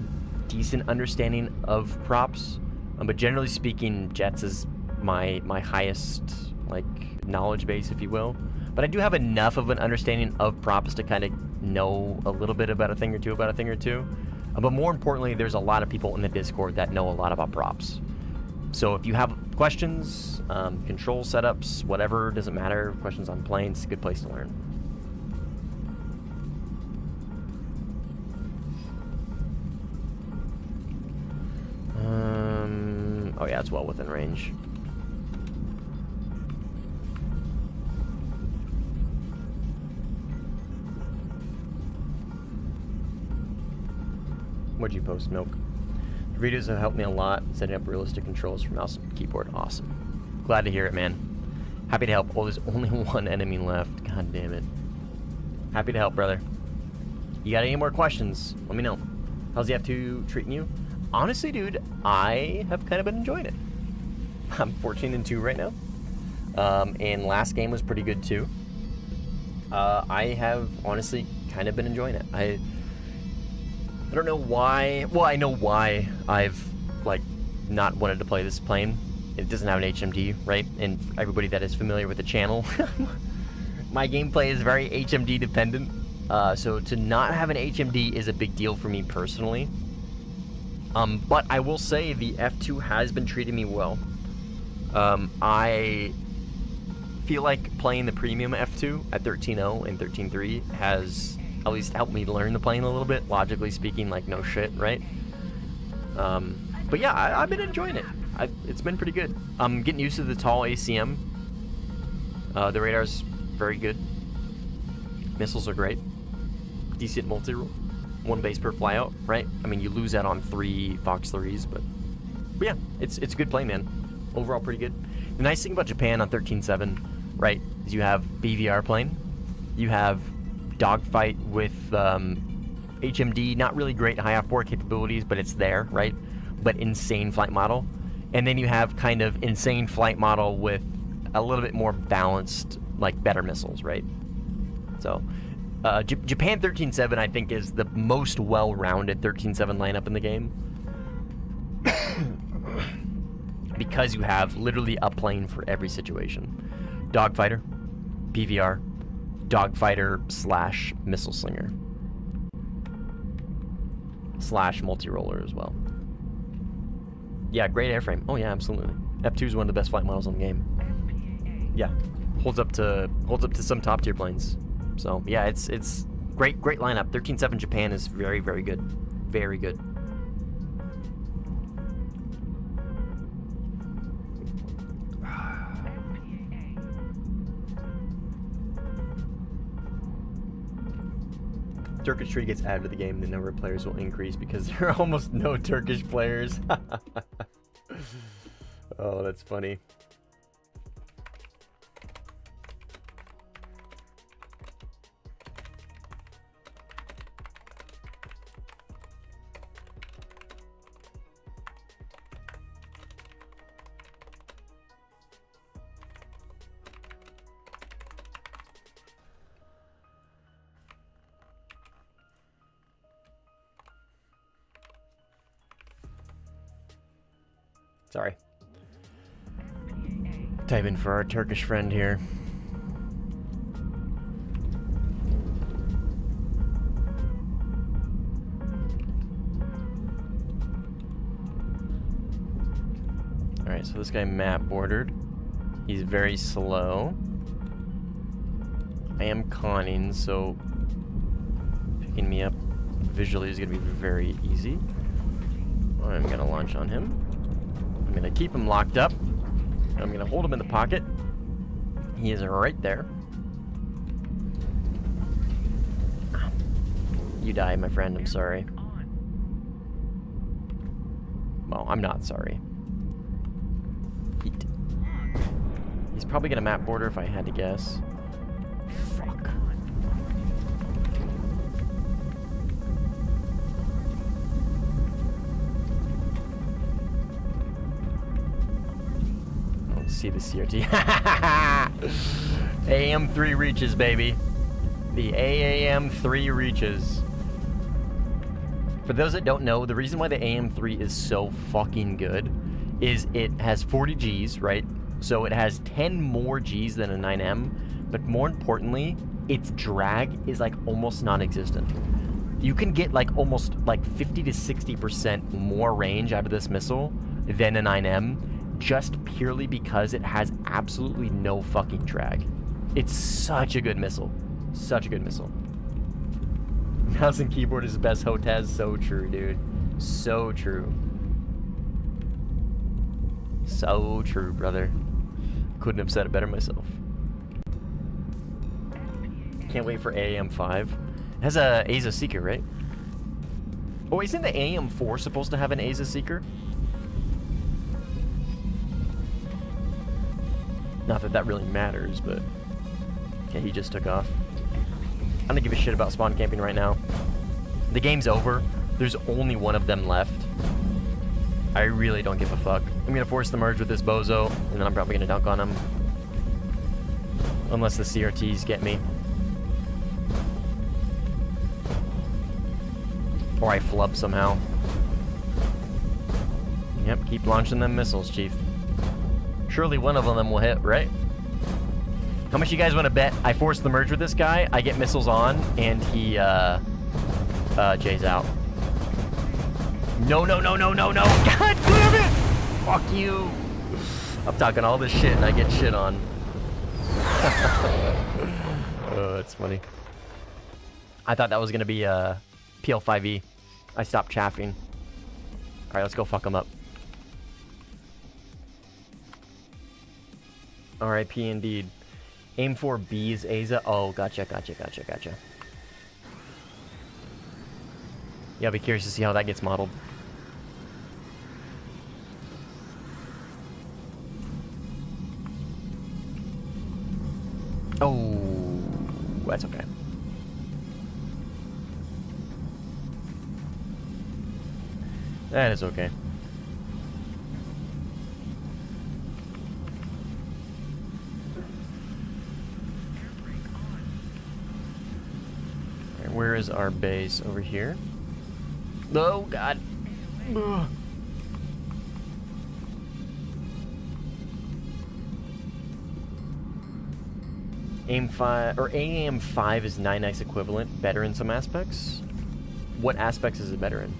S1: decent understanding of props, but generally speaking, Jets is my highest like knowledge base, if you will. But I do have enough of an understanding of props to kind of know a little bit about a thing or two but more importantly, there's a lot of people in the Discord that know a lot about props. So if you have questions, control setups, whatever, doesn't matter, questions on planes, it's a good place to learn. Oh yeah, it's well within range. What'd you post, Milk? Your videos have helped me a lot setting up realistic controls for mouse and keyboard. Awesome. Glad to hear it, man. Happy to help. Oh, there's only one enemy left. God damn it. Happy to help, brother. You got any more questions? Let me know. How's the F2 treating you? Honestly, dude, I have kind of been enjoying it. I'm 14-2 right now. And last game was pretty good too. I have honestly kind of been enjoying it. I don't know why. Well, I know why I've like not wanted to play this plane. It doesn't have an HMD, right? And everybody that is familiar with the channel, my gameplay is very HMD dependent. So to not have an HMD is a big deal for me personally. But I will say the F2 has been treating me well. I feel like playing the premium F2 at 13.0 and 13.3 has at least helped me learn the plane a little bit, logically speaking, like no shit, right? But yeah, I've been enjoying it. It's been pretty good. I'm getting used to the tall ACM. The radar's very good. Missiles are great. Decent multi-rule. One base per flyout, right? I mean, you lose that on 3 Fox 3s, but yeah, it's a good play, man. Overall, pretty good. The nice thing about Japan on 13.7, right, is you have BVR plane, you have dogfight with HMD, not really great high off-board capabilities, but it's there, right? But insane flight model, and then you have kind of insane flight model with a little bit more balanced, like better missiles, right? So. Japan 13.7, I think, is the most well-rounded 13.7 lineup in the game. Because you have literally a plane for every situation. Dogfighter, PVR, dogfighter slash missile slinger. Slash multi-roller as well. Yeah, great airframe. Oh yeah, absolutely. F2 is one of the best flight models in the game. Yeah, holds up to some top tier planes. So yeah, it's great lineup. 13.7 Japan is very, very good. Very good. Turkish tree gets added to the game, the number of players will increase because there are almost no Turkish players. Oh, that's funny. Sorry. Type in for our Turkish friend here. Alright, so this guy map bordered. He's very slow. I am conning, so picking me up visually is going to be very easy. I'm gonna launch on him. I'm gonna keep him locked up. I'm gonna hold him in the pocket. He is right there. You die, my friend. I'm sorry. Well, I'm not sorry. Heat. He's probably gonna map border if I had to guess. Fuck. Let's see the CRT. AM3 reaches, baby. The AAM3 reaches. For those that don't know, the reason why the AM3 is so fucking good is it has 40 Gs, right? So it has 10 more Gs than a 9M, but more importantly, its drag is like almost non-existent. You can get like almost like 50 to 60% more range out of this missile than a 9M, just purely because it has absolutely no fucking drag. It's such a good missile. Such a good missile. Mouse and keyboard is the best HOTAS. So true, dude. So true. So true, brother. Couldn't have said it better myself. Can't wait for AM5. It has a Aza Seeker, right? Oh, isn't the AM4 supposed to have an Aza Seeker? Not that that really matters, but... Okay, he just took off. I don't give a shit about spawn camping right now. The game's over. There's only one of them left. I really don't give a fuck. I'm gonna force the merge with this bozo, and then I'm probably gonna dunk on him. Unless the CRTs get me. Or I flub somehow. Yep, keep launching them missiles, Chief. Surely one of them will hit, right? How much you guys want to bet I force the merge with this guy, I get missiles on, and he, J's out. No, no, no, no, no, no! God damn it! Fuck you! I'm talking all this shit and I get shit on. Oh, that's funny. I thought that was gonna be, PL5E. I stopped chaffing. Alright, let's go fuck him up. RIP indeed. Aim for B's Aza. Oh, gotcha, gotcha, gotcha, gotcha. Yeah, I'll be curious to see how that gets modeled. Oh, that's okay. That is okay. Where is our base? Over here? Oh, God. Ugh. AIM-5, or AM5 is 9x equivalent, better in some aspects. What aspects is it better in?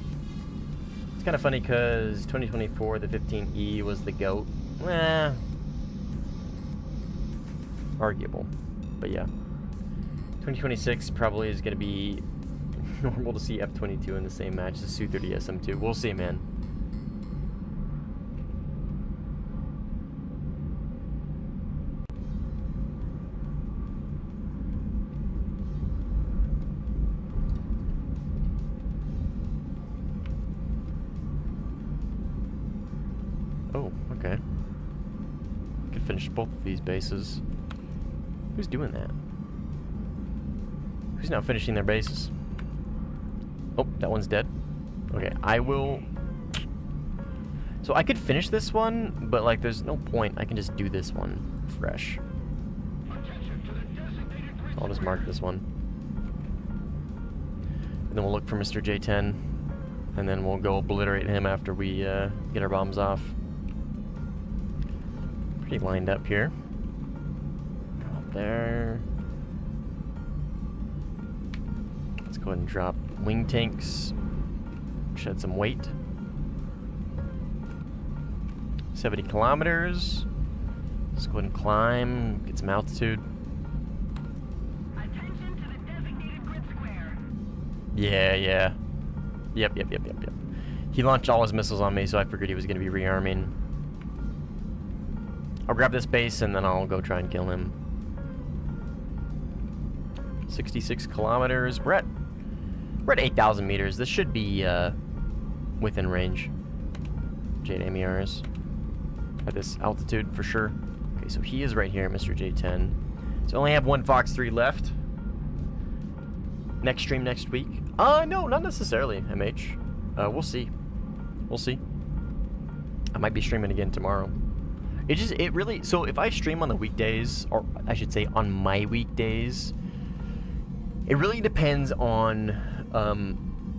S1: It's kind of funny because 2024, the 15E was the GOAT. Arguable, but yeah. 2026 probably is going to be normal to see F-22 in the same match as Su-30 SM2. We'll see, man. Oh, okay. Could finish both of these bases. Who's doing that? Who's not finishing their bases? Oh, that one's dead. Okay, I will... So I could finish this one, but like there's no point. I can just do this one fresh. I'll just mark this one. And then we'll look for Mr. J10. And then we'll go obliterate him after we get our bombs off. Pretty lined up here. Go up there. Go ahead and drop wing tanks, shed some weight. 70 kilometers. Let's go ahead and climb, get some altitude.
S2: Attention to the designated grid square.
S1: Yeah. Yep. He launched all his missiles on me, so I figured he was going to be rearming. I'll grab this base, and then I'll go try and kill him. 66 kilometers. We're at 8,000 meters. This should be within range. Jade MERs. At this altitude, for sure. Okay, so he is right here, Mr. J10. So I only have one Fox 3 left. Next stream next week? No, not necessarily, MH. We'll see. We'll see. I might be streaming again tomorrow. It really, so if I stream on the weekdays, or I should say on my weekdays, it really depends on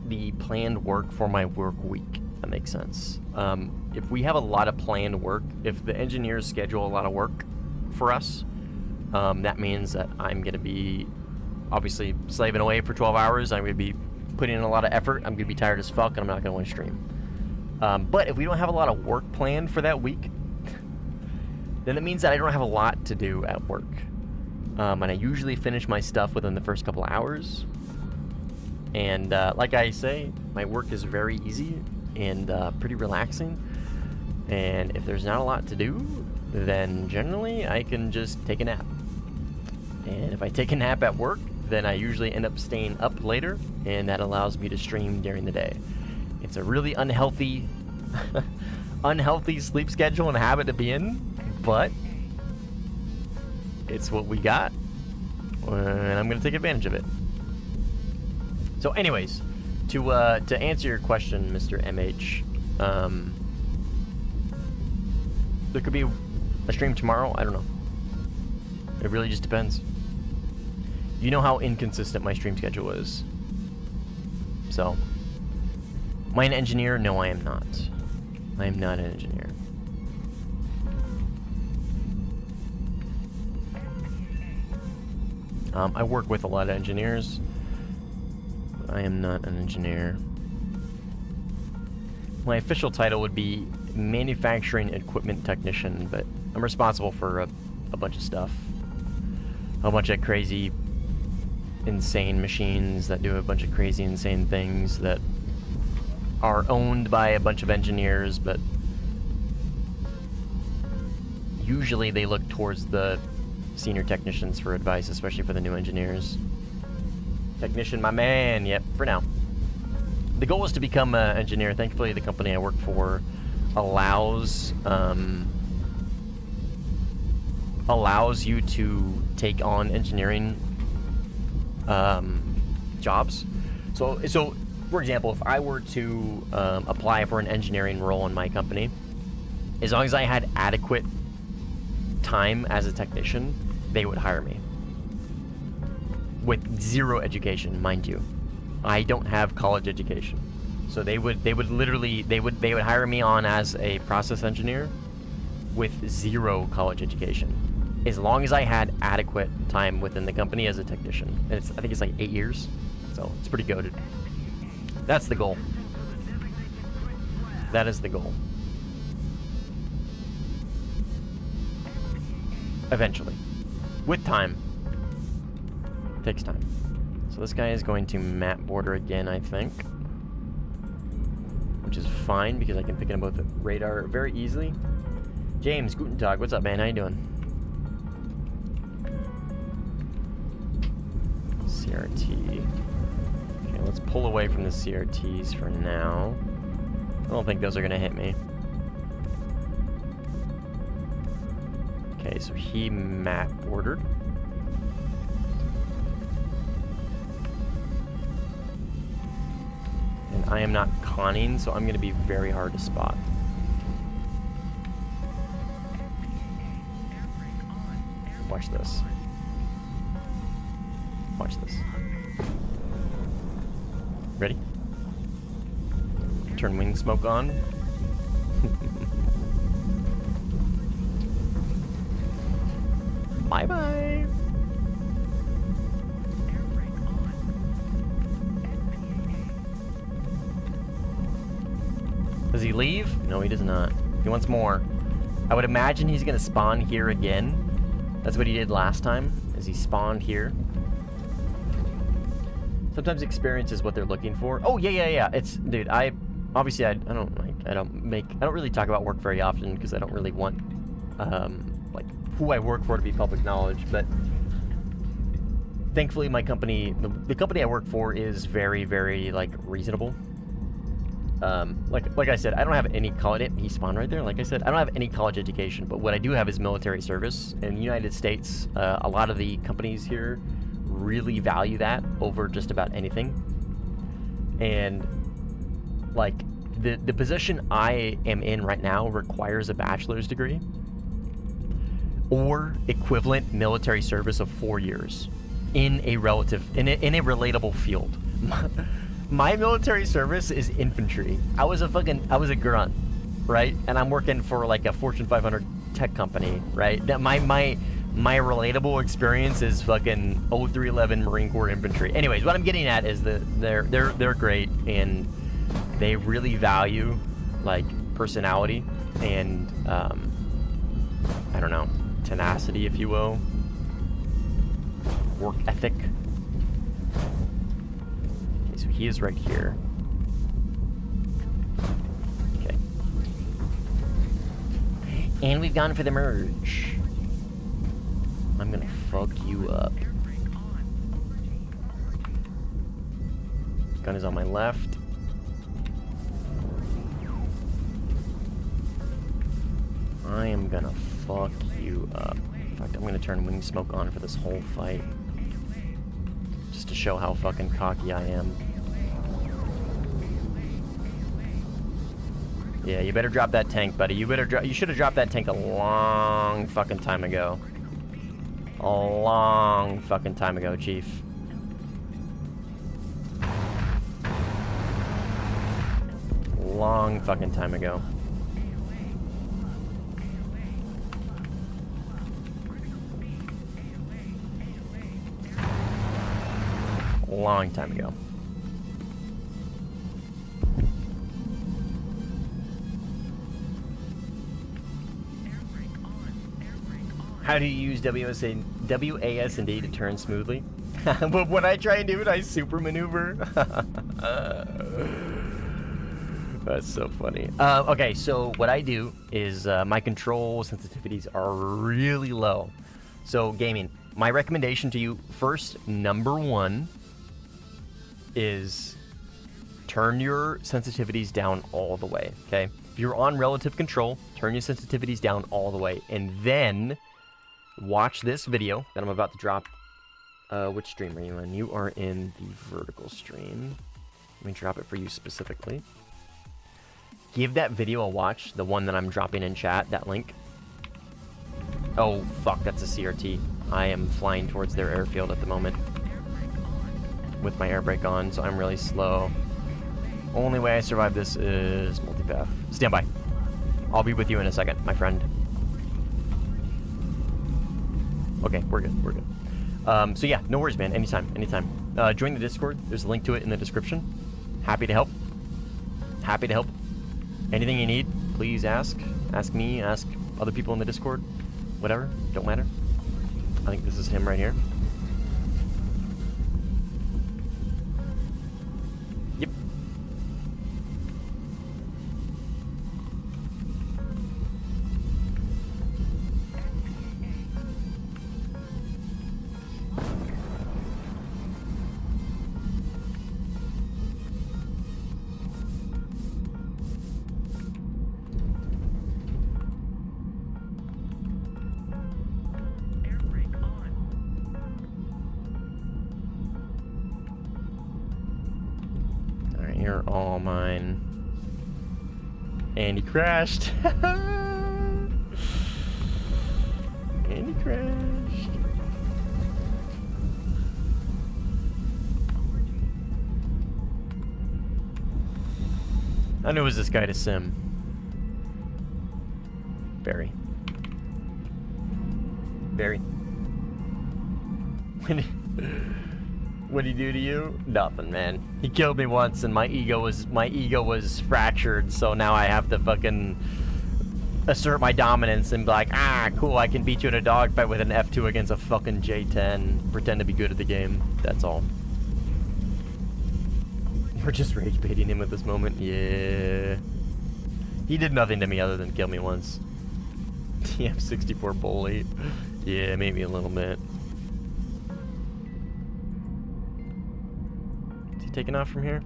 S1: the planned work for my work week, if that makes sense. If we have a lot of planned work, if the engineers schedule a lot of work for us, that means that I'm going to be obviously slaving away for 12 hours. I'm going to be putting in a lot of effort. I'm going to be tired as fuck, and I'm not going to want to stream. But if we don't have a lot of work planned for that week, then it means that I don't have a lot to do at work. And I usually finish my stuff within the first couple of hours. And like I say, my work is very easy and pretty relaxing. And if there's not a lot to do, then generally I can just take a nap. And if I take a nap at work, then I usually end up staying up later, and that allows me to stream during the day. It's a really unhealthy sleep schedule and habit to be in, but it's what we got, and I'm gonna take advantage of it. So anyways, to answer your question, Mr. MH, there could be a stream tomorrow. I don't know. It really just depends. You know how inconsistent my stream schedule is. So, am I an engineer? No, I am not. I am not an engineer. I work with a lot of engineers. But I am not an engineer. My official title would be manufacturing equipment technician, but I'm responsible for a bunch of stuff. A bunch of crazy, insane machines that do a bunch of crazy, insane things that are owned by a bunch of engineers, but usually they look towards the senior technicians for advice, especially for the new engineers. Technician, my man. Yep, for now. The goal is to become an engineer. Thankfully, the company I work for allows you to take on engineering jobs. So for example, if I were to apply for an engineering role in my company, as long as I had adequate time as a technician, they would hire me. With zero education, mind you. I don't have college education. So they would hire me on as a process engineer with zero college education, as long as I had adequate time within the company as a technician. And I think it's like 8 years, so it's pretty goated. That's the goal. That is the goal. Eventually. With time. It takes time. So this guy is going to map border again, I think. Which is fine, because I can pick it up with the radar very easily. James, guten Tag. What's up, man? How you doing? CRT. Okay, let's pull away from the CRTs for now. I don't think those are going to hit me. Okay, so he map bordered. And I am not conning, so I'm going to be very hard to spot. Watch this. Watch this. Ready? Turn wing smoke on. Bye-bye. Does he leave? No, he does not. He wants more. I would imagine he's gonna spawn here again. That's what he did last time, is he spawned here. Sometimes experience is what they're looking for. Oh, yeah. It's, dude, obviously I don't really talk about work very often because I don't really want like who I work for to be public knowledge, but thankfully my company, the company I work for is very, very like reasonable. Like I said, I don't have any college, he spawned right there, like I said, I don't have any college education, but what I do have is military service. In the United States, a lot of the companies here really value that over just about anything. And like the position I am in right now requires a bachelor's degree or equivalent military service of 4 years in a relatable field. My military service is infantry. I was a grunt, right? And I'm working for like a Fortune 500 tech company, right? That my relatable experience is fucking 0311 Marine Corps infantry. Anyways, what I'm getting at is that they're great, and they really value like personality and I don't know, tenacity, if you will, work ethic. Okay, so he is right here. Okay, and we've gone for the merge. I'm gonna fuck you up. Gun is on my left. I am gonna fuck you up. In fact, I'm gonna turn wing smoke on for this whole fight, just to show how fucking cocky I am. Yeah, you better drop that tank, buddy. You should have dropped that tank a long fucking time ago. A long fucking time ago, Chief. Long fucking time ago. Long time ago. How do you use WASD to turn smoothly? But when I try and do it, I super maneuver. That's so funny. Okay, so what I do is my control sensitivities are really low. So gaming, my recommendation to you first, number one, is turn your sensitivities down all the way, okay? If you're on relative control, turn your sensitivities down all the way, and then watch this video that I'm about to drop. Which stream are you in? You are in the vertical stream. Let me drop it for you specifically. Give that video a watch, the one that I'm dropping in chat, that link. Oh, fuck, that's a CRT. I am flying towards their airfield at the moment with my air brake on, so I'm really slow. Only way I survive this is multipath. Stand by. I'll be with you in a second, my friend. Okay, we're good, we're good. So yeah, no worries, man, anytime. Join the Discord, there's a link to it in the description. Happy to help. Anything you need, please ask. Ask me, ask other people in the Discord. Whatever, don't matter. I think this is him right here. Yep. You're all mine. And he crashed. And he crashed. I knew it was this guy to sim. Barry. What'd he do to you? Nothing, man. He killed me once, and my ego was fractured. So now I have to fucking assert my dominance and be like, ah, cool, I can beat you in a dogfight with an F2 against a fucking J10. Pretend to be good at the game. That's all. We're just rage baiting him at this moment. Yeah. He did nothing to me other than kill me once. TM64 bully. Yeah, maybe a little bit. Is he taking off from here?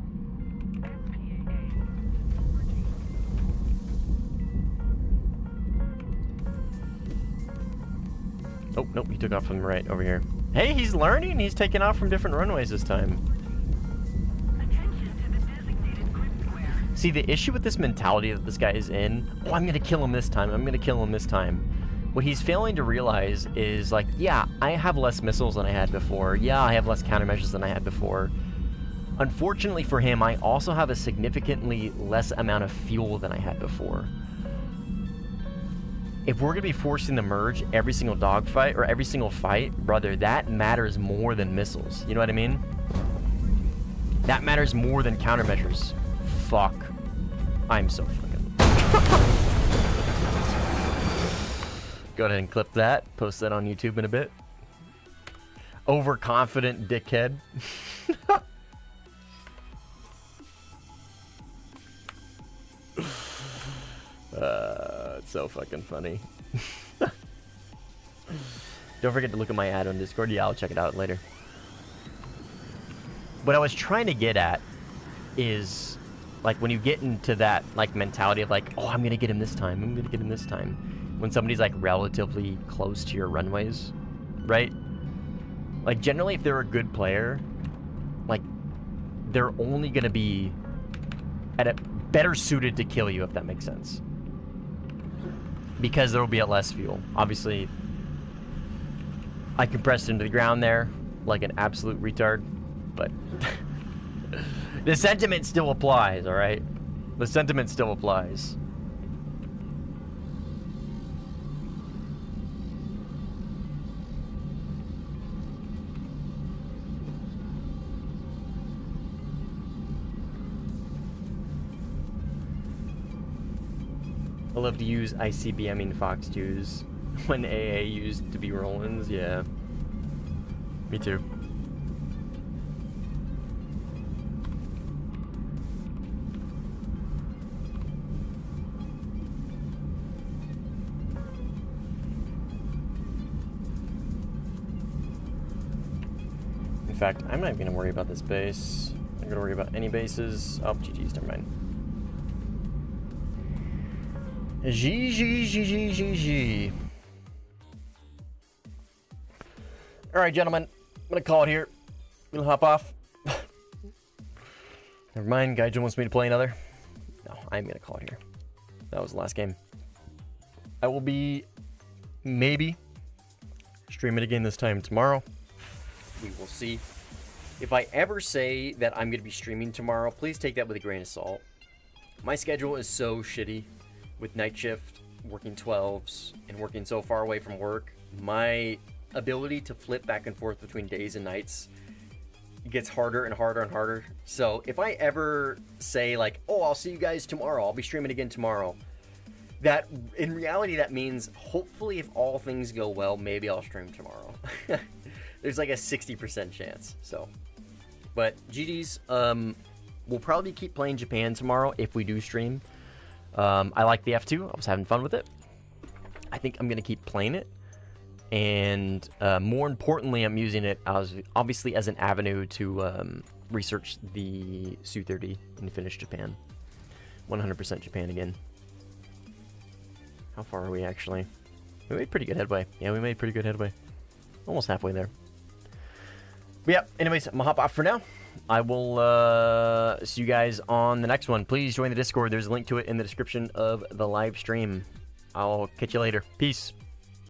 S1: Oh, nope, he took off from right over here. Hey, he's learning. He's taking off from different runways this time. See, the issue with this mentality that this guy is in, oh, I'm going to kill him this time. I'm going to kill him this time. What he's failing to realize is, like, yeah, I have less missiles than I had before. Yeah, I have less countermeasures than I had before. Unfortunately for him, I also have a significantly less amount of fuel than I had before. If we're going to be forcing to merge every single dogfight, or every single fight, brother, that matters more than missiles. You know what I mean? That matters more than countermeasures. Fuck. I'm so fucking... Go ahead and clip that. Post that on YouTube in a bit. Overconfident dickhead. It's so fucking funny. Don't forget to look at my ad on Discord. Yeah, I'll check it out later. What I was trying to get at is, like, when you get into that, like, mentality of, like, oh, I'm gonna get him this time, I'm gonna get him this time. When somebody's, like, relatively close to your runways, right? Like, generally, if they're a good player, like, they're only gonna be better suited to kill you, if that makes sense. Because there will be at less fuel. Obviously, I compressed into the ground there like an absolute retard, but the sentiment still applies, all right? The sentiment still applies. I love to use ICBMing Fox 2s when AA used to be Rollins. Yeah. Me too. In fact, I'm not even going to worry about this base. I'm going to worry about any bases. Oh, GG's, never mind. GG. Alright, gentlemen. I'm going to call it here. I'm going to hop off. Never mind, Gaijin wants me to play another. No, I'm going to call it here. That was the last game. I will be, maybe, streaming again this time tomorrow. We will see. If I ever say that I'm going to be streaming tomorrow, please take that with a grain of salt. My schedule is so shitty with night shift, working 12s, and working so far away from work. My ability to flip back and forth between days and nights gets harder and harder and harder. So if I ever say, like, oh, I'll see you guys tomorrow, I'll be streaming again tomorrow, that, in reality, that means, hopefully, if all things go well, maybe I'll stream tomorrow. There's like a 60% chance, so. But GG's, we'll probably keep playing Japan tomorrow if we do stream. I like the F2. I was having fun with it. I think I'm going to keep playing it. And more importantly, I'm using it as, obviously, as an avenue to research the Su-30 and finish Japan. 100% Japan again. How far are we, actually? We made pretty good headway. Yeah, we made pretty good headway. Almost halfway there. But yeah, anyways, I'm going to hop off for now. I will see you guys on the next one. Please join the Discord. There's a link to it in the description of the live stream. I'll catch you later. Peace.